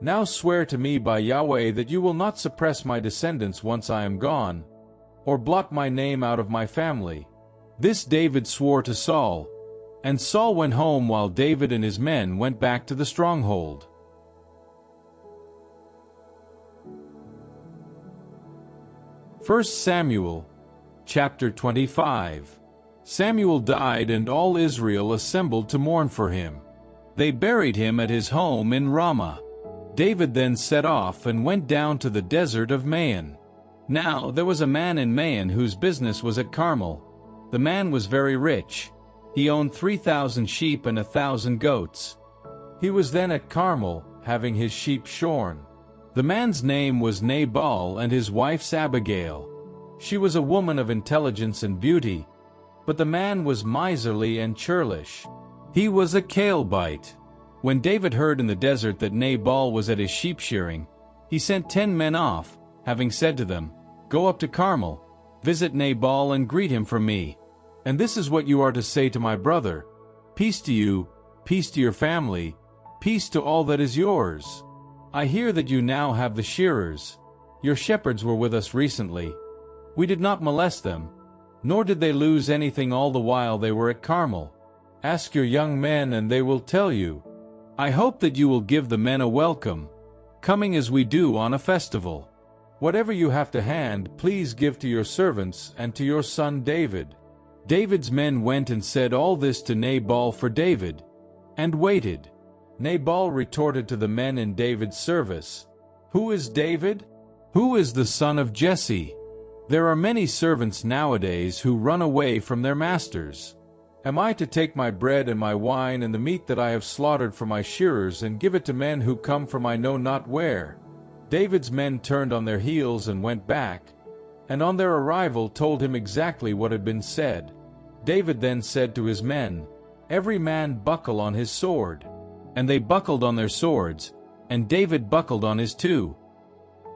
Now swear to me by Yahweh that you will not suppress my descendants once I am gone, or blot my name out of my family." This David swore to Saul, and Saul went home while David and his men went back to the stronghold. 1 Samuel, chapter 25. Samuel died, and all Israel assembled to mourn for him. They buried him at his home in Ramah. David then set off and went down to the desert of Maon. Now there was a man in Maon whose business was at Carmel. The man was very rich. He owned 3,000 sheep and 1,000 goats. He was then at Carmel, having his sheep shorn. The man's name was Nabal, and his wife's Abigail. She was a woman of intelligence and beauty, but the man was miserly and churlish. He was a Calebite. When David heard in the desert that Nabal was at his sheep shearing, he sent 10 men off, having said to them, "Go up to Carmel, visit Nabal and greet him for me. And this is what you are to say to my brother: Peace to you, peace to your family, peace to all that is yours. I hear that you now have the shearers. Your shepherds were with us recently. We did not molest them, nor did they lose anything all the while they were at Carmel. Ask your young men and they will tell you. I hope that you will give the men a welcome, coming as we do on a festival. Whatever you have to hand, please give to your servants and to your son David." David's men went and said all this to Nabal for David, and waited. Nabal retorted to the men in David's service, "Who is David? Who is the son of Jesse? There are many servants nowadays who run away from their masters. Am I to take my bread and my wine and the meat that I have slaughtered for my shearers and give it to men who come from I know not where?" David's men turned on their heels and went back, and on their arrival told him exactly what had been said. David then said to his men, "Every man buckle on his sword." And they buckled on their swords, and David buckled on his too.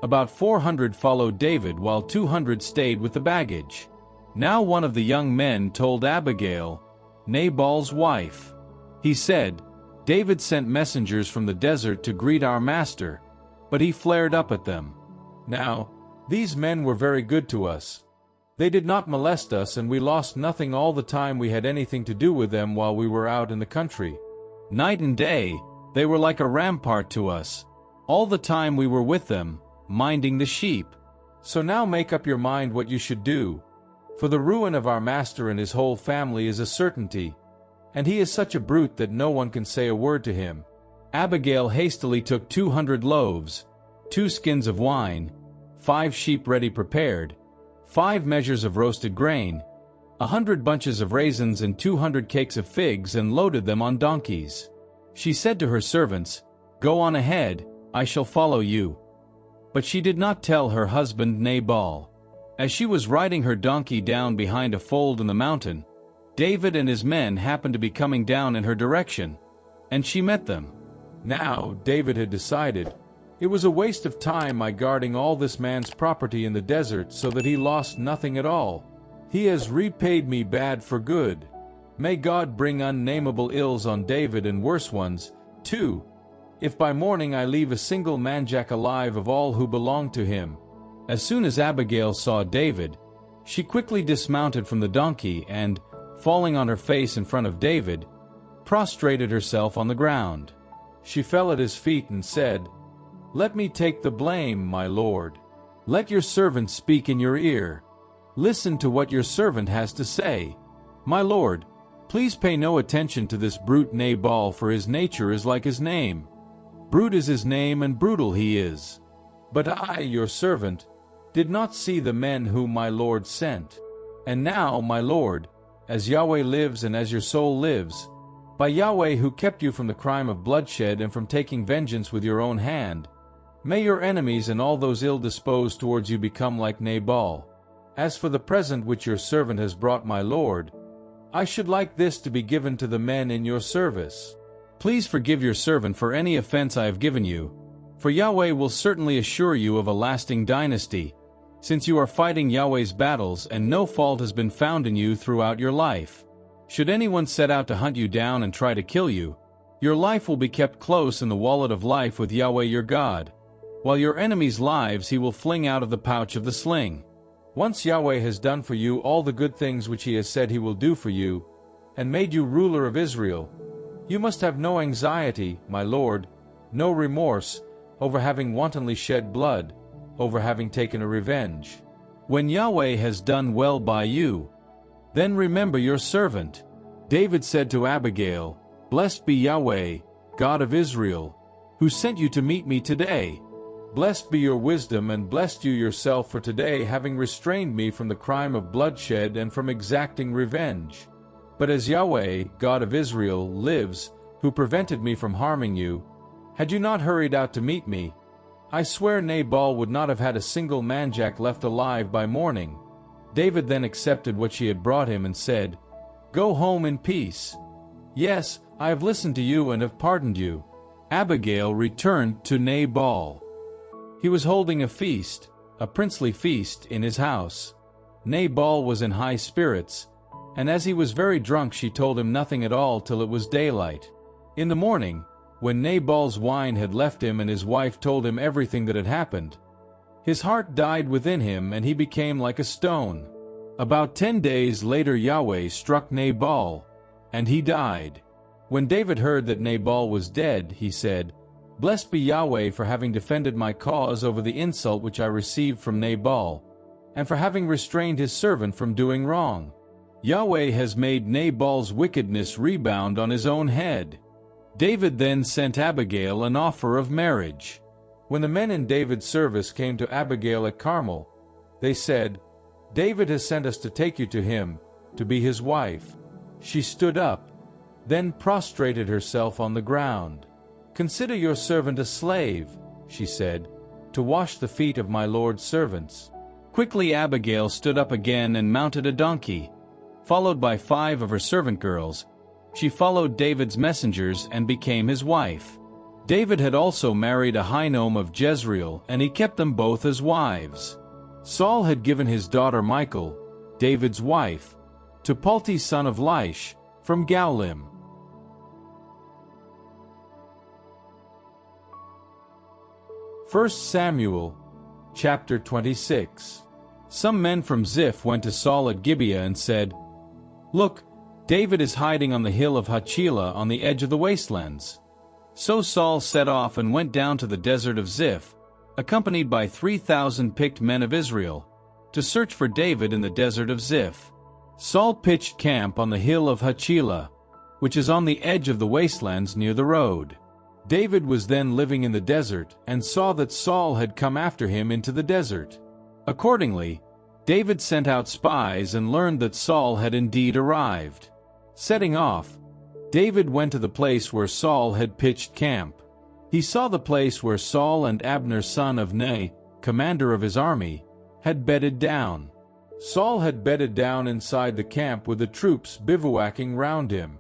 About 400 followed David, while 200 stayed with the baggage. Now one of the young men told Abigail, Nabal's wife. He said, David sent messengers from the desert to greet our master, but he flared up at them. Now, these men were very good to us. They did not molest us, and we lost nothing all the time we had anything to do with them while we were out in the country. Night and day, they were like a rampart to us. All the time we were with them, minding the sheep. So now make up your mind what you should do. For the ruin of our master and his whole family is a certainty, and he is such a brute that no one can say a word to him. Abigail hastily took 200 loaves, 2 skins of wine, 5 sheep ready prepared, 5 measures of roasted grain, 100 bunches of raisins and 200 cakes of figs, and loaded them on donkeys. She said to her servants, "Go on ahead, I shall follow you." But she did not tell her husband Nabal. As she was riding her donkey down behind a fold in the mountain, David and his men happened to be coming down in her direction, and she met them. Now David had decided it was a waste of time my guarding all this man's property in the desert so that he lost nothing at all. He has repaid me bad for good. May God bring unnameable ills on David and worse ones, too, if by morning I leave a single manjack alive of all who belong to him. As soon as Abigail saw David, she quickly dismounted from the donkey and, falling on her face in front of David, prostrated herself on the ground. She fell at his feet and said, "Let me take the blame, my lord. Let your servant speak in your ear. Listen to what your servant has to say. My lord, please pay no attention to this brute Nabal, for his nature is like his name. Brute is his name, and brutal he is. But I, your servant, did not see the men whom my lord sent. And now, my lord, as Yahweh lives and as your soul lives, by Yahweh who kept you from the crime of bloodshed and from taking vengeance with your own hand, may your enemies and all those ill-disposed towards you become like Nabal. As for the present which your servant has brought my lord, I should like this to be given to the men in your service. Please forgive your servant for any offense I have given you, for Yahweh will certainly assure you of a lasting dynasty, since you are fighting Yahweh's battles and no fault has been found in you throughout your life. Should anyone set out to hunt you down and try to kill you, your life will be kept close in the wallet of life with Yahweh your God, while your enemies' lives he will fling out of the pouch of the sling. Once Yahweh has done for you all the good things which he has said he will do for you, and made you ruler of Israel, you must have no anxiety, my lord, no remorse, over having wantonly shed blood, over having taken a revenge. When Yahweh has done well by you, then remember your servant." David said to Abigail, "Blessed be Yahweh, God of Israel, who sent you to meet me today. Blessed be your wisdom, and blessed you yourself for today, having restrained me from the crime of bloodshed and from exacting revenge. But as Yahweh, God of Israel, lives, who prevented me from harming you, had you not hurried out to meet me, I swear Nabal would not have had a single manjack left alive by morning." David then accepted what she had brought him and said, "Go home in peace. Yes, I have listened to you and have pardoned you." Abigail returned to Nabal. He was holding a feast, a princely feast, in his house. Nabal was in high spirits, and as he was very drunk she told him nothing at all till it was daylight. In the morning, when Nabal's wine had left him and his wife told him everything that had happened, his heart died within him and he became like a stone. About 10 days later Yahweh struck Nabal, and he died. When David heard that Nabal was dead, he said, "Blessed be Yahweh for having defended my cause over the insult which I received from Nabal, and for having restrained his servant from doing wrong. Yahweh has made Nabal's wickedness rebound on his own head." David then sent Abigail an offer of marriage. When the men in David's service came to Abigail at Carmel, they said, "David has sent us to take you to him, to be his wife." She stood up, then prostrated herself on the ground. "Consider your servant a slave," she said, "to wash the feet of my lord's servants." Quickly Abigail stood up again and mounted a donkey. Followed by 5 of her servant girls, she followed David's messengers and became his wife. David had also married Ahinoam of Jezreel, and he kept them both as wives. Saul had given his daughter Michal, David's wife, to Palti son of Laish, from Gaulim. 1 Samuel, chapter 26. Some men from Ziph went to Saul at Gibeah and said, "Look, David is hiding on the hill of Hachilah on the edge of the wastelands." So Saul set off and went down to the desert of Ziph, accompanied by 3,000 picked men of Israel, to search for David in the desert of Ziph. Saul pitched camp on the hill of Hachilah, which is on the edge of the wastelands near the road. David was then living in the desert and saw that Saul had come after him into the desert. Accordingly, David sent out spies and learned that Saul had indeed arrived. Setting off, David went to the place where Saul had pitched camp. He saw the place where Saul and Abner son of Ner, commander of his army, had bedded down. Saul had bedded down inside the camp with the troops bivouacking round him.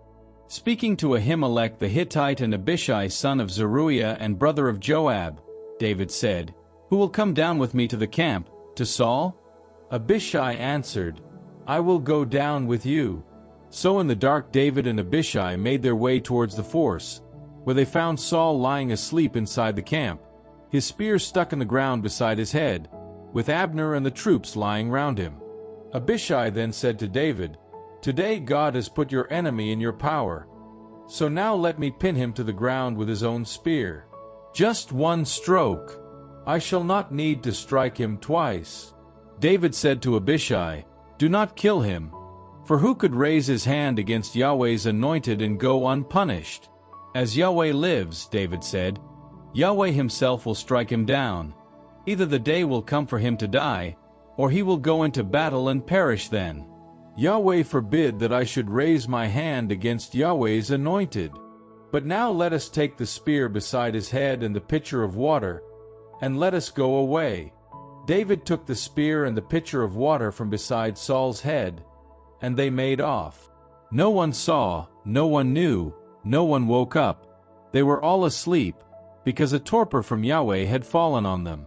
Speaking to Ahimelech the Hittite and Abishai son of Zeruiah and brother of Joab, David said, "Who will come down with me to the camp, to Saul?" Abishai answered, "I will go down with you." So in the dark David and Abishai made their way towards the force, where they found Saul lying asleep inside the camp, his spear stuck in the ground beside his head, with Abner and the troops lying round him. Abishai then said to David, "Today God has put your enemy in your power. So now let me pin him to the ground with his own spear. Just one stroke. I shall not need to strike him twice." David said to Abishai, "Do not kill him, for who could raise his hand against Yahweh's anointed and go unpunished? As Yahweh lives," David said, "Yahweh himself will strike him down. Either the day will come for him to die, or he will go into battle and perish then. Yahweh forbid that I should raise my hand against Yahweh's anointed. But now let us take the spear beside his head and the pitcher of water, and let us go away." David took the spear and the pitcher of water from beside Saul's head, and they made off. No one saw, no one knew, no one woke up. They were all asleep, because a torpor from Yahweh had fallen on them.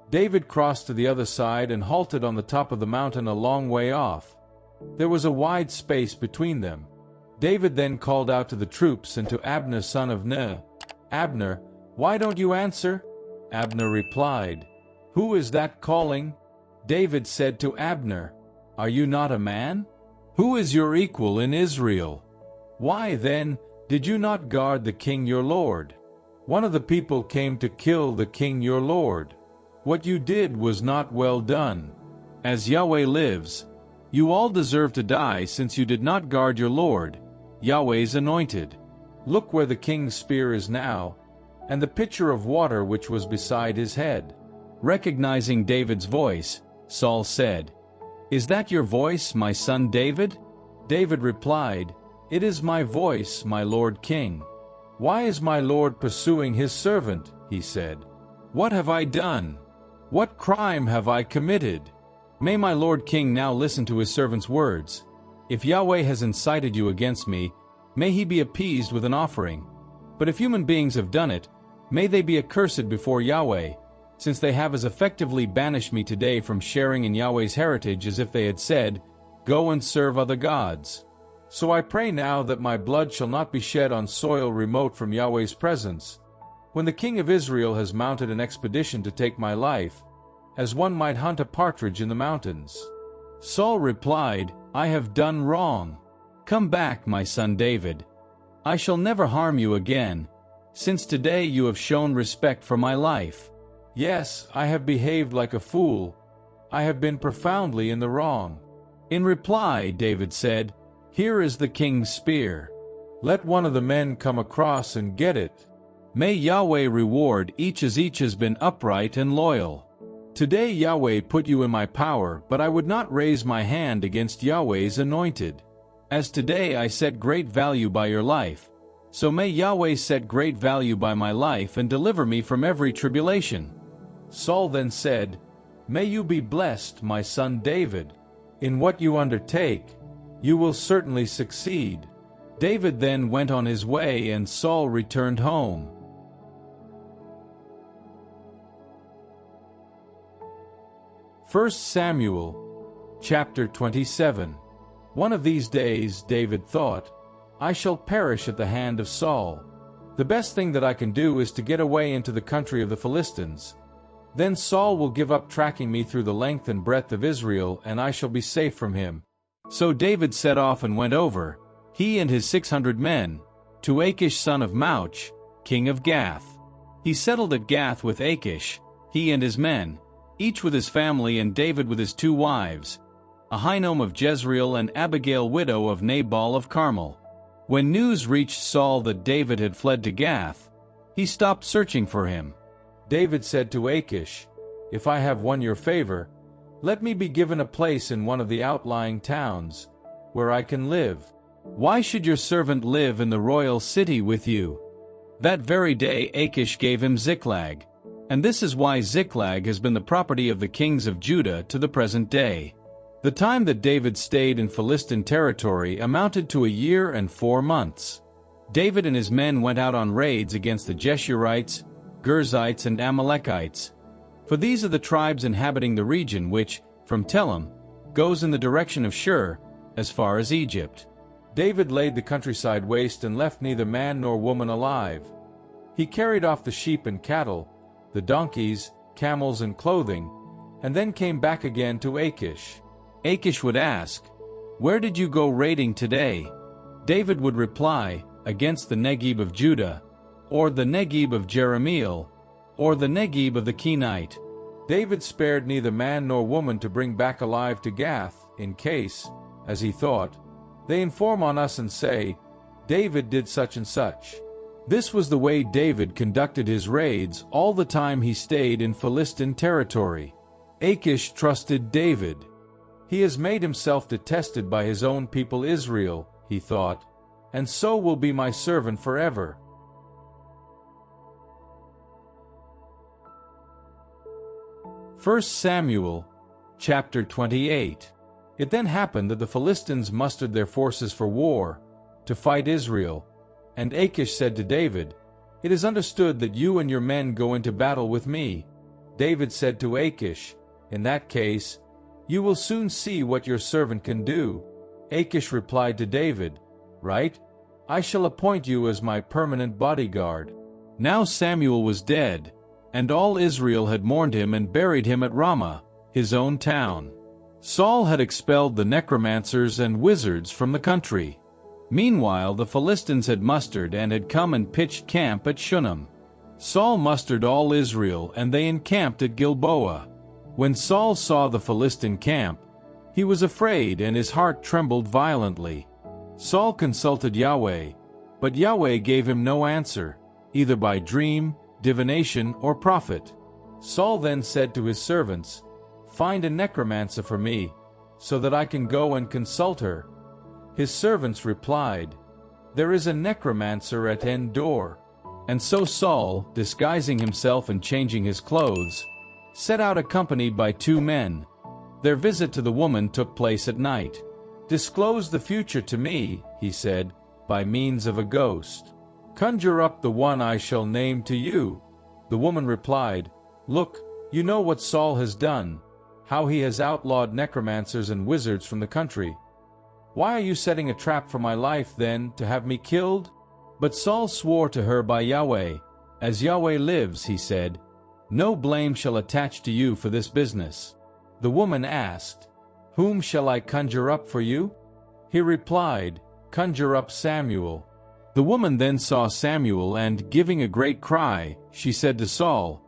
David crossed to the other side and halted on the top of the mountain a long way off. There was a wide space between them. David then called out to the troops and to Abner son of Ner, "Abner, why don't you answer?" Abner replied, "Who is that calling?" David said to Abner, "Are you not a man? Who is your equal in Israel? Why, then, did you not guard the king your lord? One of the people came to kill the king your lord. What you did was not well done. As Yahweh lives, you all deserve to die since you did not guard your Lord, Yahweh's anointed. Look where the king's spear is now, and the pitcher of water which was beside his head." Recognizing David's voice, Saul said, "Is that your voice, my son David?" David replied, "It is my voice, my lord king." "Why is my lord pursuing his servant?" he said. "What have I done? What crime have I committed? May my lord king now listen to his servant's words. If Yahweh has incited you against me, may he be appeased with an offering. But if human beings have done it, may they be accursed before Yahweh, since they have as effectively banished me today from sharing in Yahweh's heritage as if they had said, 'Go and serve other gods.' So I pray now that my blood shall not be shed on soil remote from Yahweh's presence, when the king of Israel has mounted an expedition to take my life, as one might hunt a partridge in the mountains." Saul replied, "I have done wrong. Come back, my son David. I shall never harm you again, since today you have shown respect for my life. Yes, I have behaved like a fool. I have been profoundly in the wrong." In reply, David said, "Here is the king's spear. Let one of the men come across and get it. May Yahweh reward each as each has been upright and loyal. Today Yahweh put you in my power, but I would not raise my hand against Yahweh's anointed. As today I set great value by your life, so may Yahweh set great value by my life and deliver me from every tribulation." Saul then said, "May you be blessed, my son David. In what you undertake, you will certainly succeed." David then went on his way and Saul returned home. 1 Samuel, chapter 27. One of these days David thought, "I shall perish at the hand of Saul. The best thing that I can do is to get away into the country of the Philistines, Then Saul will give up tracking me through the length and breadth of Israel, and I shall be safe from him." So David set off and went over, he and his 600 men, to Achish son of Mauch, king of Gath. He settled at Gath with Achish, he and his men, each with his family, and David with his 2 wives, Ahinoam of Jezreel and Abigail widow of Nabal of Carmel. When news reached Saul that David had fled to Gath, he stopped searching for him. David said to Achish, "If I have won your favor, let me be given a place in one of the outlying towns, where I can live. Why should your servant live in the royal city with you?" That very day Achish gave him Ziklag, and this is why Ziklag has been the property of the kings of Judah to the present day. The time that David stayed in Philistine territory amounted to 1 year and 4 months. David and his men went out on raids against the Jeshurites, Girzites, and Amalekites, for these are the tribes inhabiting the region which, from Telem, goes in the direction of Shur, as far as Egypt. David laid the countryside waste and left neither man nor woman alive. He carried off the sheep and cattle, the donkeys, camels, and clothing, and then came back again to Achish. Achish would ask, "Where did you go raiding today?" David would reply, "Against the Negeb of Judah, or the Negeb of Jerahmeel, or the Negeb of the Kenite." David spared neither man nor woman to bring back alive to Gath, in case, as he thought, they inform on us and say, "David did such and such." This was the way David conducted his raids all the time he stayed in Philistine territory. Achish trusted David. "He has made himself detested by his own people Israel," he thought, "and so will be my servant forever." First Samuel, chapter 28. It then happened that the Philistines mustered their forces for war, to fight Israel, and Achish said to David, "It is understood that you and your men go into battle with me." David said to Achish, "In that case, you will soon see what your servant can do." Achish replied to David, "Right, I shall appoint you as my permanent bodyguard." Now Samuel was dead, and all Israel had mourned him and buried him at Ramah, his own town. Saul had expelled the necromancers and wizards from the country. Meanwhile the Philistines had mustered and had come and pitched camp at Shunem. Saul mustered all Israel, and they encamped at Gilboa. When Saul saw the Philistine camp, he was afraid and his heart trembled violently. Saul consulted Yahweh, but Yahweh gave him no answer, either by dream, divination, or prophet. Saul then said to his servants, "Find a necromancer for me, so that I can go and consult her." His servants replied, "There is a necromancer at Endor." And so Saul, disguising himself and changing his clothes, set out accompanied by 2 men. Their visit to the woman took place at night. "Disclose the future to me," he said, "by means of a ghost. Conjure up the one I shall name to you." The woman replied, "Look, you know what Saul has done, how he has outlawed necromancers and wizards from the country. Why are you setting a trap for my life, then, to have me killed?" But Saul swore to her by Yahweh. "As Yahweh lives," he said, "no blame shall attach to you for this business." The woman asked, "Whom shall I conjure up for you?" He replied, "Conjure up Samuel." The woman then saw Samuel, and, giving a great cry, she said to Saul,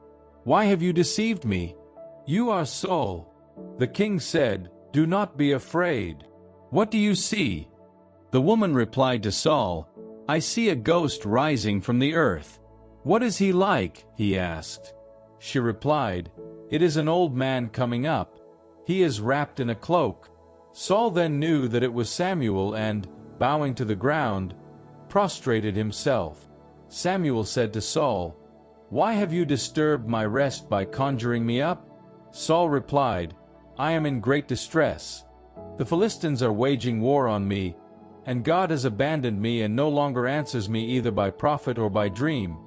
"Why have you deceived me? You are Saul." The king said, "Do not be afraid. What do you see?" The woman replied to Saul, "I see a ghost rising from the earth." "What is he like?" he asked. She replied, "It is an old man coming up. He is wrapped in a cloak." Saul then knew that it was Samuel and, bowing to the ground, prostrated himself. Samuel said to Saul, "Why have you disturbed my rest by conjuring me up?" Saul replied, "I am in great distress. The Philistines are waging war on me, and God has abandoned me and no longer answers me either by prophet or by dream.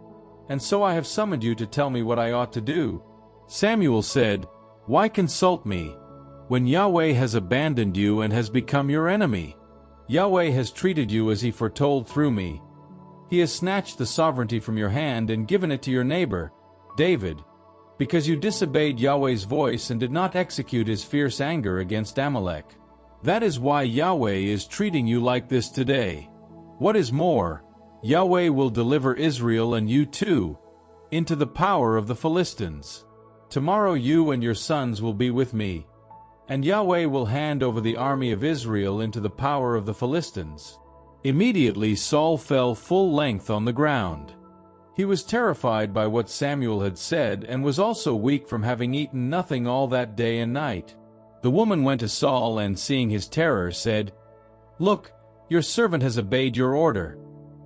And so I have summoned you to tell me what I ought to do." Samuel said, "Why consult me, when Yahweh has abandoned you and has become your enemy? Yahweh has treated you as he foretold through me. He has snatched the sovereignty from your hand and given it to your neighbor, David. because you disobeyed Yahweh's voice and did not execute his fierce anger against Amalek. That is why Yahweh is treating you like this today. What is more, Yahweh will deliver Israel and you too into the power of the Philistines. Tomorrow you and your sons will be with me, and Yahweh will hand over the army of Israel into the power of the Philistines." Immediately Saul fell full length on the ground. He was terrified by what Samuel had said and was also weak from having eaten nothing all that day and night. The woman went to Saul and, seeing his terror, said, "Look, your servant has obeyed your order.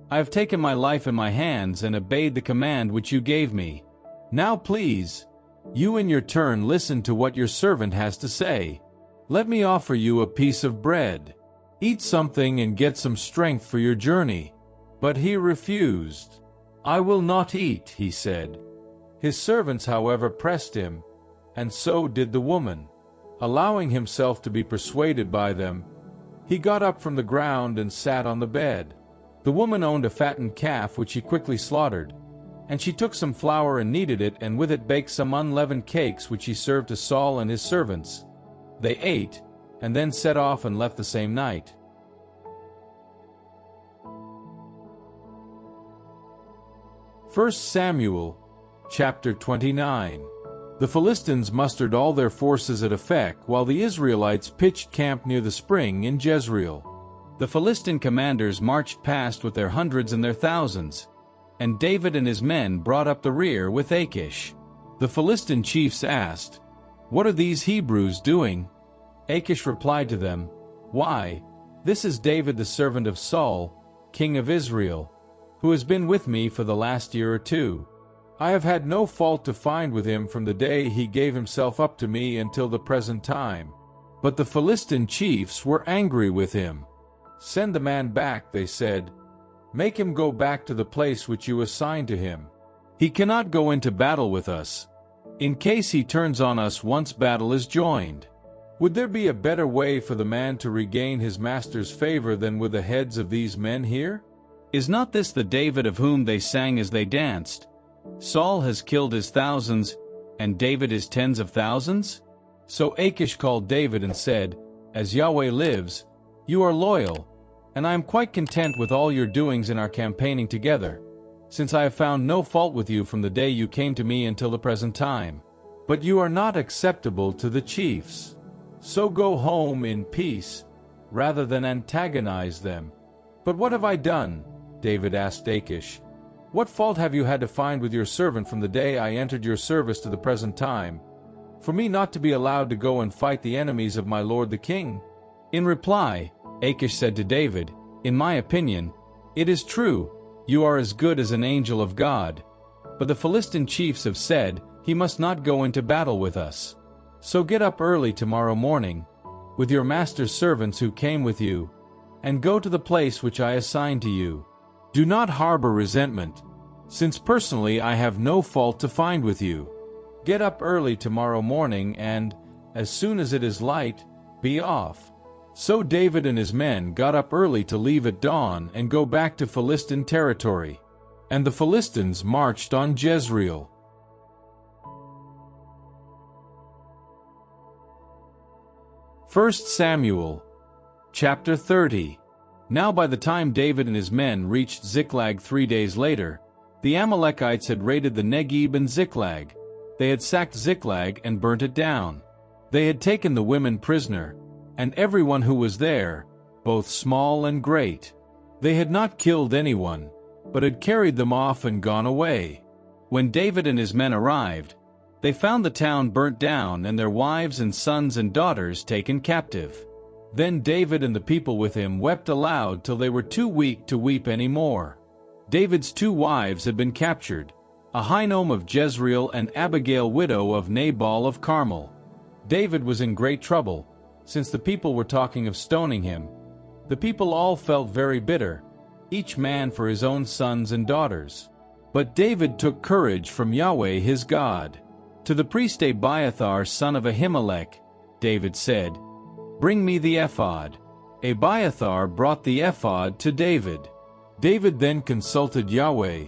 I have taken my life in my hands and obeyed the command which you gave me. Now please, you in your turn listen to what your servant has to say. Let me offer you a piece of bread. Eat something and get some strength for your journey." But he refused. "I will not eat," he said. His servants, however, pressed him, and so did the woman. Allowing himself to be persuaded by them, he got up from the ground and sat on the bed. The woman owned a fattened calf which she quickly slaughtered, and she took some flour and kneaded it, and with it baked some unleavened cakes which she served to Saul and his servants. They ate, and then set off and left the same night. 1 Samuel, chapter 29. The Philistines mustered all their forces at Aphek, while the Israelites pitched camp near the spring in Jezreel. The Philistine commanders marched past with their hundreds and their thousands, and David and his men brought up the rear with Achish. The Philistine chiefs asked, "What are these Hebrews doing?" Achish replied to them, "Why, this is David the servant of Saul, king of Israel, who has been with me for the last year or two. I have had no fault to find with him from the day he gave himself up to me until the present time." But the Philistine chiefs were angry with him. "Send the man back," they said. "Make him go back to the place which you assigned to him. He cannot go into battle with us, in case he turns on us once battle is joined. Would there be a better way for the man to regain his master's favor than with the heads of these men here? Is not this the David of whom they sang as they danced? Saul has killed his thousands, and David his tens of thousands?" So Achish called David and said, "As Yahweh lives, you are loyal, and I am quite content with all your doings in our campaigning together, since I have found no fault with you from the day you came to me until the present time. But you are not acceptable to the chiefs. So go home in peace, rather than antagonize them." "But what have I done?" David asked Achish. "What fault have you had to find with your servant from the day I entered your service to the present time, for me not to be allowed to go and fight the enemies of my lord the king?" In reply, Achish said to David, "In my opinion, it is true, you are as good as an angel of God. But the Philistine chiefs have said, he must not go into battle with us. So get up early tomorrow morning, with your master's servants who came with you, and go to the place which I assign to you. Do not harbor resentment, since personally I have no fault to find with you. Get up early tomorrow morning and, as soon as it is light, be off." So David and his men got up early to leave at dawn and go back to Philistine territory, and the Philistines marched on Jezreel. 1 Samuel, chapter 30. Now by the time David and his men reached Ziklag 3 days later, the Amalekites had raided the Negeb and Ziklag. They had sacked Ziklag and burnt it down. They had taken the women prisoner, and everyone who was there, both small and great. They had not killed anyone, but had carried them off and gone away. When David and his men arrived, they found the town burnt down and their wives and sons and daughters taken captive. Then David and the people with him wept aloud till they were too weak to weep any more. David's 2 wives had been captured, Ahinoam of Jezreel and Abigail, widow of Nabal of Carmel. David was in great trouble, since the people were talking of stoning him. The people all felt very bitter, each man for his own sons and daughters. But David took courage from Yahweh his God. To the priest Abiathar son of Ahimelech, David said, "Bring me the ephod." Abiathar brought the ephod to David. David then consulted Yahweh,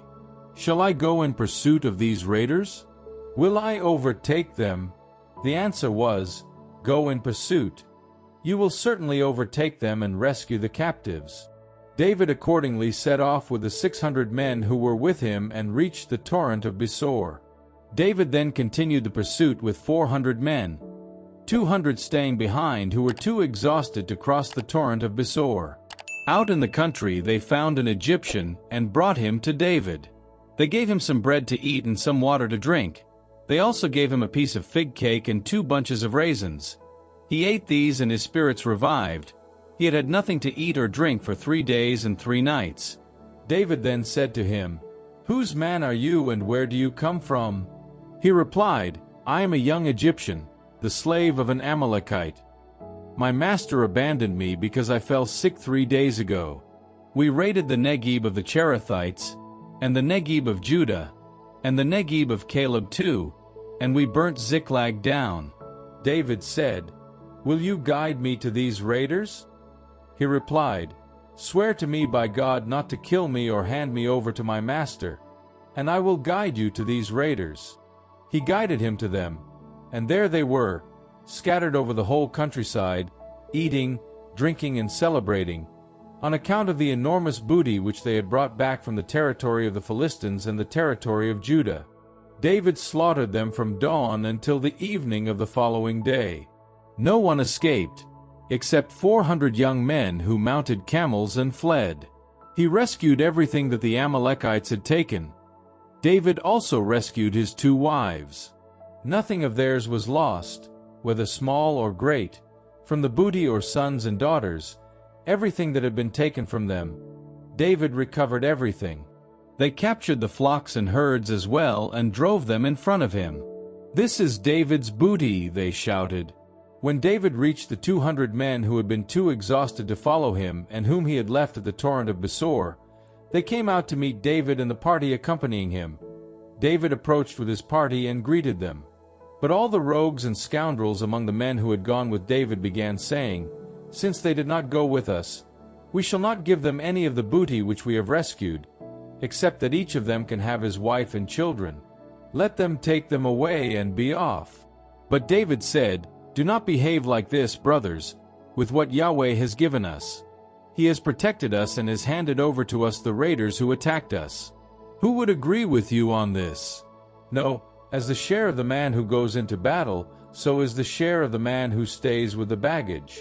"Shall I go in pursuit of these raiders? "Will I overtake them?" The answer was, "Go in pursuit. You will certainly overtake them and rescue the captives." David accordingly set off with the 600 men who were with him and reached the torrent of Besor. David then continued the pursuit with 400 men, 200 staying behind who were too exhausted to cross the torrent of Besor. Out in the country they found an Egyptian and brought him to David. They gave him some bread to eat and some water to drink. They also gave him a piece of fig cake and 2 bunches of raisins. He ate these and his spirits revived. He had had nothing to eat or drink for 3 days and 3 nights. David then said to him, "Whose man are you and where do you come from?" He replied, "I am a young Egyptian, the slave of an Amalekite. My master abandoned me because I fell sick 3 days ago. We raided the Negeb of the Cherethites, and the Negeb of Judah, and the Negeb of Caleb too, and we burnt Ziklag down." David said, "Will you guide me to these raiders?" He replied, "Swear to me by God not to kill me or hand me over to my master, and I will guide you to these raiders." He guided him to them, and there they were, scattered over the whole countryside, eating, drinking, and celebrating, on account of the enormous booty which they had brought back from the territory of the Philistines and the territory of Judah. David slaughtered them from dawn until the evening of the following day. No one escaped, except 400 young men who mounted camels and fled. He rescued everything that the Amalekites had taken. David also rescued his 2 wives. Nothing of theirs was lost, whether small or great, from the booty or sons and daughters, everything that had been taken from them. David recovered everything. They captured the flocks and herds as well and drove them in front of him. "This is David's booty," they shouted. When David reached the 200 men who had been too exhausted to follow him and whom he had left at the torrent of Besor, they came out to meet David and the party accompanying him. David approached with his party and greeted them. But all the rogues and scoundrels among the men who had gone with David began saying, "Since they did not go with us, we shall not give them any of the booty which we have rescued, except that each of them can have his wife and children. Let them take them away and be off." But David said, "Do not behave like this, brothers, with what Yahweh has given us. He has protected us and has handed over to us the raiders who attacked us. Who would agree with you on this? No, as the share of the man who goes into battle, so is the share of the man who stays with the baggage.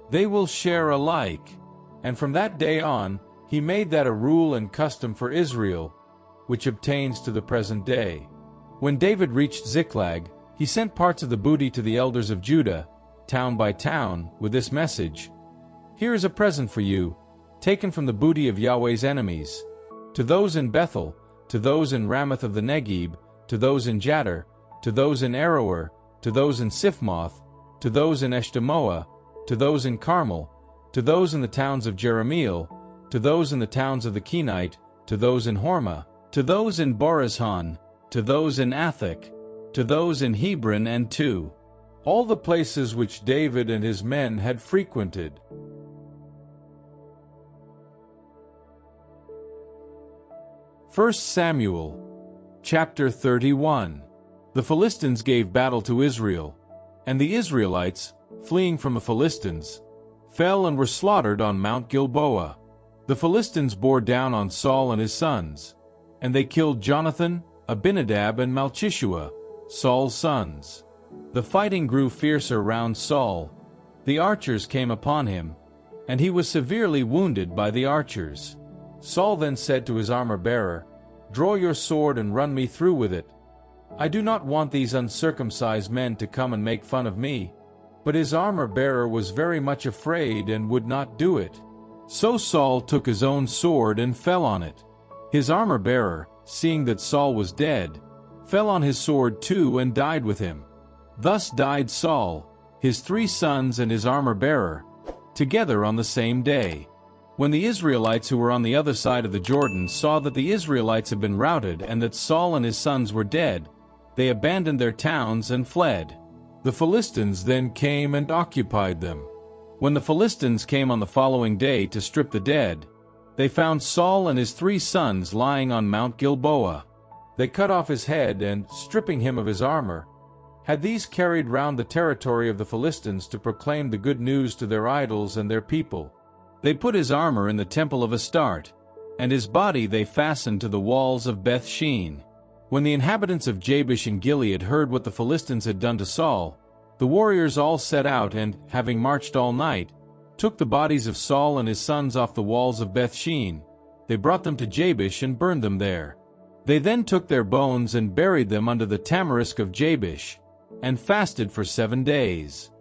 They will share alike." And from that day on, he made that a rule and custom for Israel, which obtains to the present day. When David reached Ziklag, he sent parts of the booty to the elders of Judah, town by town, with this message: "Here is a present for you, taken from the booty of Yahweh's enemies. To those in Bethel, to those in Ramoth of the Negeb, to those in Jattir, to those in Aroer, to those in Siphmoth, to those in Eshtemoa, to those in Carmel, to those in the towns of Jerahmeel, to those in the towns of the Kenite, to those in Hormah, to those in Borazhan, to those in Athak, to those in Hebron, and to all the places which David and his men had frequented." 1 Samuel, chapter 31. The Philistines gave battle to Israel, and the Israelites, fleeing from the Philistines, fell and were slaughtered on Mount Gilboa. The Philistines bore down on Saul and his sons, and they killed Jonathan, Abinadab, and Malchishua, Saul's sons. The fighting grew fiercer round Saul. The archers came upon him, and he was severely wounded by the archers. Saul then said to his armor-bearer, "Draw your sword and run me through with it. I do not want these uncircumcised men to come and make fun of me." But his armor-bearer was very much afraid and would not do it. So Saul took his own sword and fell on it. His armor-bearer, seeing that Saul was dead, fell on his sword too and died with him. Thus died Saul, his 3 sons and his armor-bearer, together on the same day. When the Israelites who were on the other side of the Jordan saw that the Israelites had been routed and that Saul and his sons were dead, they abandoned their towns and fled. The Philistines then came and occupied them. When the Philistines came on the following day to strip the dead, they found Saul and his 3 sons lying on Mount Gilboa. They cut off his head and, stripping him of his armor, had these carried round the territory of the Philistines to proclaim the good news to their idols and their people. They put his armor in the temple of Astarte, and his body they fastened to the walls of Beth-shean. When the inhabitants of Jabesh and Gilead heard what the Philistines had done to Saul, the warriors all set out and, having marched all night, took the bodies of Saul and his sons off the walls of Beth-shean. They brought them to Jabesh and burned them there. They then took their bones and buried them under the tamarisk of Jabesh, and fasted for 7 days.